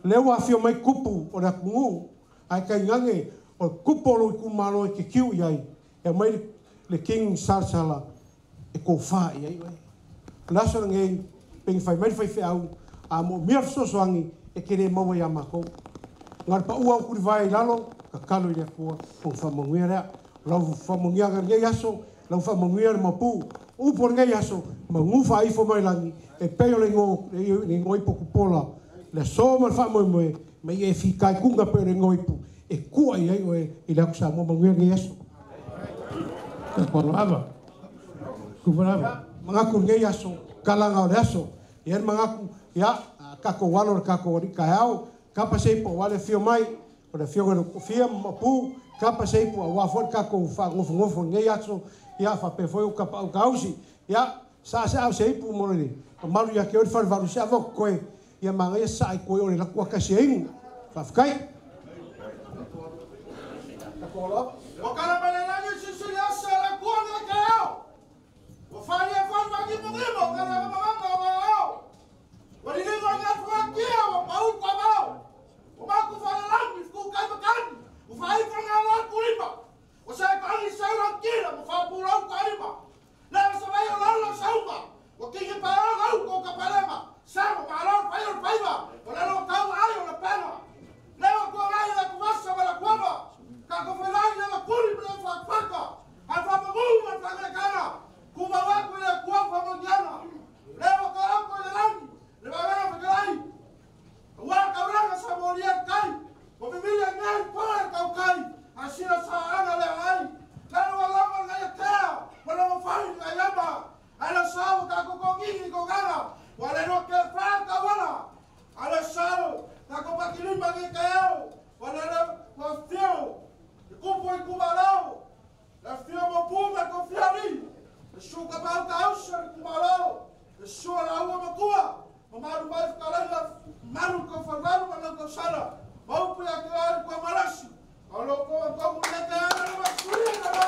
Leo a whio mai kupu o le akungu. Ai kai ngange o kupu o lo i kumalo e ke kiu i ai. E mai le king sarsala e ko wha i ai. Laso na ngei pengi whai mai whai whiau, a mo mea sosoangi e kere maua i a mako. Ngar pa ua kuri vai lalo, ka kalo i rea kua, kong whamanguia rea. Lau whamanguia ngai aso, lau whamanguia rea mapu. Upor ngai aso, ma nguwha aifo mai langi, e peo le ngoi po kupola. Le soma whamoe moe, ma i e whikai kunga peo le ngoi po. E kua i ai oe, i lako sa mo manguia ngai aso. Ka korava. Kuparava. Mangaku ngai aso, kalanga o le aso. Ian mangaku, ia, kako walo kako ori kaau, kapa seipo wale fio mai, o le fio ngano fia mapu, kapa seipo a wafon kako fa ngofo ngai aso, ia fa pe foi o kapa o kausi, ia Sa se au se ipu mo ni. Malu ya ke o fa va se avo koe. Ia manga ia sa koe o le la kwa ka se ing. Fa fkai. O cara balelanga susu ya sala kwa na kao. O fali e fa va ki mo o cara manga o. O ni ngo nga fa ki o pa u kwa ba. O ma ku fa la mi ku kai ba kan. O fa i fa nga la ku riba. O sa ka ni sa ra ki la mo fa pu la ku riba. La sa va yo la sa u ba. O ki ki pa la u ko ka pa la ma. Sa ma la fa yo pa ba. O la lo ka ai o la pa na. La ko ai la ku sa ba la ku ba. Ka ko fa lai la ku ri ba fa pa ka. Ha fa ba mu ma fa la kana. Ku ba wa ku la ku fa mo jana. Le ko ko le langi. Le ba na fa kai. Wa ka ra sa mo ri kai. Ko mi ya ngai pa ka kai. Asira sa ana le ai. La wa ma na ya ta. Wa la fa ni ya ba. Ala sa ka ko ngi ko gana. Wa le no ke fa ka wala. Ala sa ka ko pa ki ni ba ke ka. Wa le wa fio. Kupo i kumarau. La fio mo puma ko fiari. Shuka pa ka usha kumarau. Shua la ua mo kua. O maru mai kalanga maru ko farvaru ma ko sala. Mau pu ya ka ko marasi. Alo ko mo le ka na ma suri na ba.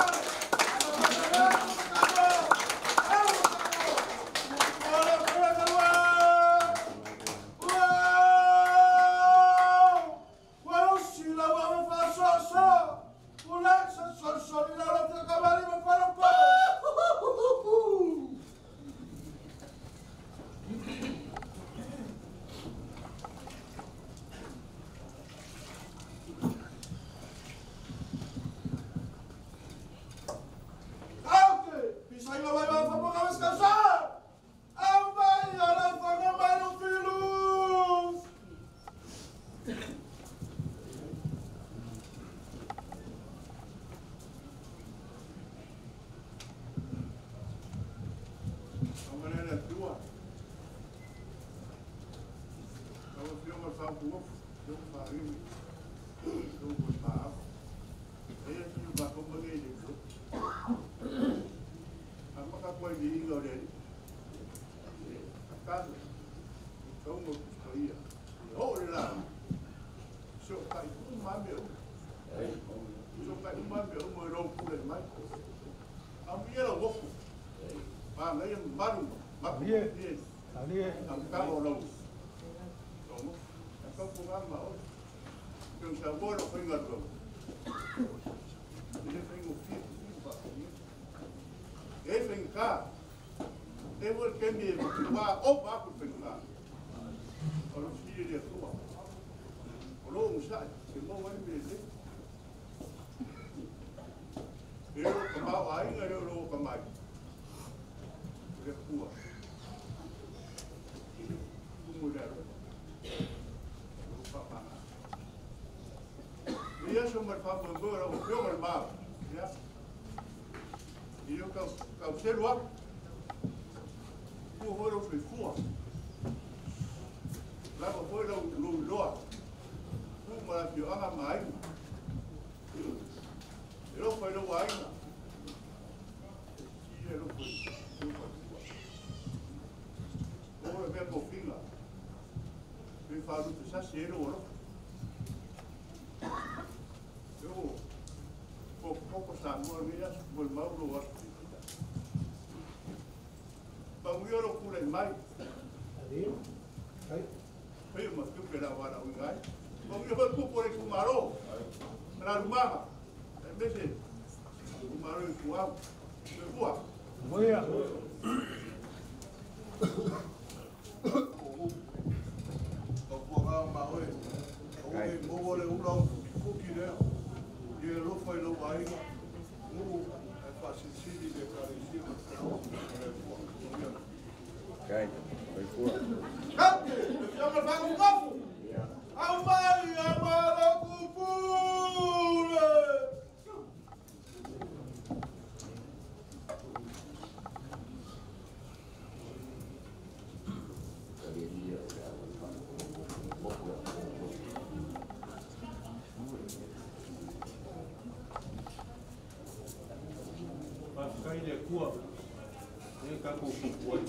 ka ko kupu ai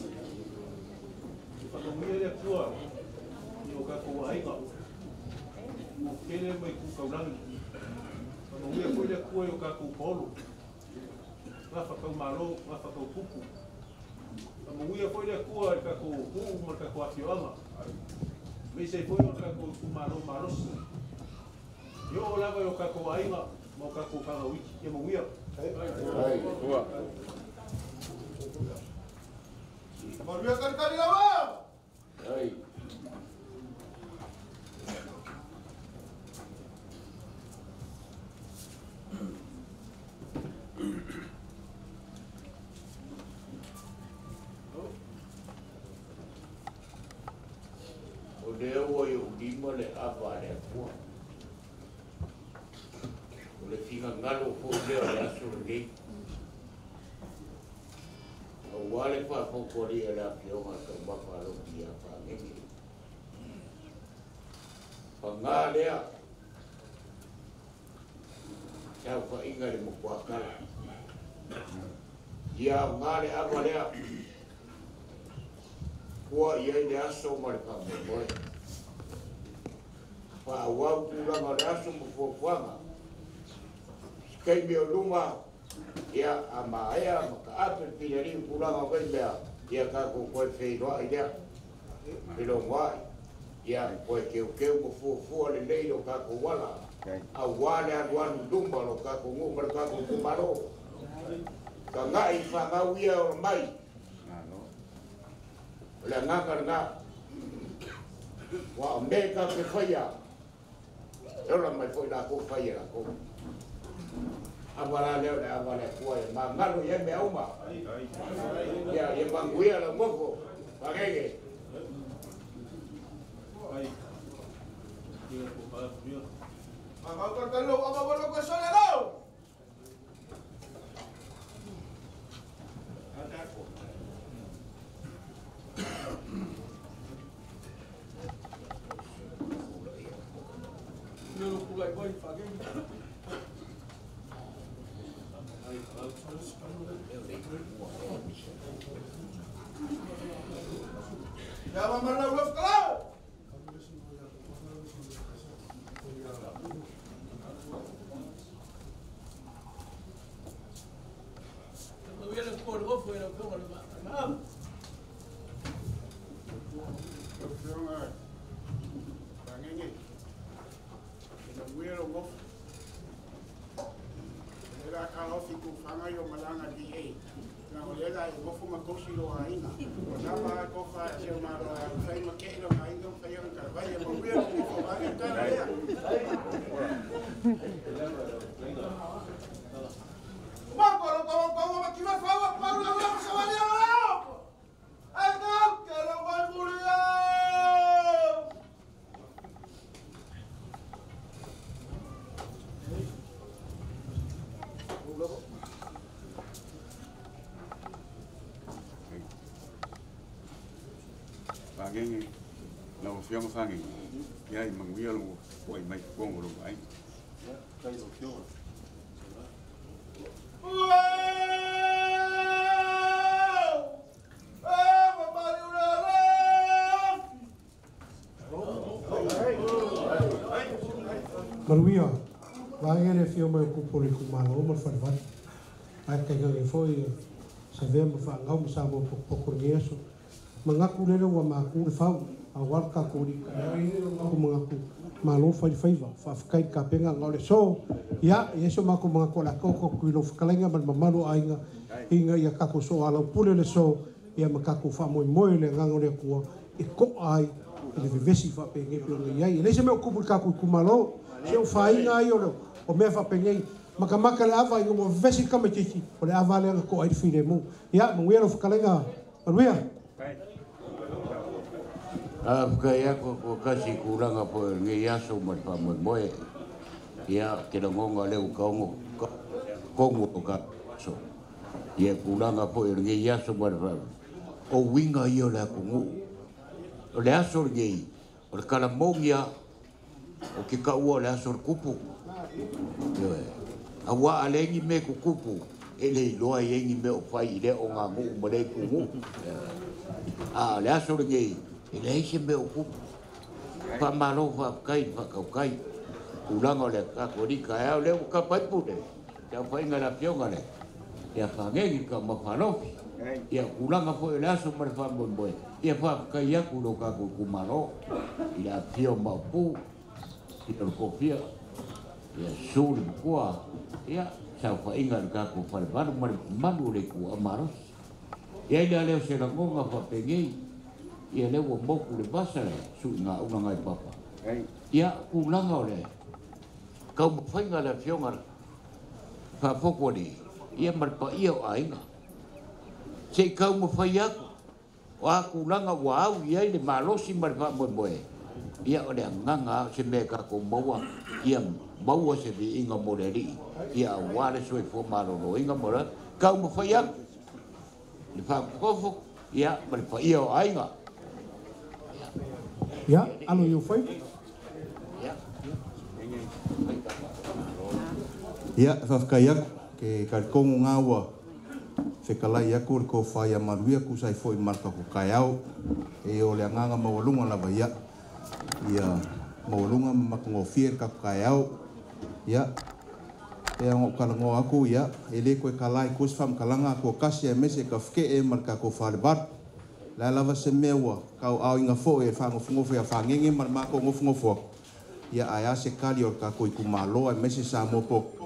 pa ko mi le kua yo ka ko ai ka mo kele mai ku kaulangi pa mo mi ko le kua yo ka ko polo la fa ko malo la fa ko kupu pa mo mi ko le kua ka ko ku mo ka ko afioanga me se foi o ka ko malo malo yo la va yo ka ko ai nga mo ka ko ka wiki e mo wia ai boa Maria kan lawa. Ai. O deo o dimo le ava le pua. O le finga ngalo po deo le aso le wale pa pokori ala pioma ka bafalo dia pa ngi pangalea ya pa inga le mokwakala ya ngale abalea kwa ye le aso mal pa mo pa wa kula ma aso mo fofanga kai mi luma ya ama ya ka apel pilari pulang apa dia ya ka ko ko fe do idea bilo wa ya ko ke ko fu le leilo ka ko wala awale adwan dumba lo ka ko ngu ka ko kumaro ka ngai fa nga wia o mai la nga ka nga wa me ka ke faya ora mai foi da ko faya ko abala leo na abala kuwa ma ngalo ye me uma ya ye banguia la moko bagege ai dia ko ba dia Ama kan lo ama bolo ko sole lo. Yo ko lai boy fage Ya mamar la ulos kalau. Hubiera por vos fuera como lo más. Era kalau fiku fanga yo malanga di na olela e gofu makosi lo ainga na ma ko fa che ma ro fai ma ke lo ainga fai un carvalho mo via ko fa ga ta ya ma ko ma ki ma fa wa pa lo lo sa va ya lo ai no que lo vai morir Pagenge na ofia mafangi ya i manguia lo oi mai kongo lo ai kai o kyo Maruia, vangere fio mai kupoli kumalo mo farvat. Ai kai ngai foi se vem fa ngau sa mo pokor yeso. Mengaku lele wa maku le fau a warka ko ri ku mengaku malo fai faiva fa kai ka penga ngau le so ya yeso maku mengaku la ko ku lo fkalenga man mamalo ainga inga ya ka ko so ala pule le so ya makaku fa mo le ngau le ku e ko ai le vivesi fa penge pe le ia le se me ku ka ku malo se o fa inga yo o me fa penge makamaka le ava inga mo vesi kama tiki o le ava le ko ai fine mo ya mo lo fkalenga maruia kaya ko kasi kurang apa ngi yaso mat pa moe ya kena ngonga le kongo ka so ya kurang apa ngi yaso mat pa o winga yo la kongo o le aso ngi o kala mongia o ki ka o le aso kupu yo awa alengi me ku kupu e le loa e ngi me o fai le o ngā ngu mo le kungu le aso le ngi e le se me o ku pa malo fa kai pa kai ulanga le ka ko di ka ya le ka pai pute ya fai ngala pionga le ya fa ngi ka ma fa no ya ulanga fo le aso ma fa mo boy ya fa ka ya ku lo ka ku malo ya pio ma pu ya ko pia ya sul kwa ya sa fa inga ka ku fa ba ma le ku amaros ya ile le se la ngonga fa pengi ya le wo mo ku le basa su nga una ngai papa ya ulanga le kau fa inga le fionga fa foko di ia mar pa ia ainga se kau mo fa ya wa kulanga wa ia le malosi mar fa mo boe ia o le nganga se me ka ko moa ia moa se vi inga mo le ri ia wa le so fo malo no inga mo la kau mo fa ya le fa ko ia mar pa ia ainga ya alo yo foi ya fa kayak ke kalkongu ngawa fekalai aku ko faya maruia ku sai foi marka ko kayau e o le nganga mawalunga la ya ia mawalunga makungo fier ka kayau ya e ngo kalango aku ya ele ko kalai ku fam kalanga ko kasia mese ka fke e marka ko falbat la lava se mewa ka au inga fo e fango fungo ya fangenge mar ma ko ngofungo fo ya aya se kali or ka ko ku malo e mese sa mo po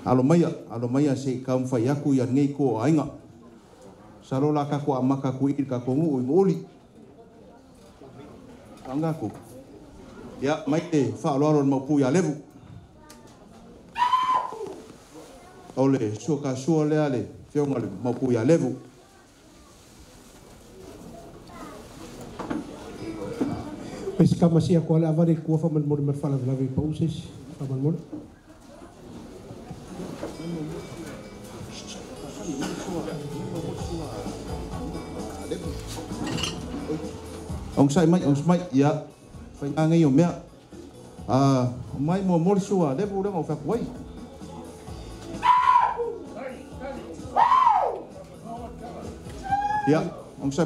alo maya se kam fa yaku ya ngai ko ainga sarola ka ko amaka ku ir ka ko ngu ngoli anga ko ya mai te fa lo mo pu ya levu ole so ka so le ale fio ngal mo pu ya levu pes kamasia ko ala avare ko fa man mo mer fala lavi pauses fa man mo ông sai ya phải ngang ngay mẹ mai mùa mùa xua đấy vụ đó ngọc phật quay ya ông sai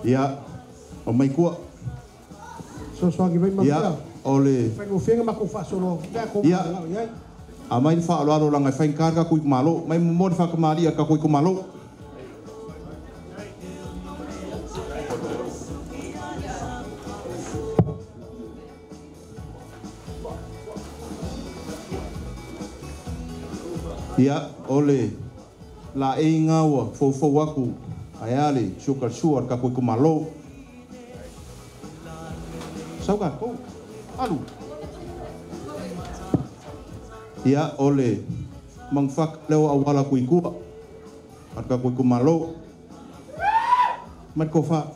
ya ông mai cua so cái bên ya ole phải ngủ phiên mà cũng phải solo ya mai fa lo lang ai fain karga ku malo mai mo fa kamali ka ku malo ya ole la inga wa fo waku ayale suar ka ku malo sao ka ko alu ya ole mangfak leo awala ku ikua at ka ku malo mat ko fa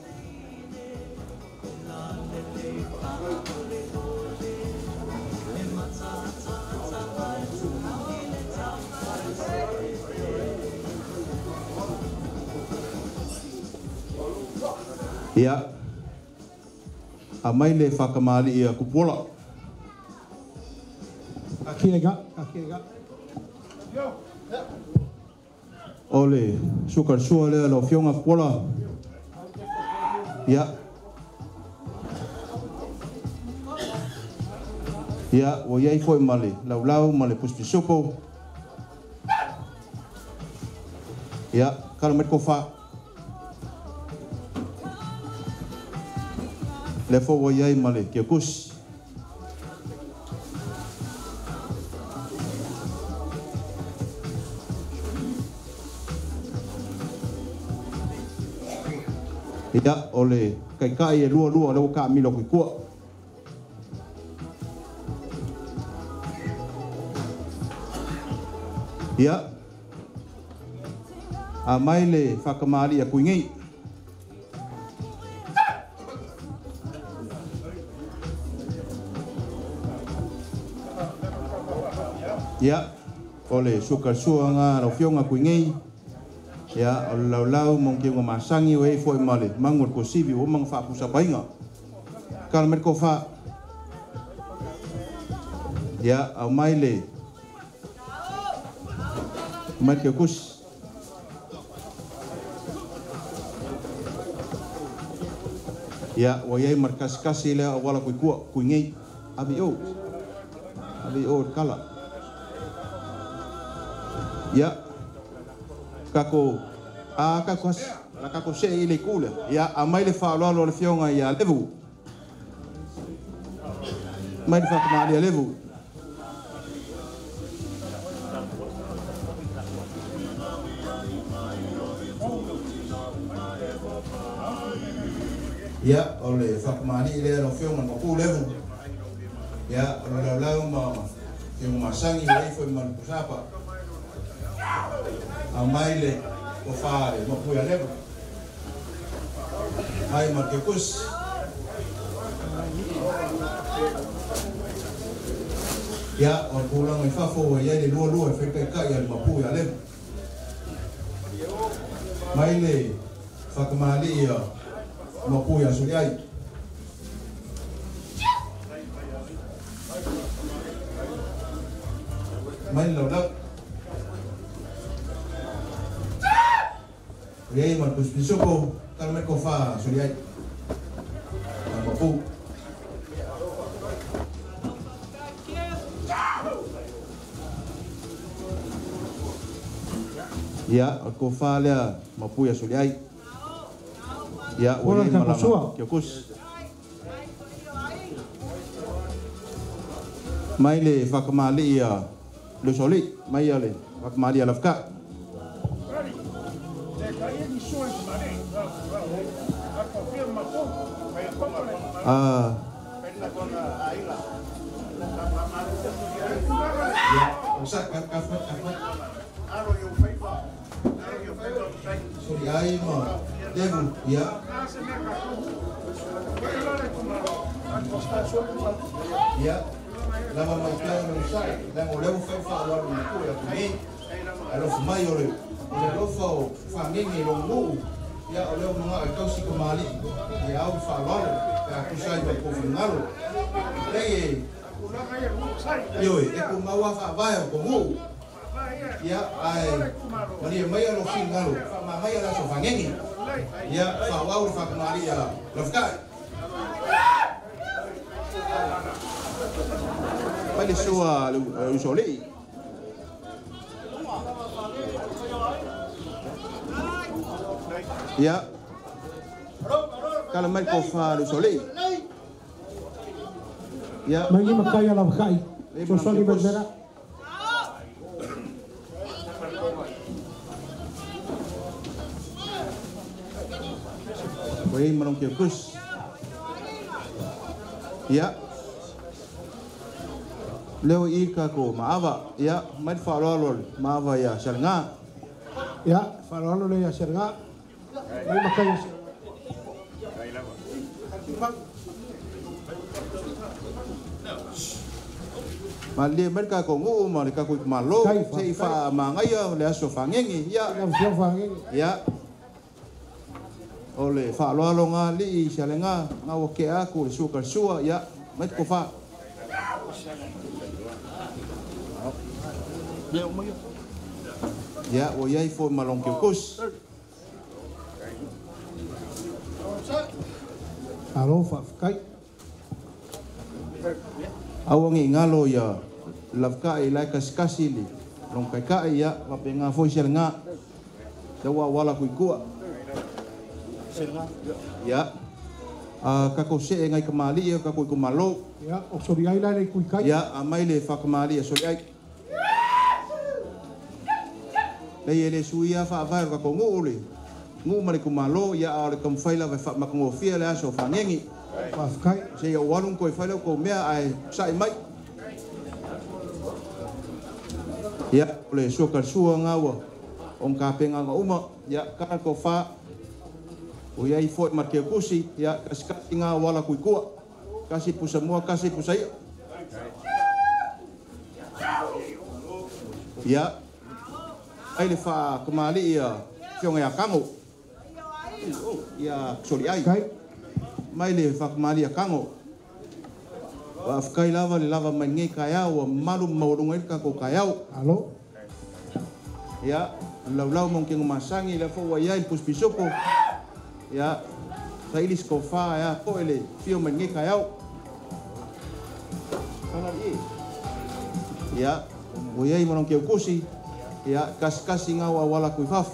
ya amai le fakamali ia kupola Akiega. Ole, sukar suole lo fionga pola. Ya. Ya, o yai foi male, lau male pusti sopo. Ya, kalau met kofa. Lefo o yai male, kiokus. Ya ole kai e lua le ka mi lo ku ya a mai le fakamali a ku ngi ya ole sukar suanga lo fionga ku ngi ya lau mong ke masangi we foi male mangur ko sibi o mang fa pusa painga kalmet ko fa ya au maile Mai ke kus. Ya, wayai markas kasih le awala kuat kuingei abi o kala. Ya, kako kas kako se ile kula. Ya, amai le fa lo le fionga ya levu. Mai le fa kama le levu. Ya, oleh fakmani ile no fiong no ku level. Ya, oleh lau ma yang masangi ile foi man kusapa. Amaile ko fare no ku ya level. Ai ma ke kus. Ya, or pulang ai fa fo ya de lu fe ka ya ma ku ya level. Maile fakmali ya mapuya suliai main laudak riai markus bisoko kalme kofa suliai mapu ya kofa le mapuya suliai. Ya, Orang boleh tak kusua. Kyokus. Mai le fakamali ya le soli, mai ya le fakamali ya lafka. Ya, usah kafat. Sorry, ai ma. Devu, ya. Ya. Lama makan rusak dan oleh fa lalu ku ya kini. Alo mai oleh. Oleh lo fa fangingi longu. Ya oleh mga kau si kemali. Ya au fa lalu. Ya aku sai ba ko finalo. Lei. Yo, aku mau fa bayar ko mu. Ya, ai. Mari mai alo finalo. Fa mai alo so fangingi. Ya, fawau fa kemari ya. Lafkai. Pai sua usoli. Ya. Kalau mai ko fa usoli. Ya. Mai ni makaya lafkai. Usoli berbeda. Wei manong kyokus. Ya. Leo ika ko maava. Ya, mai farolol maava ya sernga. Ya, farolol ya sernga. Mai makaya. Mali mereka ko ngu mereka ko malo sei fa mangaya le aso fangengi ya. Ya. Ole fa lo nga li salenga nga woke aku suka sua ya met ko fa ya o yai fo malong kus alo fa kai awangi ngalo ya lafka ila kaskasili long kai ya mapenga fo salenga dawa wala kuikua ya, kako se ngai kemali ya kako kumalo. Ya, sorry ai lai kuikai. Ya, amai le fa kemali ya sorry ai. Le suia fa vai kako ngule. Ngu mari kumalo ya ale kam faila fa makungo fia le aso fangengi. Fa kai. Se ya walung ko faila ko mea ai sai mai. Ya, le sukar sua ngawa. Ong kapenga uma ya kan ko fa o yai fort marke kusi ya kaskatinga wala kuikua kasi pu semua kasi pu saya ya ai le fa kemali ya fiong ya kango ya sorry ai mai le fa kemali ya kango wa afkai lava le lava mangi kaya wa malu maurungai ka ko kaya halo ya lau mungkin masangi la fo wa ya il puspisopo ya sa ilis kofa ya po ele fio mengi kayau kana ya o yai manong keu kusi ya kas ngau awala kuifaf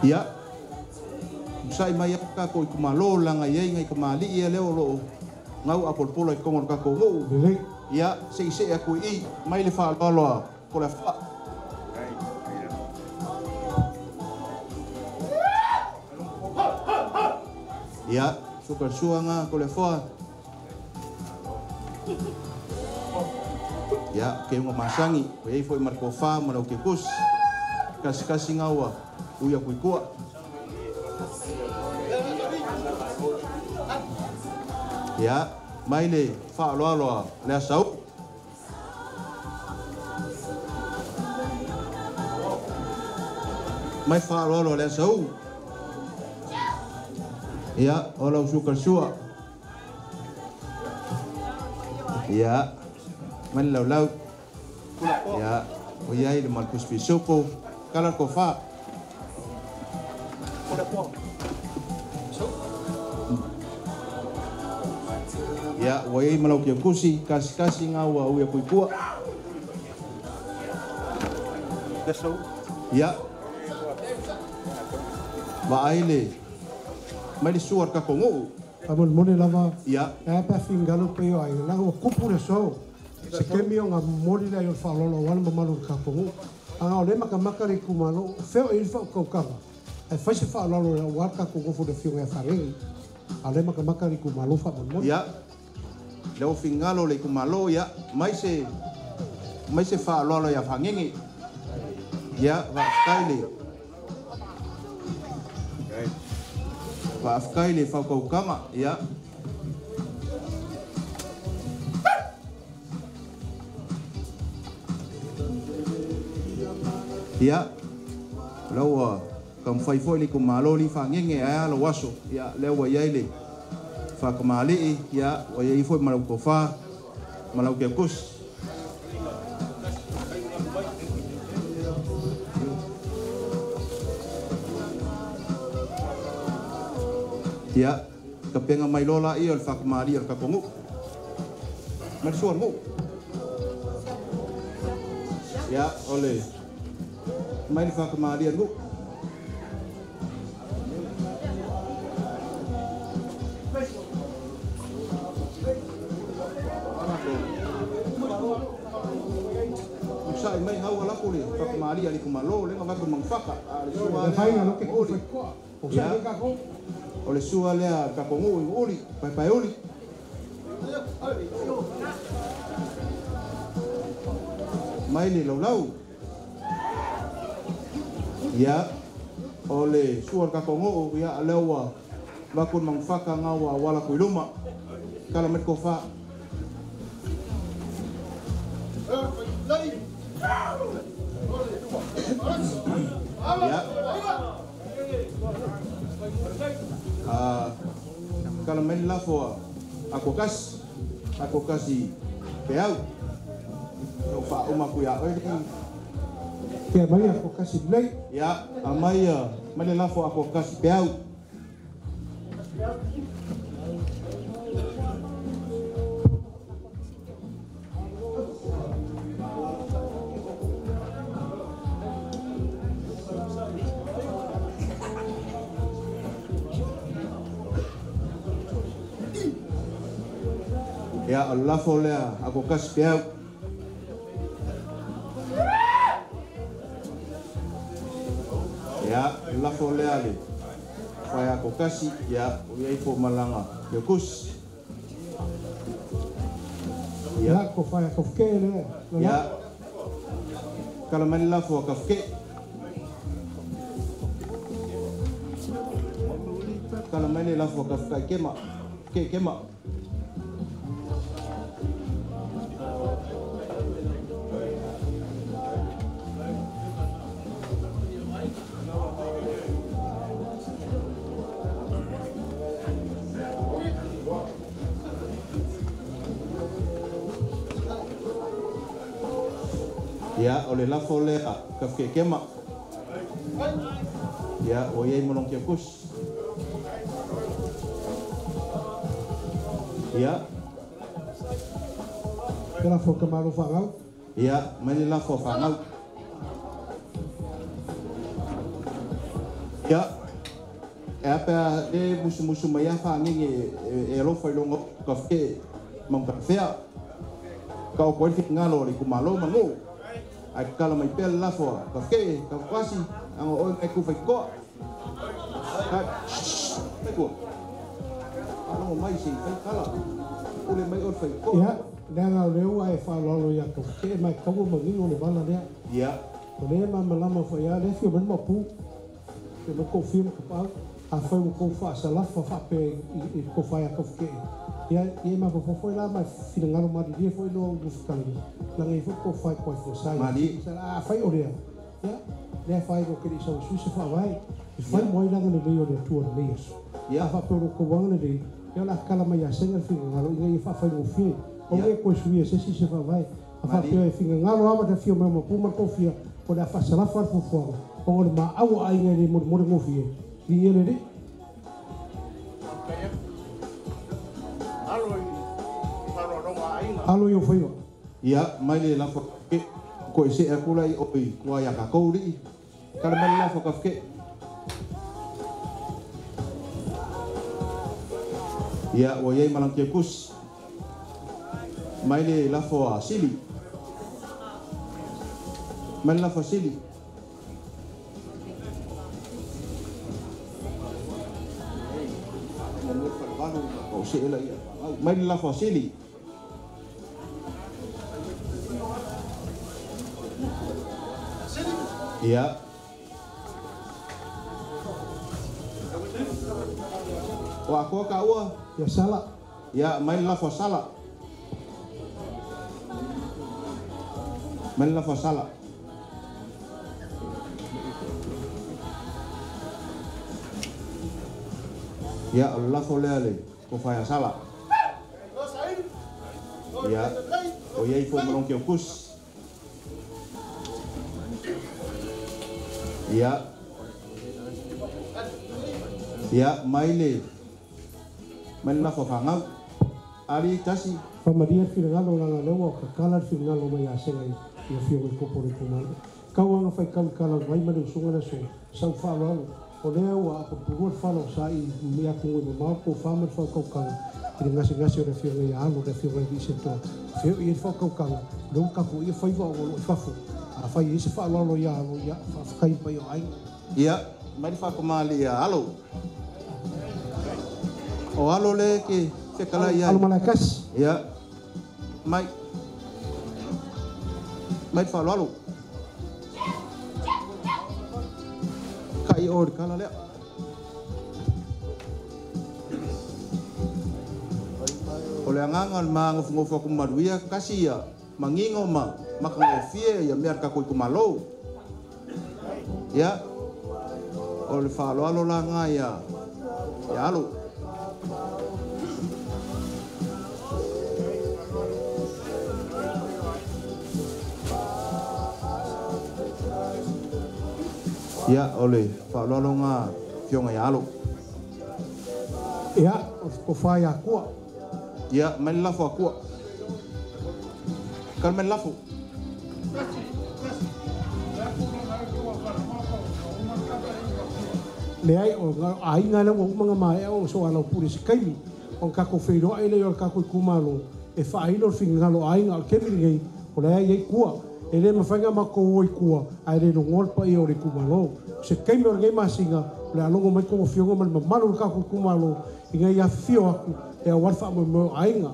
ya sai mai ka ko kumalo langa yai ngai kamali ia leo lo ngau apol i kongor ka ko ya se aku i mai le fa lo ko la fa ya suka suanga ko le fa ya ke ngo masangi ko ei foi marco fa mara o ke kus kasi ngawa uya kuikua ya mai le fa lo le sau mai fa lo le sau ya olau suka sua ya man lau ya oyai le mal kuspi sopo kala ko fa ya oyai malau kia kusi kasi ngawa uya kuikua ya ba aile mai suar ka kongo amon mone lava ya pa fingalo pe yo ai la ko kupure so se kemio nga mori la yo fa lo wan mamalu ka kongo anga ole maka ri kumalo feo il fa ko kava ai fa se fa lo wa ka kongo fo de fio ya fare ale maka ri kumalo fa mon ya le fingalo le kumalo ya mai se fa lo ya fangenge ya va style wa afkai le fa ko kama ya ya lawa kam fai foi li kumalo li fa ngenge aya lo waso ya lewa yaile fa kumali ya wa yai foi malau ko fa malau ke kus ya kapenga mai lola i al fak mari al kapongu mer suar mu ya ole mai fak mari al mu sai mai hau ala puli fak mari al kumalo le ngava mangfaka al suar fai no ke ko o sa ka ko ole sua lea kapongu uli pai uli mai le lau ya ole sua kapongu ya lewa bakun mangfaka ngawa wala kuiluma kala met kofa ya kalau main lafo aku kasih peau fa umaku ya ke mai aku kasih lei ya amaya main lafo aku kasih peau ya Allah folea aku kasih peau ya Allah folea le faya aku kasih ya uyai fo malanga bekus ya ko faya ko kele ya kalau main lafo kafke kalau main lafo kafka kema Ya, oleh lafo le ka ke kema. Ya, o ye molong ke kus. Ya. Ke lafo ka malu whangau. Ya, mani lafo whangau. Ya. E apa e musu mai a whangi e lofa i longo ka ke mang ka fea. Ka o koe ngalo ri kumalo mangu. Ai kala mai pel lafo ka ke ka kwasi ang o e ku fai ko. Ka. Ko. Ano mai si fai kala. Ule mai o fai ko. Ya, nanga leu ai whalolo ia ka ke mai kawu mangingo le bala lea. Ya. O le malama fa ya le fio ben mapu. Ke no ko fio ka pa. A foi un ko fa sa lafa fa pe I ko fa ya ka ke. Ya, ye ma fo foi la mai fina ngalo ma di foi no du skali. La ngai fo ko fa ko fo sai. A fai o le. Ya, le fai ko ke so su se fa vai. Fai moi la ngale le o le tu le yeso. Ya fa pe ko wang le. Ya la kala mai asenga fina ngalo ngai fa fai no fi. O le ko su ye se si se fa vai. A fa pe fina ngalo ama ta fio ma pu ma ko fia. O da fa sa la fa fo fo. O ma au ai ngai mo mo fi. Di ele de. Alo yo foi. Ya, mai le la fo ke ko se e kula I oi ko ya ka ko ri. Kala mai la fo ka ke. Ya, o ye malang ke kus. Mai le la fo a sili. Mai la fo sili. O se ela ia. Mai la fo sili. Ya. O ako ka ua. Ya salah. Ya, mai la fo sala. Mai la fo sala. Ya, la fo le ko fa ya sala. Ya. O ye fo molong ke kus. Ya. Ya, maile. Maile na fo fangau. Ari tasi. Pamaria fina ngalo la lewa ka kala fina ngalo mai asenga I fio ko por ko mal. Kau anga fai kala vai ma de sunga na so. Sau fa lo. O le wa ko por fa lo sai mi a ko mo ko fa ma fa ko ka. Ki ngasi o fio ngai alo de fio ngai dise to. Fio I fa ko ka. Do ka ko I fai va o fa fu. A fai ise fa lo ya fa kai pa yo ai. Ya, mai fa ko mali ya alo. O alo le ke se kala ya. Alo malakas. Ya. Mai. Mai fa lo alo. Kai or kala le. Ole angangal ngof ko maduia kasia mangingo ma makangofie ya mer ka ko malo. Ya. Ole fa lo alo la nga ya. Ya alo. Ya, ole fa lo nga fionga ya alo. Ya, ko fa ya ko. Ya, men la fo ko. Kan men la fo. Le ai o ai ngana o mga mai o so ala puri skai on ka ko feiro ai le o ka ko kumalo e fa ai lo fingalo ai ngal ke mi o le ai kua e le ma fanga ma ko oi kua ai le no ngol pa i o le kumalo se kai me o ngai masinga le alongo mai ko fiongo ma malu ka ko kumalo i ngai a fio aku e a warfa mo ai nga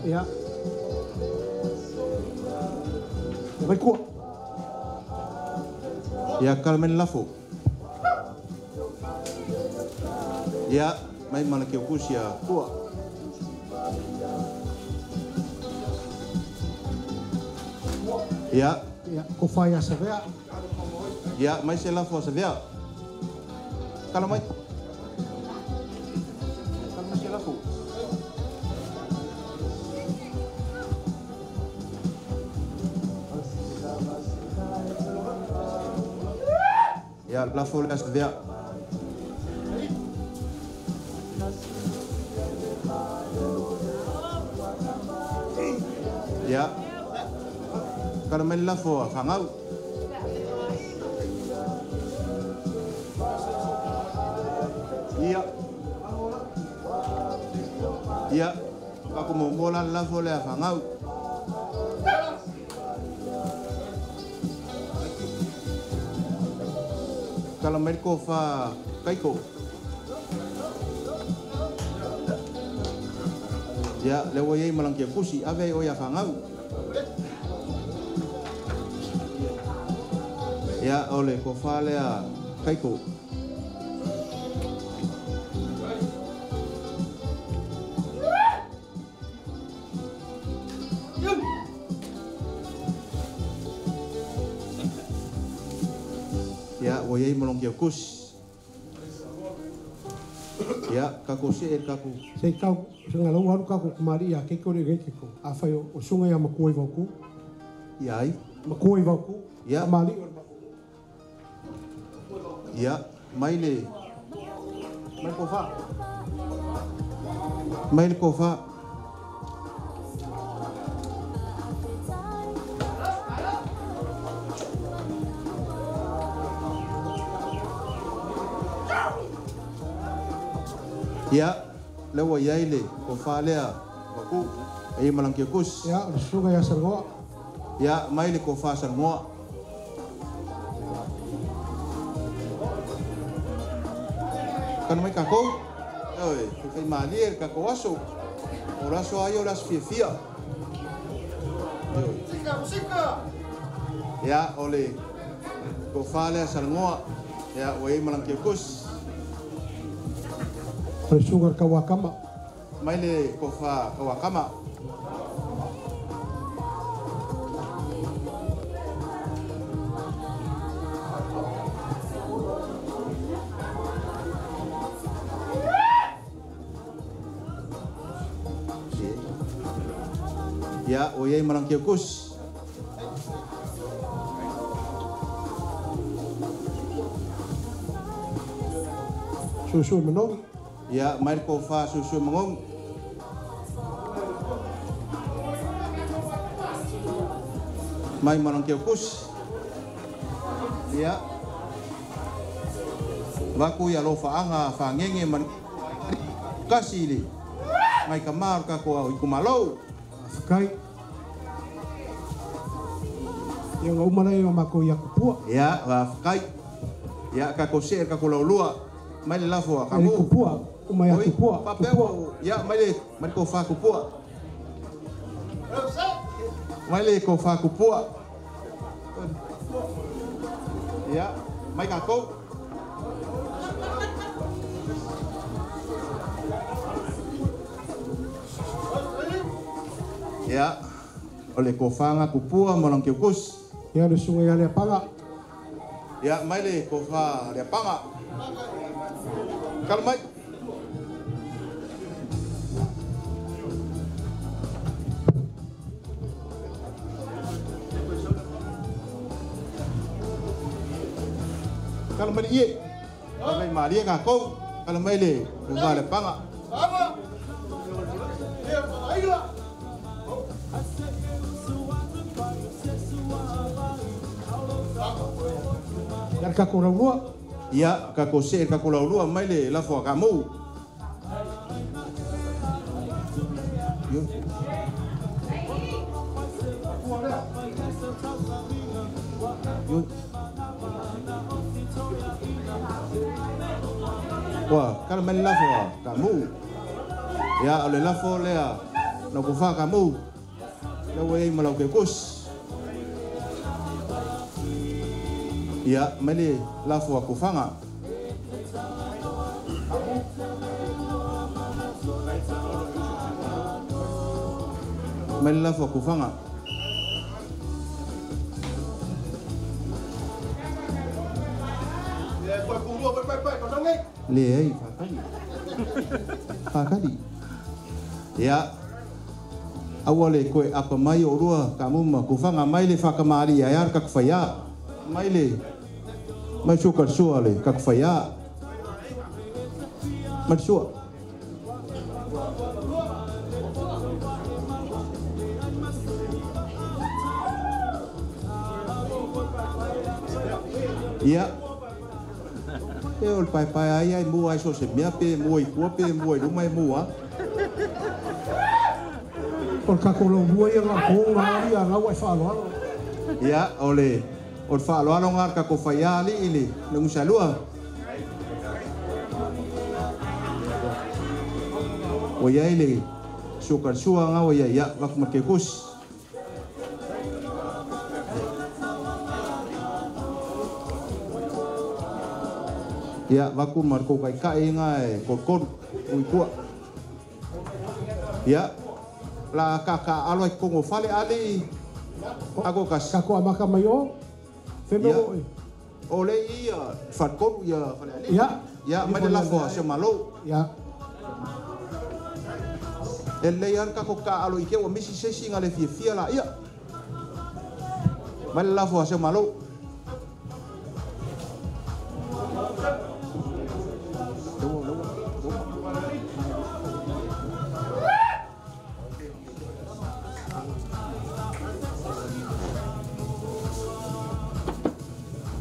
ya mai kua Ya, kalmen lafo. Ya, mai mana ke kusia tua. Ya, ko faya savea. Ya, mai se lafo savea. Kalau mai. Kalau mai se lafo. Ya, la folle as vea. Ya. Kalau main la folle, fangau. Iya. Iya. Aku mau bola la folle fangau. Kalau mereka fa kaiko. Ya, lewo ye malang kia kusi ave o ya fangau. Ya, ole ko fa le a kaiko. Ya, woyai melong kia kus. Ya, kaku se kaku. Sei kau sengalau haru kaku kumari ya keko re keko. Afai o sunga ya makuai vaku. Ya, ai. Makuai vaku. Ya. Mali. Ya, maile. Mai kofa. Maile kofa. Ya, lewa yaile ko falea baku e malang kia kus. Ya, sunga ya sangoa. Ya, maile ko fa sangoa. Kan mai kako. Oi, kai malier kako aso. Ora so ayo las fia. Musika. Ya, ole ko falea sangoa. Ya, we malang kia kus. Sungar kawakama. Maile kofa kawakama. Ya, oyai marang kiokus. Susu menong. Ya, main kofa susu mengong. Mai marang kiokus. Ya. Baku ya lofa anga fangenge man kasili. Mai kamar ka ko ikumalau. Kai. Yang umara yang mako ya kupua. Ya, kai. Ya ka ko ser ka ko laulua. Mai le lafo kamu. Kupua. Umaya kupua. Papel. Ya, mai ko fa kupua. Mai ko fa kupua. Ya, mai ka ko. Ya, oleh ko fa nga kupua molang kiukus. Ya, ada sungai yang panga. Ya, mai le ko fa le panga. Kalmai. Kalau mai ye, kalau mai Maria ngakau, kalau mai le, bukan le panga. Sama. Ya, ayolah. Dan kako raulua. Ya, kako se, kako laulua mai le lafo kamu. Yo. Yo. Wah, kalau main lafo kamu. Ya, oleh lafo lea, nak kufa kamu. Lawai malau kekus. Ya, mele lafo aku fanga. Mele lafo aku fanga. Lei, fakali. Ya. Awale koe apa mai orua kamu ma kufanga mai le fakamari ayar ka kufaya. Mai le Mai suka sua le ka faya. Mai sua. Ya. Ol pai ai mua ai so se mea pe mua I kua pe mua I rumai mua. Por kakolo mua ia ngā kōnga ali a ngā wai whaaloalo. Ya, ole. Ol whaaloalo ngā kako whaia ali ili. Nungu salua. O ia ili. Sukar sua ngā o ia ia. Wakumake kus. Ya, waku marko kai kai ngai kokon ui tua. Ya, la kaka alo kongo fale ali. Ako kas. Kako amaka mai o. Feme o. Ole ia fatkon ia fale ali. Ya. Ya, mai la fo se malo. Ya. Elle yan kako ka alo ike o misi sesi ngale fia la ia. Mai la fo se malo.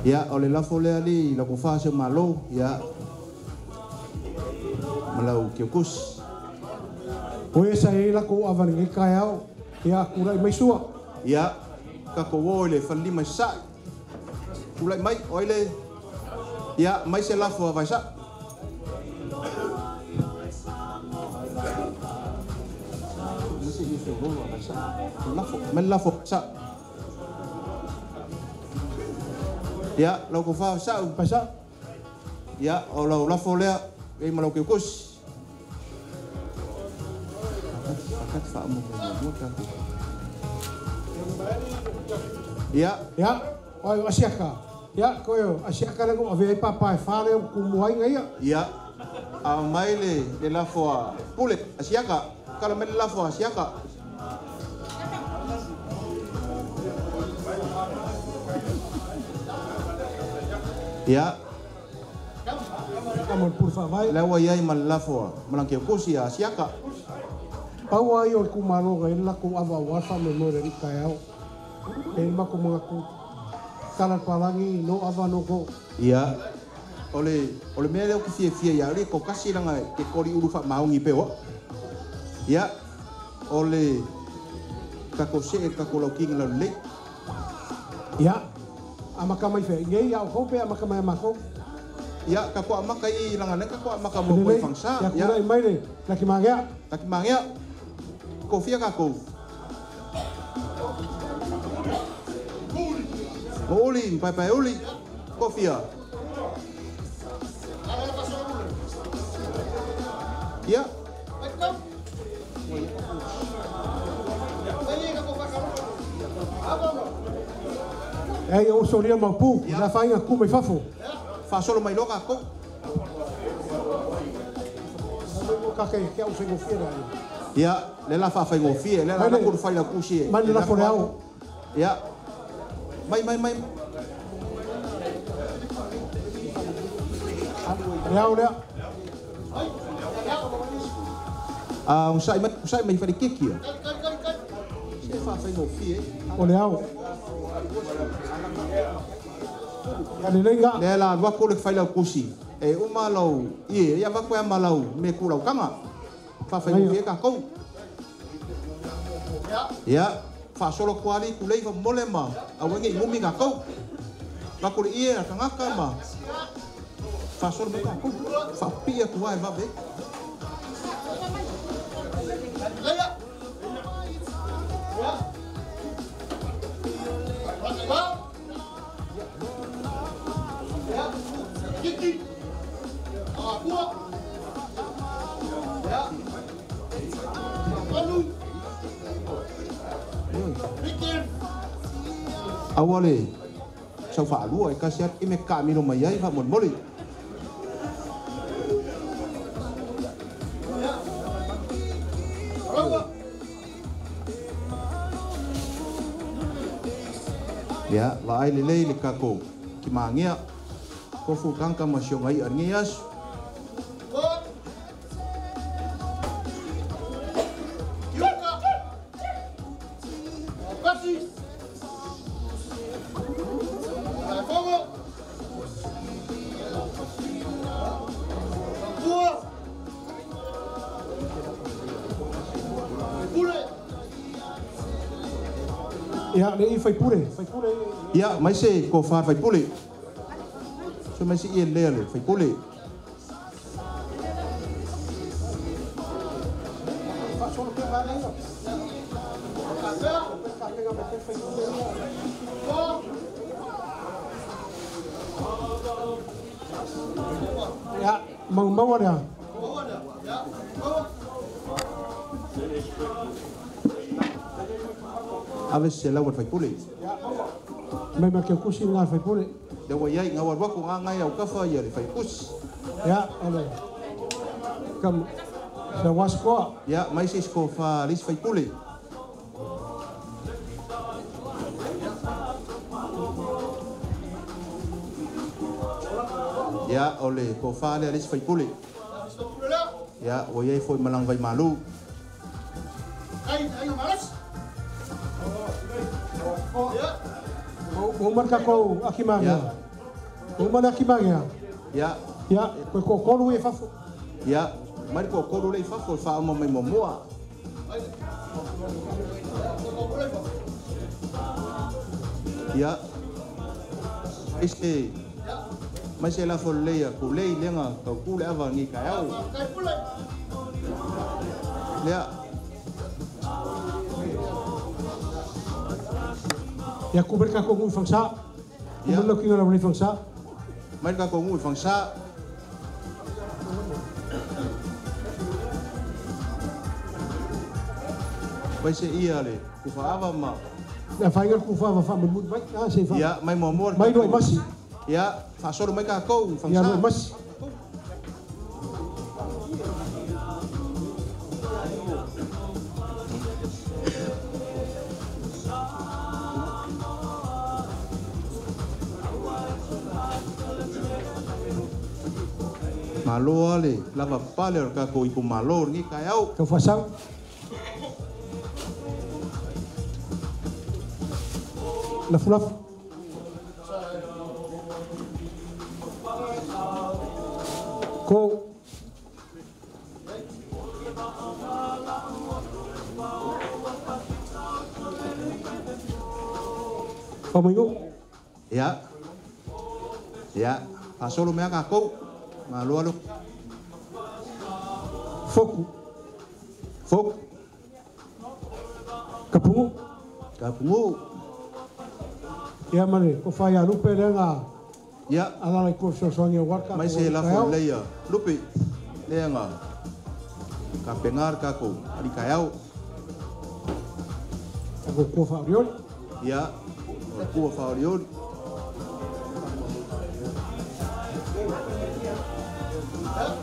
Ya, oleh la fole ali la ko fa se malo ya. Malau kiokus. Oe sa e la ko avan nge kai au. Ya, kurai mai sua. Ya, ka ko wo le fa lima sa. Kurai mai oile. Ya, mai se la fo vai sa. Mesti ni fo ro vai sa. La fo, mai la fo sa. Ya, lau ko fa sa Pasa. ya, o lau la fo lea e malau kiokus. Akat fa mo mo ka. Ya, Ya, oi asiaka. Ya, koyo asiaka le ko ave papa e fale ku muai ngai ya. ya. A mai le la fo pule asiaka. Kalau me la fo asiaka. Ya, Kamu por favor. lawa yai mal la fo malang kiokus ya asiaka. Pawa yo ku maro ngai la ku ava wafa me mo ri kai au. E ma ku mga ku kala palangi no ava no ko. Ya. Ole me le ku fie ya ri ko kasi langa ke kori uru fa maungi pe o. Ya. Ole kako se kako lo king lo le. Ya. Amaka mai fe ngai au ko pe amaka mai mako. Ya, kako amaka I langa ne kako amaka mo ko fangsa. Ya kurai mai le. Laki mangea. Taki mangya. Ko fia kako. Uli, pai uli. Ko fia. Ya. Eh yo soria mapu. La fainga ku mai fafo. Fa solo mai loka ko. Ka ke au se gofira. Ya, le la fa ngo fie, le la ku fa la ku sie. Man la fore au. Ya. Mai. Real le. Ah, usai mai fa kiki. Se fa ngo fie. O le au. Ya le lenga. Le la wa ko le fa la ku si. E o malau, ya va ko malau, me ku lau kama. Fa ngo fie ka ko. Ya, fa solo kwali ku le fa molema. Awengi ngumi ka ko. Va ko ie na ngaka ma. Fa solo me ka ko. Fa pia ku vai va be. Awale sau fa lu ai kasiat ime kami no mayai fa mon moli. Ya, lai le kako ki mangia ko fu kangka masyo ngai arngias Ya, le fai pure. ya mai se ko fa fai pule so mai se ie le fai pule Ya, mau ada. aves se lawa fai pule Mai makia kusi ngai fai pure. de wa yai ngawar wa ko ngai au kafa ya le fai kus Ya, ole. Kam sa wasko. ya mai se ko fa lis fai pule ya ole ko fa le lis fai pule ya wa yai foi malang vai malu Umar ka ko akimaga. Umar akimaga. ya Ya, ko kolu e fafo. ya mai ko ko le fa ko fa mo mai mo moa ya este mai se la fo le ya ku le lenga ka ku le ava ni ka au ya Ya ku berka ko ngu fangsa. Ya. Umar lo kinga na fangsa. mai ka ko ngu fang sa mai se ia le ku fa ava ma Ya faingal ku fa fa mut mai. Ah, sei fa. ya mai mo mo Mai do masi. ya fa solo mai ka ko fang Ya do sa masi. malo ale lava pale ka ko iku malo ni ka au Ka fasang. La fulaf. Ko Pamingo. ya ya fa solo me ka ko malo alo Foku. fok Kapungu. ka pungu Ya mane ko fa ya lupe nga. ya Ala lai ko so songi warka. mai se la fo le ya lupi le nga ka pengar ka ko ari ka au Ako ko fa riol. ya ku fa rio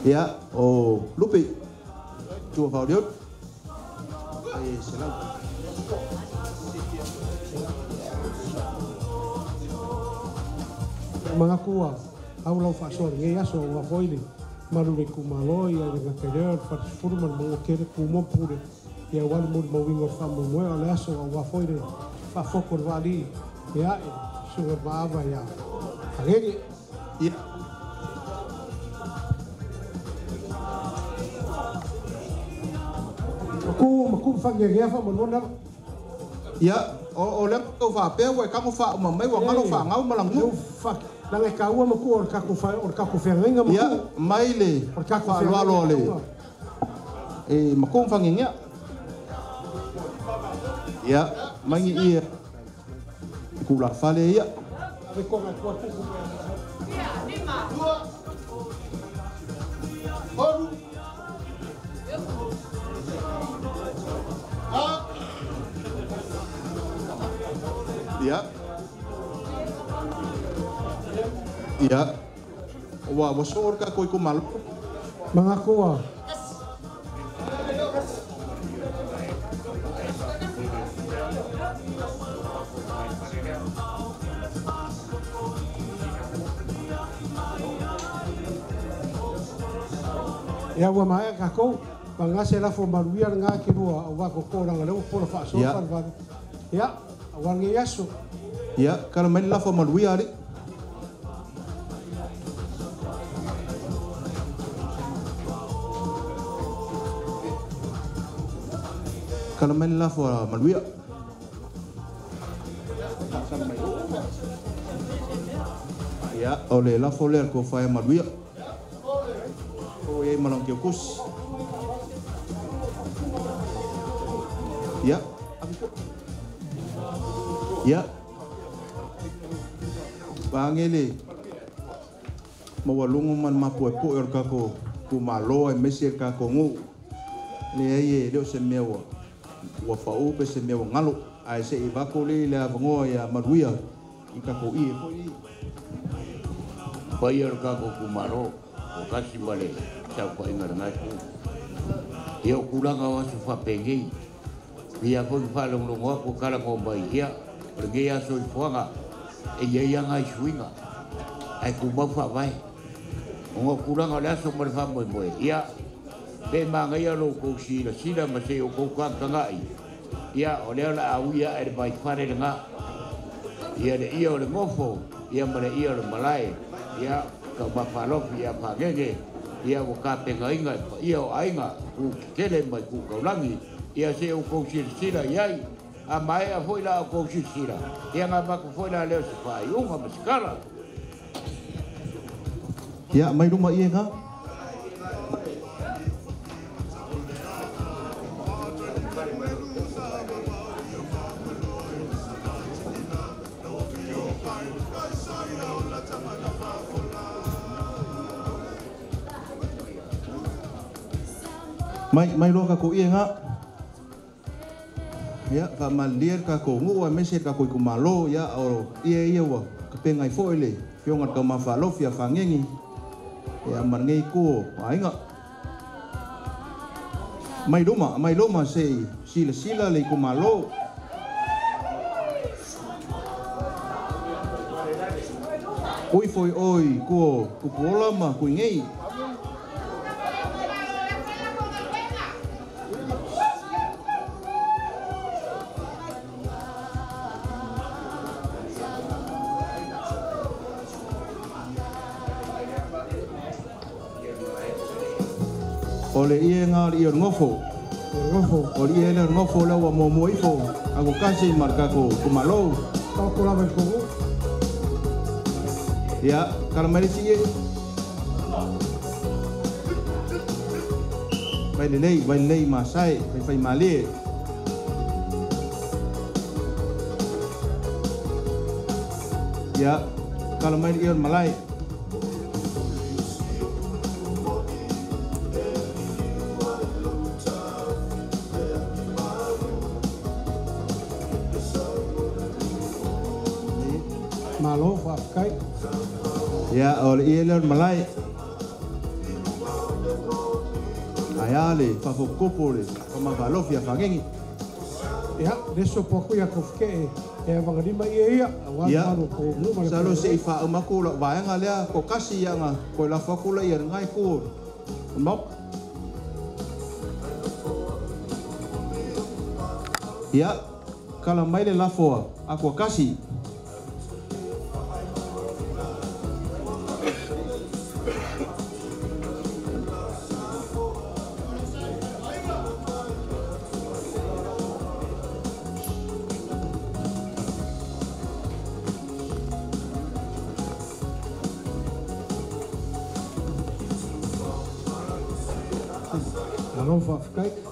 ya o lupi tu fa rio se la Mga kuwa. Au lau fa so nge ya so wa foile. Malu le ku malo ya de kere fa furman mo kere ku mo pure. Ya wal mo mo wingo fa mo mo ala so wa foile. Fa foko vali. Ya sugar baba ya. Agege. ya Maku fa nge fa mo na. ya o le ko fa pe wa ka mo fa ma mai wa ngalo fa ngau malangu Fa lang e ka wa maku or ka ku fa ngenga maku. ya mai le Or ka ku fa fa lo lo le e makum fa nginga ya mangi ia ku la fa le ya Ve ko nga ku ku. ya ya wa bosor ka ko ku mal Mga kuwa. Ya wa mai ka ko pangase la fo maruia nga ki rua wa ko ko ranga le po fa so fa ya wangi yaso ya kalau main la fo maruia ri kalau main la fo maruia ya oleh la fo le ko fa maruia ko ye malang ke kus ya ya bangele mawalungu man mapo po er kako kumalo e mesia kako ngu le ye do se mewa wa fau pe se mewa ngalo ai se ibako le la vango ya maruia ikako i ko i bayar kako kumalo o kasi bale sa ko ingar ngai yo kurang awas fa pegi dia ko falong long ko kala ko bai ya pergi ya so fuanga e ya yang ai swinga ai ku ba fa vai ngo kurang ala so mer fa moi moi ya be manga ya lo ko si la sila ma se ko ka ngai ya ole la au ya er bai fare nga ya de io le mofo ya mare io le malai ya ka ba fa lo ya pa gege ya ko ka pe ngai ngai io ai nga ku kele mai ku ka langi ia se o sila iai a mai a foi la o sila ia nga ba ko foi la leo se fai uma mascala ya mai rumah ia ka mai lo ka ko ia nga ya ka malir ka ko ngu wa mese ka ko kumalo ya o ia wa ka pengai fo ele fionga ka mafalo fia fangengi ya marngai ko ainga mai loma se sila le kumalo oi foi oi ko kupola ma ku ngei ole ia nga ia ngofo ole ia le ngofo la wa momo ifo ako kasi marka ko kumalo ko la ko ya kalau mari si vai lei masai vai mali ya kalau mari ia malai malo fa kai ya oleh iler malai ayale fa fokopole kama balof ya fagengi ya deso poku ya kofke e vangadi mai ia ya salo se fa umako la vayanga le ko kasi yang ko la fakula ya ngai ko mo ya kalau mai le lafo aku kasi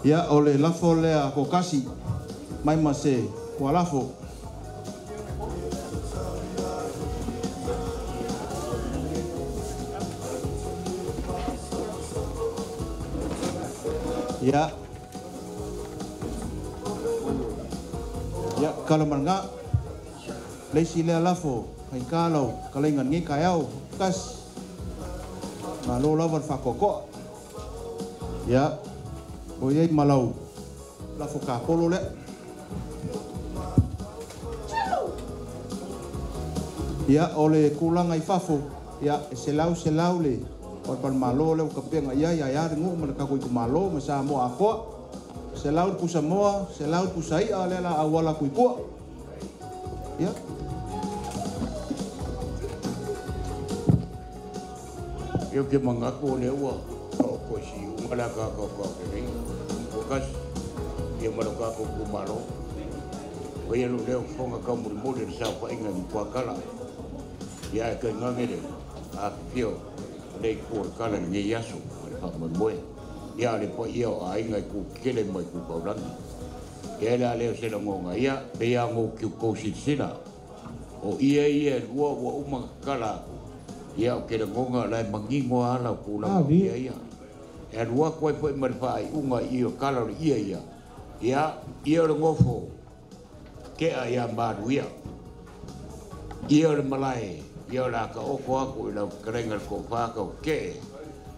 ya oleh lafo le ako kasi mai mase ko lafo ya kalau marga le sile lafo kai kalau kalengan ngi kayau kas malo lawan fakoko ya Oye malau la foca polo le ya ole kulang ai fafo ya selau le pan malo le ka penga ia ngu man ka ku malo masa mo ako se laut ku Samoa se laut ku sai ale la awala ku ya yo ke mangaku le wa ko si umala ka ko ni ko kas ye malaka ko malo ko ye lu le fonga ka mu mo de sa pa inga ko kala ya ke ngangere a pio le ko kala ni yaso pa mo mo ya le po yo a inga ku kele mo ku ko ran ya la le se lo ngonga ya be ya ngo ku ko si sina o ia wo uma kala ia o kere ngonga lai mangingo ala pula ia e rua koe foi marfai unga i o kala ia ia o ngofo ke a ia maru ia o malai ia o la ka oko aku i lau karenga ko whaka o ke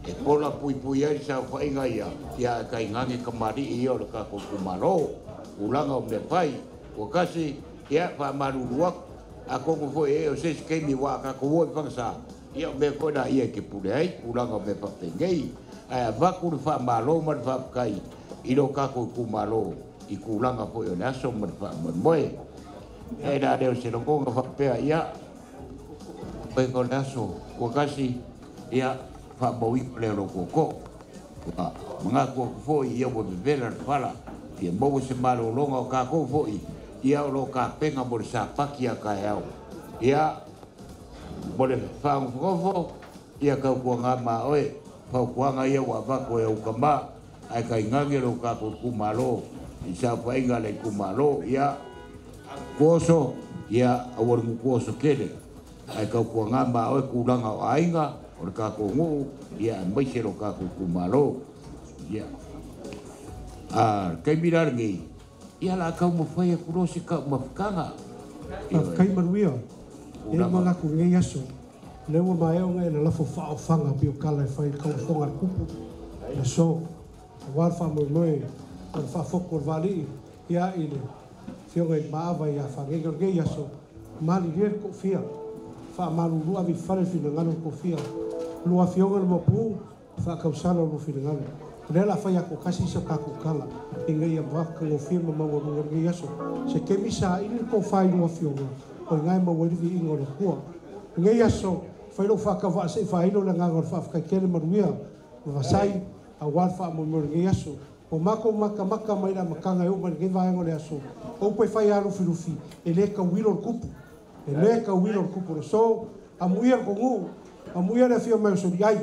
e pola pui ai sa whainga ia ka ingangi kamari ia o ka ko kumaro ulanga o me pai o kasi ia wha maru ruak ako ko foi e o ses keimi wa ka ko woi pangsa ia me ko na ia ke pule ai ulanga me papengei ai vaku fa malo man fa kai i lo ka ko ku malo i ku langa po yo naso man fa man moe ai da de se lo ko fa pe ia pe ko naso ko kasi ia fa boi le lo ko manga ko fo ia bo bela fala ia mo se malo longa ka ko fo ia lo ka penga bo sa pakia ka ia boleh fang fofo ia ka kuanga ma oi fa kuanga ia wa ba ko e ukama ai ka ingangi ro ka ku malo isa fa inga le ku malo ia koso ia awor mu koso kele ai ka kuanga ma oi kulanga ainga or ka ko ngu ia mai se ro ka ku malo ia kai mirar ngi ia la ka mo fa ia kurosi ka mafkanga kai maruia e mga ku ngai aso le wa mai o ngai la fo fa fanga pio kala fai ka fonga kupu le so war fa mo moi or fa foko vali ia ile fio ngai ma va ia fa ngai aso mali rir ko fia fa malu lu abi fare fi ngalo ko fia lu a fio ngal mo pu fa ka usalo lu fi ngalo le la fa ia ko kasi so ka ku kala ngai ia va ko firma mo ngai aso se ke misa ile ko fa lu a fio o ngai mo wori vi ingore ko ngai aso foi lo fa ka va se fa ilo la ngor fa ka kele maruia va sai a war fa mo ngai aso o mako maka mai la makanga eu man ngai va ngore aso o pe fa ia lo filufi ele ka wilo kupu ele ka wilo kupu so a muia ko ngu a muia le fio me so ai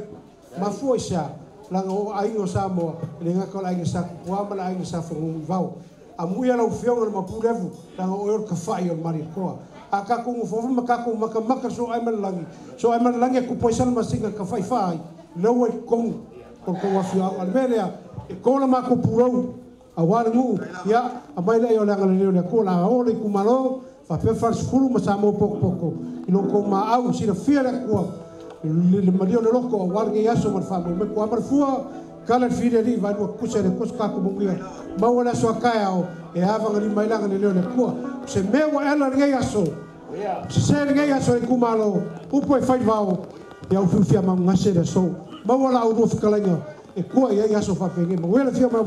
ma foi sa la ngo ai ngo sa mo le nga ko la nga sa wa ma la nga sa fo ngu vau a muia lo fio ngor ma purevu la ngo or ka fa yo mari ko aka ku fofu maka so ai man langi ku poisan masinga ka fai lo e kom ko wa fia almeria e ko la mako puro a war ngu ya a mai le yo la ngale le ko la o le ku malo fa pe far skulu ma sa mo poko ilo ko ma au si la fia le ko le madio le loko war ngi aso mar fa me ko amar fua kala fide ri va no ku se le ko ska ku mo ma wala so kaya o e hava ngi mai la ngale le ko se me wa ela ngai aso se ngai aso ku malo upo e fai vao ya u fia ma ngase de so ma wala u do fikalanga e ko ia aso fa penge ma wala fia ma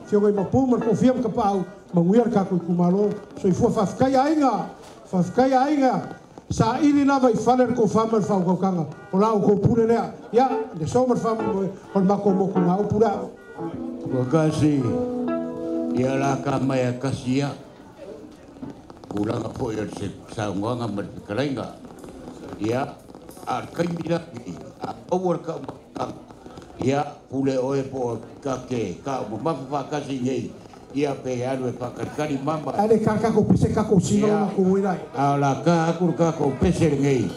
fio ngai ma pu ma ko fia ka pau ma nguia ka ku malo so i fa kai ainga sa ili lava i faler ko famer fa ko kanga o la ko pure le ya de so mer fam ko ma ko mo ko ma pura ko kasi ia la ka mai kasia pulang apa ya sa nganga mer kalenga ya ar kai mira over ka ya pule oe po ka mo ma fa kasi nei ia pe anu e pakari mamba ale kaka ko pese ka ko sino na ko wira ala ka ko pese ngai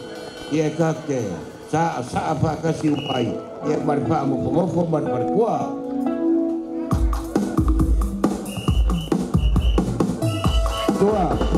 ia ka ke sa fa kasi upai ia marfa mo ngofo mar kwa toa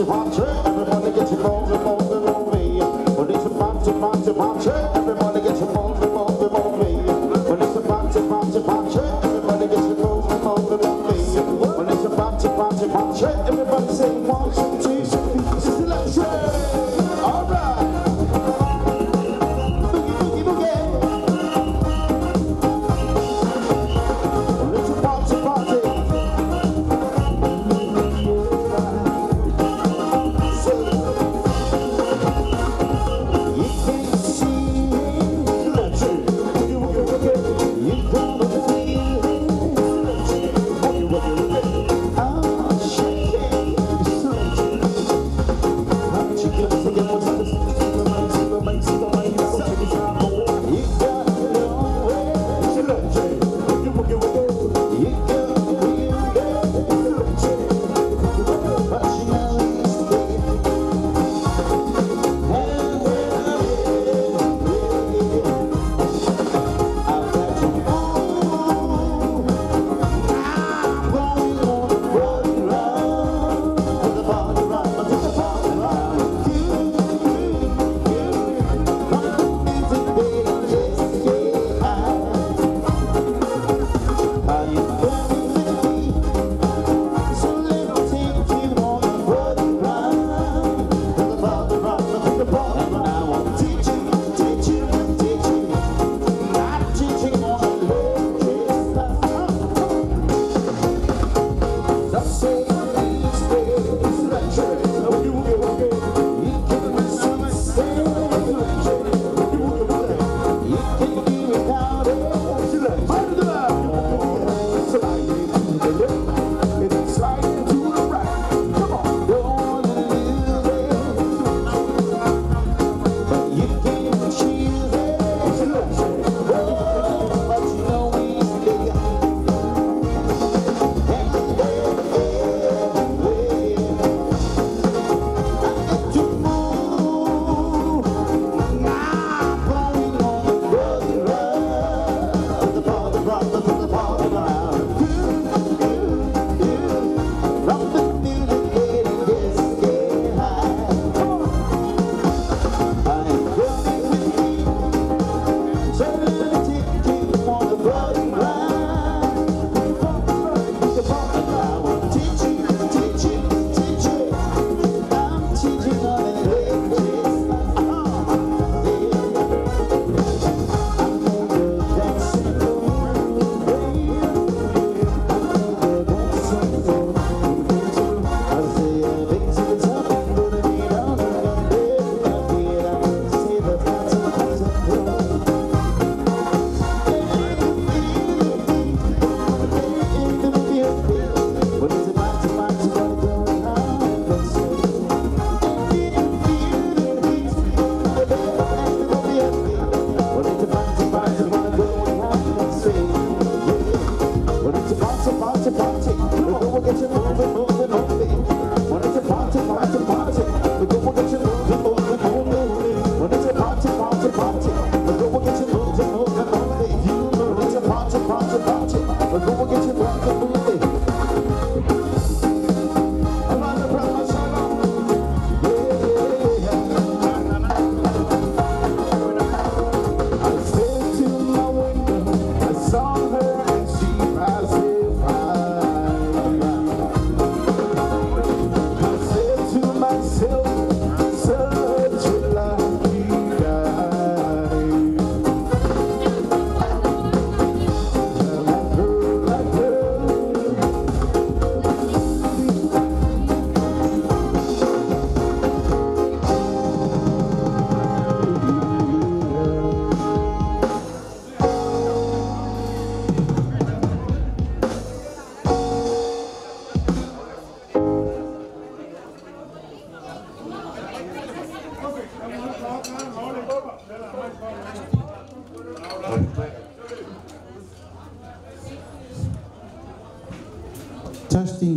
party, party. Everybody get involved, involved, involved. When it's a party, party, party. Everybody get involved, involved, involved. When it's a party, party, party. Everybody get involved, involved, involved. When it's a party, party, party. Everybody say 1, 2, 3, 4. Selection. All right. Boogie, boogie, boogie. When it's a party, party.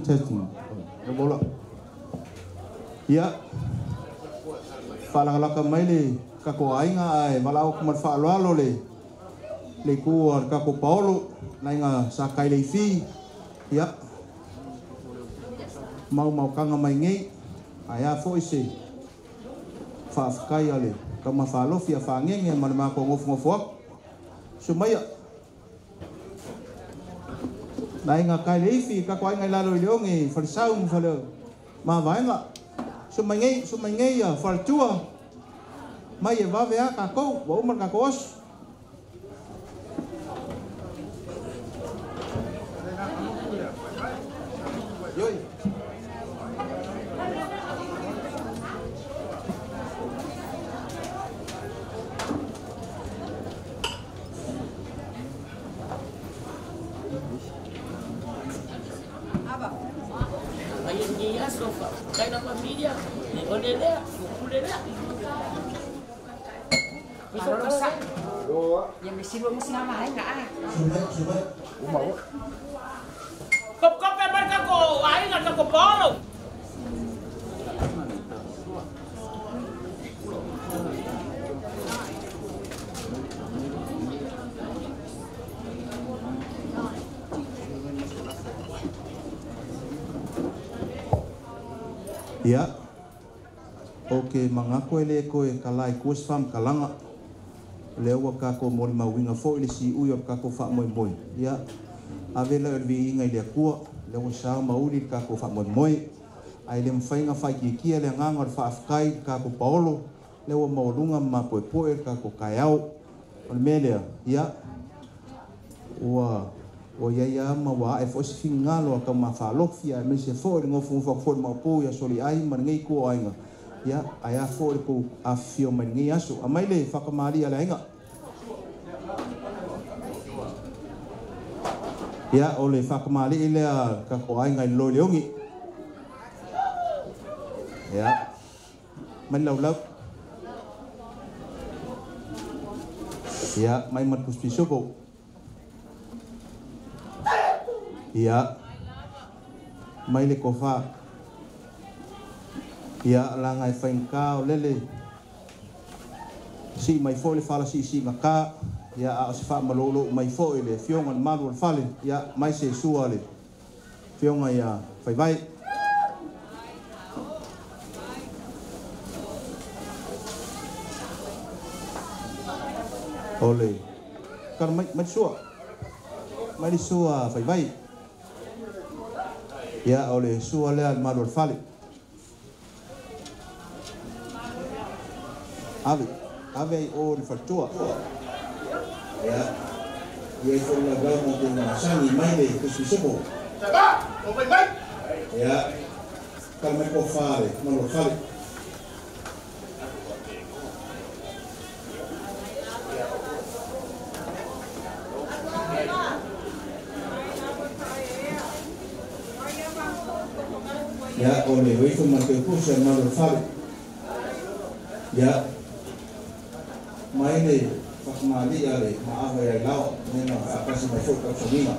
Testing. Bola. Ya. Falang mai le kako ainga ai malau kumat fa lo le ku kako Paulo nainga sakai le fi. Ya. Mau kanga mai ngai Aya fo ise whaafkai ale ka mawhalofi a whaangenge mana mako ngofu sumaya na inga kai leifi ka kwa inga lalo leonge farisau mfalo ma vaenga sumai ya fartua mai e vave a ka ko wa umar ka kos yoi Kaya ng pamilya, onelea, kukulelea. Marosa. Yang mesti lu mesti ngamain enggak ah? Sudah. Mau. Kop memang kako, ai nggak kako polo. Ya, oke mangaku ele koe kalai kuas fam kalanga lewa kako mori mawinga fo ele si uyo kako fa moi. Ya, avela elvi inga ile kua lewa sa mauri kako fa moi. Ai lem fainga fa ki ele nganga fa afkai kako Paulo lewa maulunga ma poe kako kayau. Olmelea, ya. O ia ma wa e fo singalo ka ma fa lofia me se fo ngofu fo ma po ya soli ai man ngai ko ainga ya aya fo ko afio man ngai aso amaile fa ka mali ala inga ya ole fa ka mali ile ka ko ainga lo leongi ya man lau ya mai mat kuspiso ko ya mai le kofa ya langai fainka lele si mai fo le fala si ngaka ya a fa malolo mai fo le fionga malu fale ya mai se suale fionga ya fai vai ole kan mai sua mai sua fai vai ya oleh suale al malul fali ave o di fatua ya ye ko la gamo de masani mai de kusubo Saba, o mai. ya kalme ko fale malul fali ya oleh itu mantu kusen malul fali ya maile fakmali ale maaf ya lau nena apa sih masuk ke semua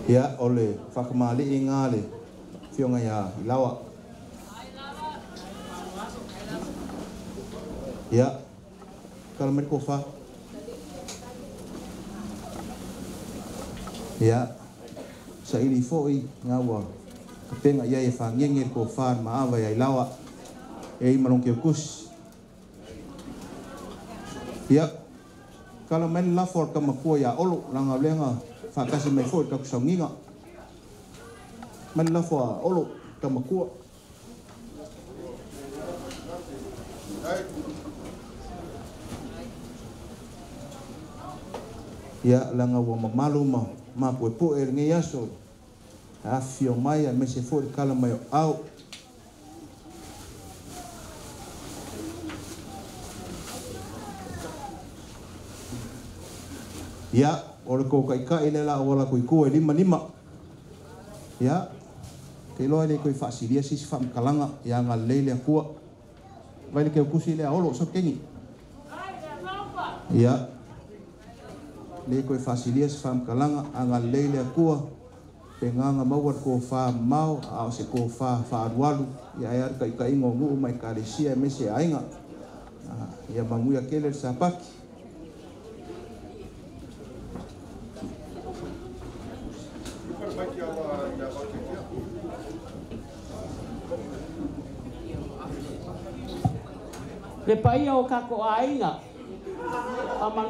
ya oleh fakmali ingale fionga ya lawa ya kalau mereka kofa ya sa ili foi ngawa kapenga ya fangenge kofa maava ya ilawa malong kus ya kalau men lafor kama ko ya olo langa lenga fa kasi mai foi ka kusonginga men lafor olo kama ko ya langa wa malu ma po ngi yaso afio mai me se for kala mai au ya ora ko ka ile la ora ko lima ya ke lo ile ko fasilia sis fam kalanga ya ngalele ko vai ke kusi le olo so kengi ya le ko fasilia fam kalanga anga leile akua penganga mau ko fa mau au se ko fa adualu ia ia ka ingo ngu mai kalesia me se ainga ia manguia kele sapaki Le pai o kako ainga.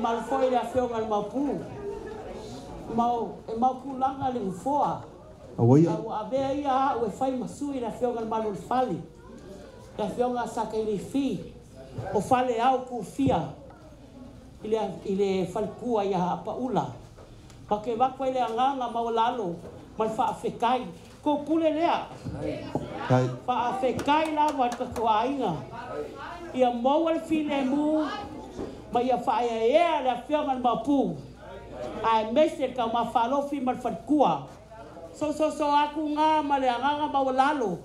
Mal foi le afionga le mapu. Mau kulanga le ufoa. Awaia. Au avea ia o fai masui le afionga le malu fali. Le afionga saka ili fi. O fale au ku fia. Ile falkua ia apa ula. Pake wakwa ile anganga mau lalo. Mal fa afekai. Ko pule lea. Fa afekai la wat kako ainga. Ia mau al file mu ma ia faia ia la fionga mapu ai mese ka ma falo fi mal fatkua so aku nga ma le nga ma lalo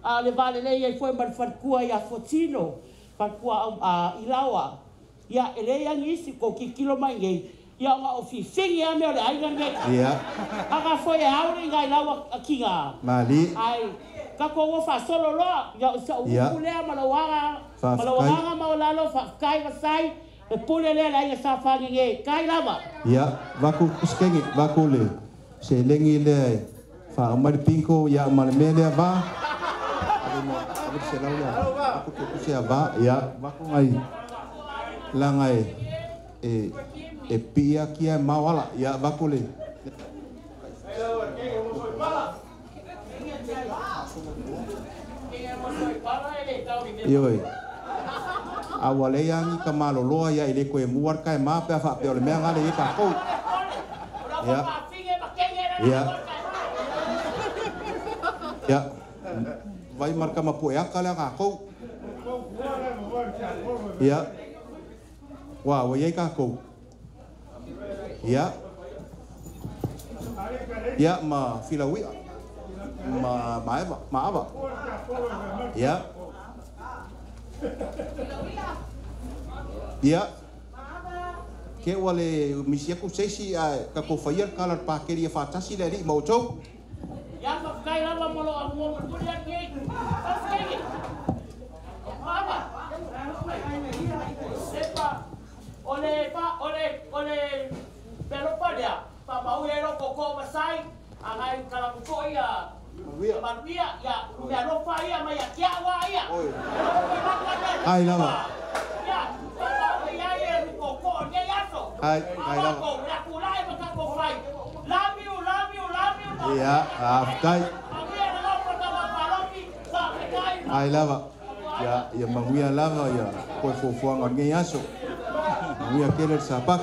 a le vale le ia foi mal fatkua ia fotino fatkua ilawa ia ele ia ngisi ko kilo mai ngai ia nga ofi fingi a me le ai ngai ia aga foi aure ngai lawa kinga mali ai kako wo fa solo lo ya ule malawanga mau lalo fa kai vasai e pule le la sa fa nge kai lava ya vaku skenge vaku le se lengi le fa mal pinko ya mal mele va ave se la ya vaku ke se va ya vaku ngai la ngai e pia kia mawala ya vaku le Ioi. Awale yang ka maloloa ya ile ko muar kai ma pa fa pe ole me ngale ka ko. Ya. Ya. Ya. Vai marka ma pu ya kala ka ko. Ya. Wa wa ye ka ko. Ya. Ya ma filawi. Ma apa? Ya. Ya. Ke wale misia ku sesi ka ko fayar kala pa ke dia fatasi dari mau cok. Ya ma kai lava molo amo dia ke. Apa? Sepa. Ole pelo padia. Pa mau ero koko masai. Angai kalau kau ya, manusia ya, ya lupa ya, maya kiawa ya. Hai lama. Ya, ya koko dia ya so. Hai lama. Koko ya kulai maka koko fly. Love you. Iya, kai. Hai lama. Ya manguia lama ya, kau fofuang orang nyaso. Manguia keler sapak.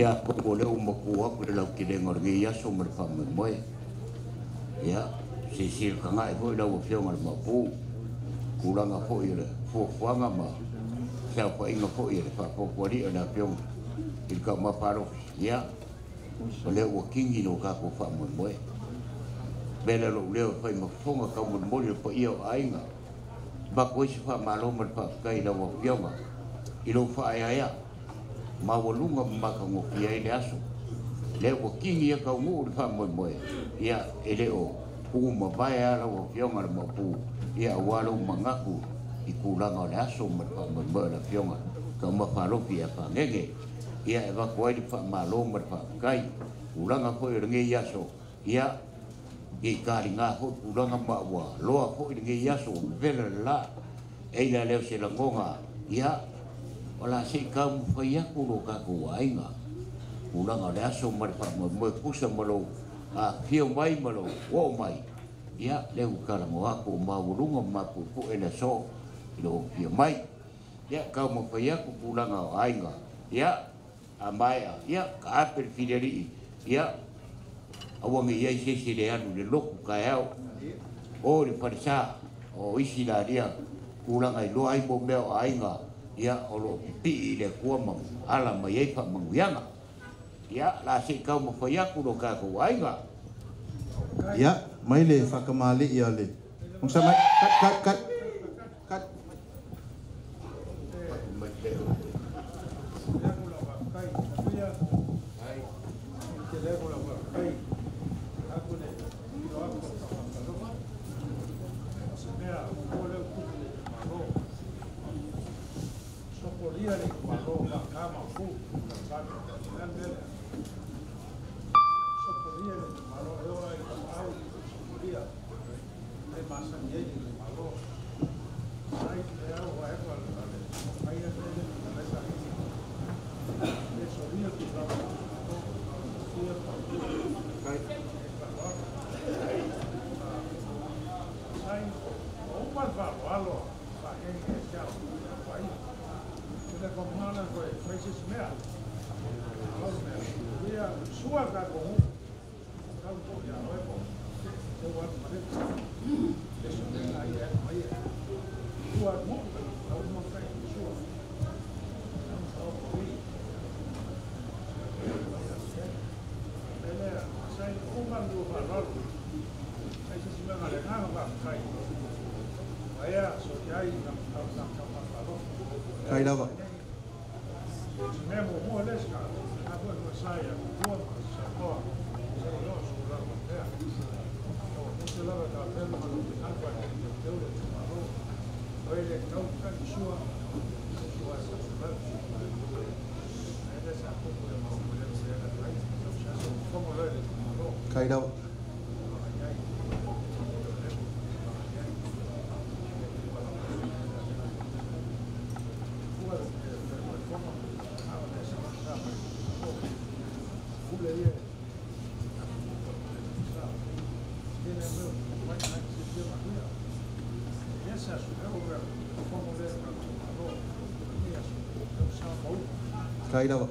ia ko le umaku aku le lau kile ngorgi ia so mer fam moe ia sisir kanga ko lau fio ngal mapu kurang apa ia fo fanga ma siapa inga fo ia fa fo ri ada fio ilka ma paro ia le wakingi no ka ko fam moe bela lo le fa ma fonga ka mo mo le pa ia ainga ba ko si fa malo mer fa kai lau fio ma ilo fa ia mawalunga maka ngopi ai le aso le ko kingi ka ngu fa mo mo ia ele o uma vai ala o fionga mo pu ia walo mangaku ikulanga le aso mo mo la fionga ka ma falo pia fa ngege ia eva ko ai fa malo mo fa kai ulanga ko nge yaso ia i karinga ho ulanga ma wa loa ko nge yaso vela la e la le se la ngonga ia wala si kam faya kulo ka kuainga ulang ada aso mar pa mo kusa malo a fio mai malo wo mai ya le ukala mo aku maulunga mapu ku ena so lo fio mai ya ka mo faya ku ulang ainga ya amaya ya ka apel fideli ya awangi ya si le anu le loku ka ya o le parsa o isi la dia ulang ai lo ai mo meo ainga ia olo pi le kua mang ala mai ai fa manguianga ia la si kau mo faya ku do ka ko ainga ya mai le fa kamali ia le mong sa mai kat kai dawa kai dawa kai dawa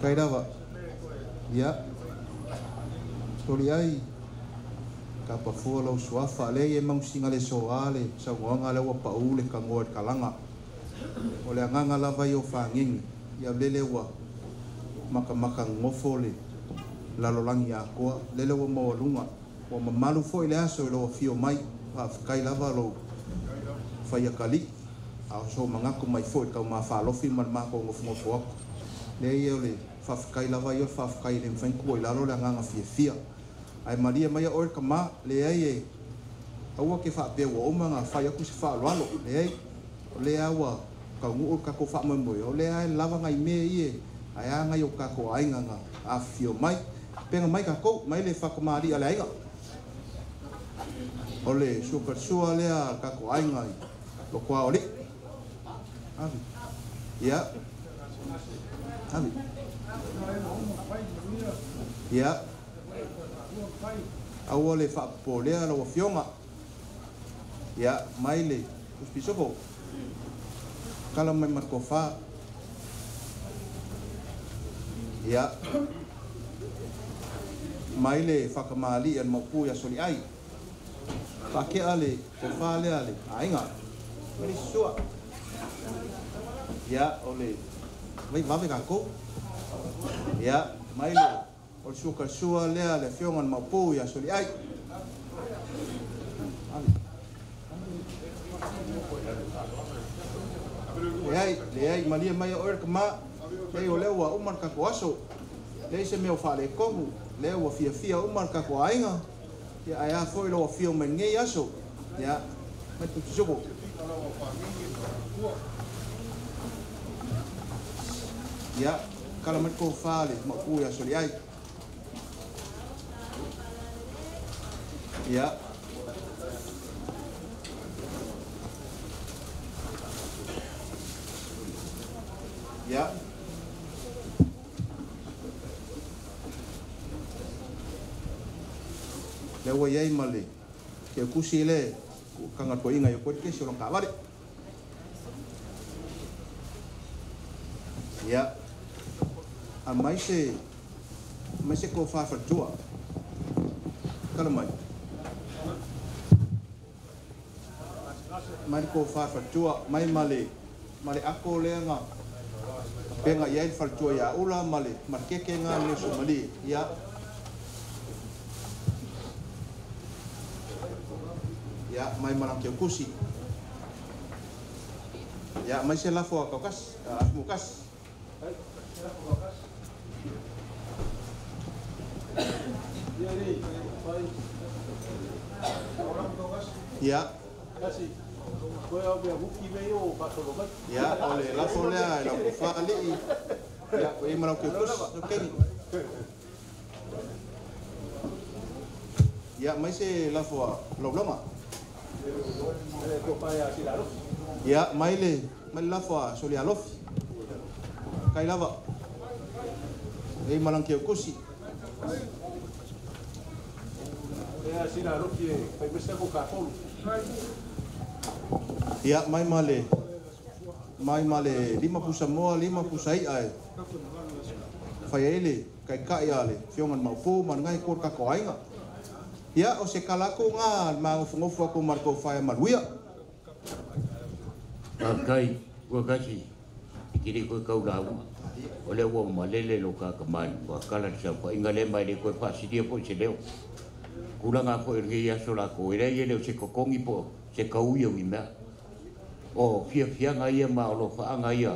kai dawa ya toriai kapa fualo suafa le e mang singa le soale sa wanga le wa paule ka ngor kalanga ole nganga lava yo fanging ya lele wa maka ngofole la lolangi ya ko lele wa mawalunga wa mamalu fo ile aso lo fio mai fa kai lava lo fa ya kali a so manga ko mai fo ka ma fa lo fi man ma ko ngofo le ye le fa kai lava yo fa kai le fan ko la lo la nganga fia ai maria mai o ka ma le ai awa ke fa pe wo manga fa ya ku se fa lo le ai le awa ka ngu ka ko fa mo le ai lava ngai me ye ai anga yo ka ko ai nganga a fio mai penga mai ka ko mai le whakamari ale ainga. Ole super sua lea ka ko ainga i. Lo kua ole. Avi. Ia. Avi. Ia. Au ole whakapo lea lo fionga. Ia, mai le. Uspisoko. Kala mai marko wha. Ia. Mai le whakamali an maupu ya soli ai. Pake ale, ko wha le ale. Ainga. Mani sua. Ia, ole. Vai vave kako. Ia, mai le. O suka sua lea le fiongan maupu ya soli ai. Leai malia mai o er kama. Lei o leo wa umar ka ko aso. Lei se meu fale kongu. Leo wa fia umar ka ko ainga. Ya ai a foi lo fio men ngai aso. Ya. Mai tu jogo. Ya, kala met ko fale ma ku ya soli ai. Ya. Ya. Lewa yai male. Ke kusi le kanga ko inga yo ko ke so ka vale. Ya. A mai se ko fa tua. Kala mai. Mai ko fa tua, mai male. Male ako le nga. Penga yai faltua ya ula male markeke nga le somali ya mai malam ke kusi ya mai se lafo kakas mukas ya ya oleh lafo lea la fa ali ya ko imara ko keni ya mai se lafo lobloma ya mai lafo soli alof kai lava ei malang ke kusi ya sila alof ye pai besa ko ka polu. Ya, mai male 5 Samoa 5 pusai ai. Fai ele kai kai ale fiongan maupu man ngai kor ka ko ainga. Ya o se kalako nga ma ngofu ko marko fai maruia. Kai ko kasi ikiri ko kau lau. Ole wo malele lo ka kamai wa kala sa ko ingale mai de ko pa si dia po se leo. Kuranga ko ergi ya sola ko ere ele se ko kongi po se kau yo ina. O fia nga ia ma lo fa nga ia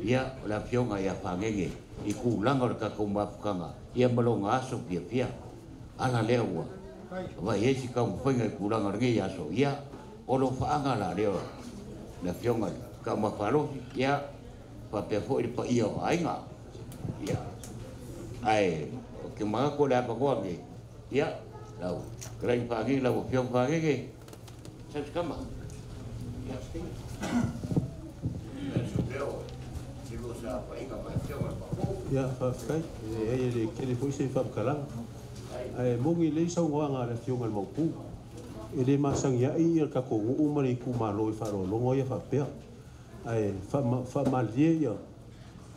ia la fionga ia pangenge i ku langa ka ko mapkanga ia malonga aso fia ala lewa va yesi ka mfenga ku langa nge ia so ia o lo fa nga la leo la fionga ka mapalo ia pa pe fo i pa ia ainga ia ai ke ma ko la pa ko nge ia la grain pa nge la fiong pa nge sa kama Ya, kai. Le kele foi se fa kalang. Ai mongi le sa nga la fionga mo pu. Ele masang ya i ka ko umari ku malo fa ro lo ya fa pe. Ai fa malie ya.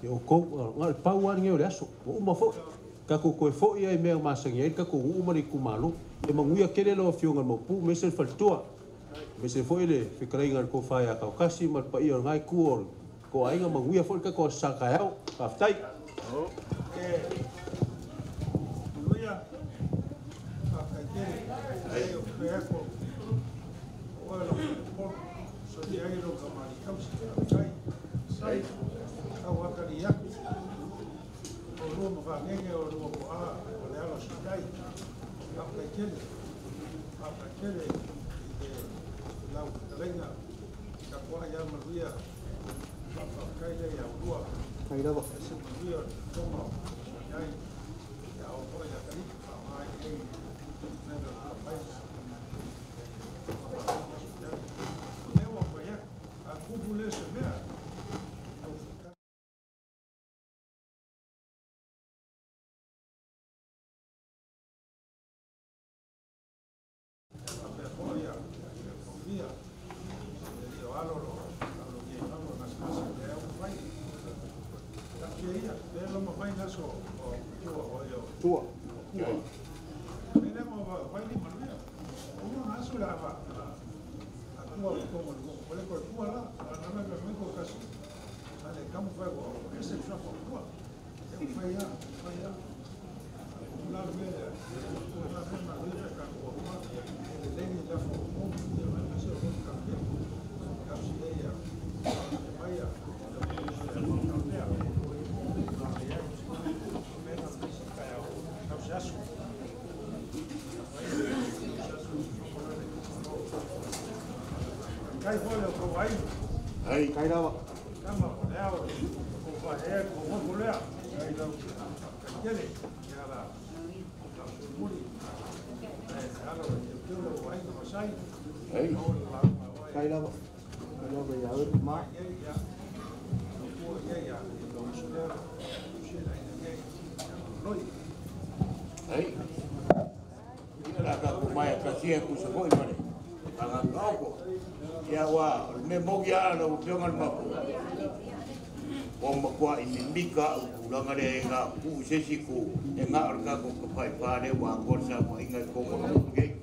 Yo ko ngal pauan nge le aso. O ma fo. Ka ko fo ya me masang ya ka ko umari ku malo. E manguia kele lo fionga mo pu me se fa tua. Mese foi le fikrei ngal ko fa ya ka kasi mal pa iyo ngai kuor ko ainga manguia foi ka ko sakao aftai Luia akaite ayo peko wala por so di ai lo kamari kamsi sai awakari ya o lo mo va ngenge o lo ko a o le ala sai akaite lau lenga ka kwa ya maria kai le ya ua kai la va se maria toma ya o ya o ya Tua. Ai, kai dawa. Kama leo kwa yeye kwa kulea. Ndio kile yala. Muri. Ai. Kai dawa. Kalau bayar ma. Ai. Ila ka kumaya kasia kusakoi mane. Angangau ya wa me mogia no piongan mapu o makwa inimika ulanga de nga ku sesiku nga orga ko pai pare wa gorsa ko inga ko ko nge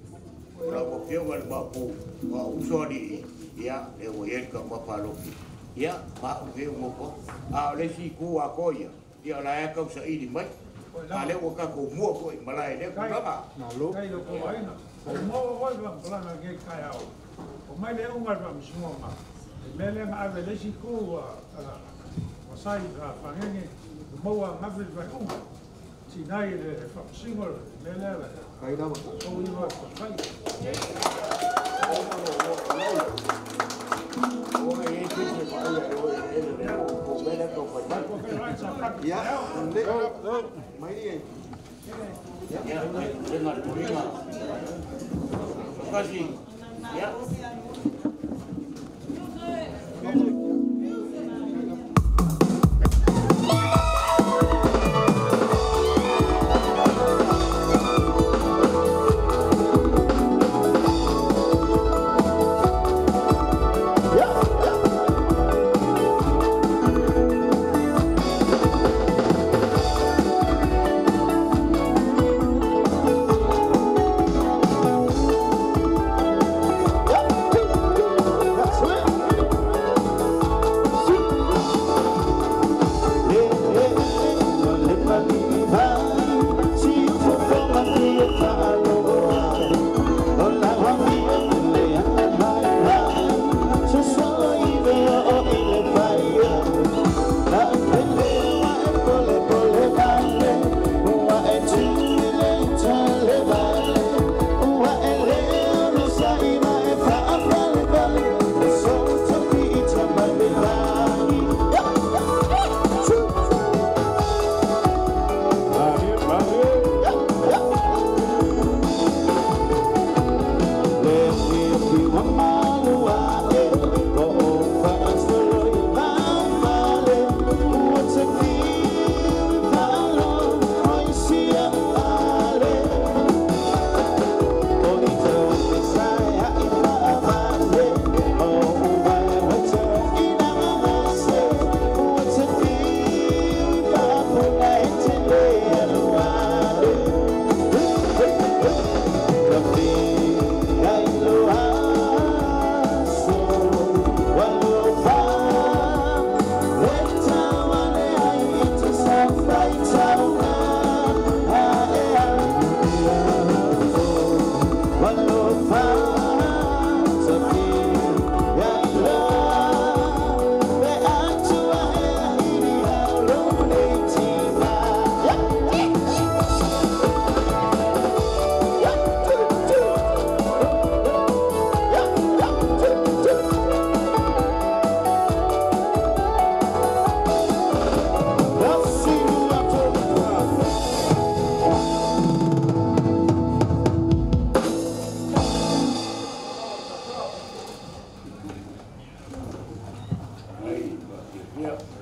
ora ko piongan mapu wa usori ya e wo yen ka mapalo ya ma nge mo ko a le si ku wa ko ya la ka sa ini mai ale wo ka ko mo ko malai de ko ba na lo kai ko ai na mo wo wa plana nge kai ao o mai le unga va msimo ma mele ma ave le siku wa sai va fangenge mo wa ma ve va unga si nai le fa singo mele la kai da o wi va sai o e te se va ya o mele ko fa ya ande mai ni ya dengar dengar kasih ya Yeah.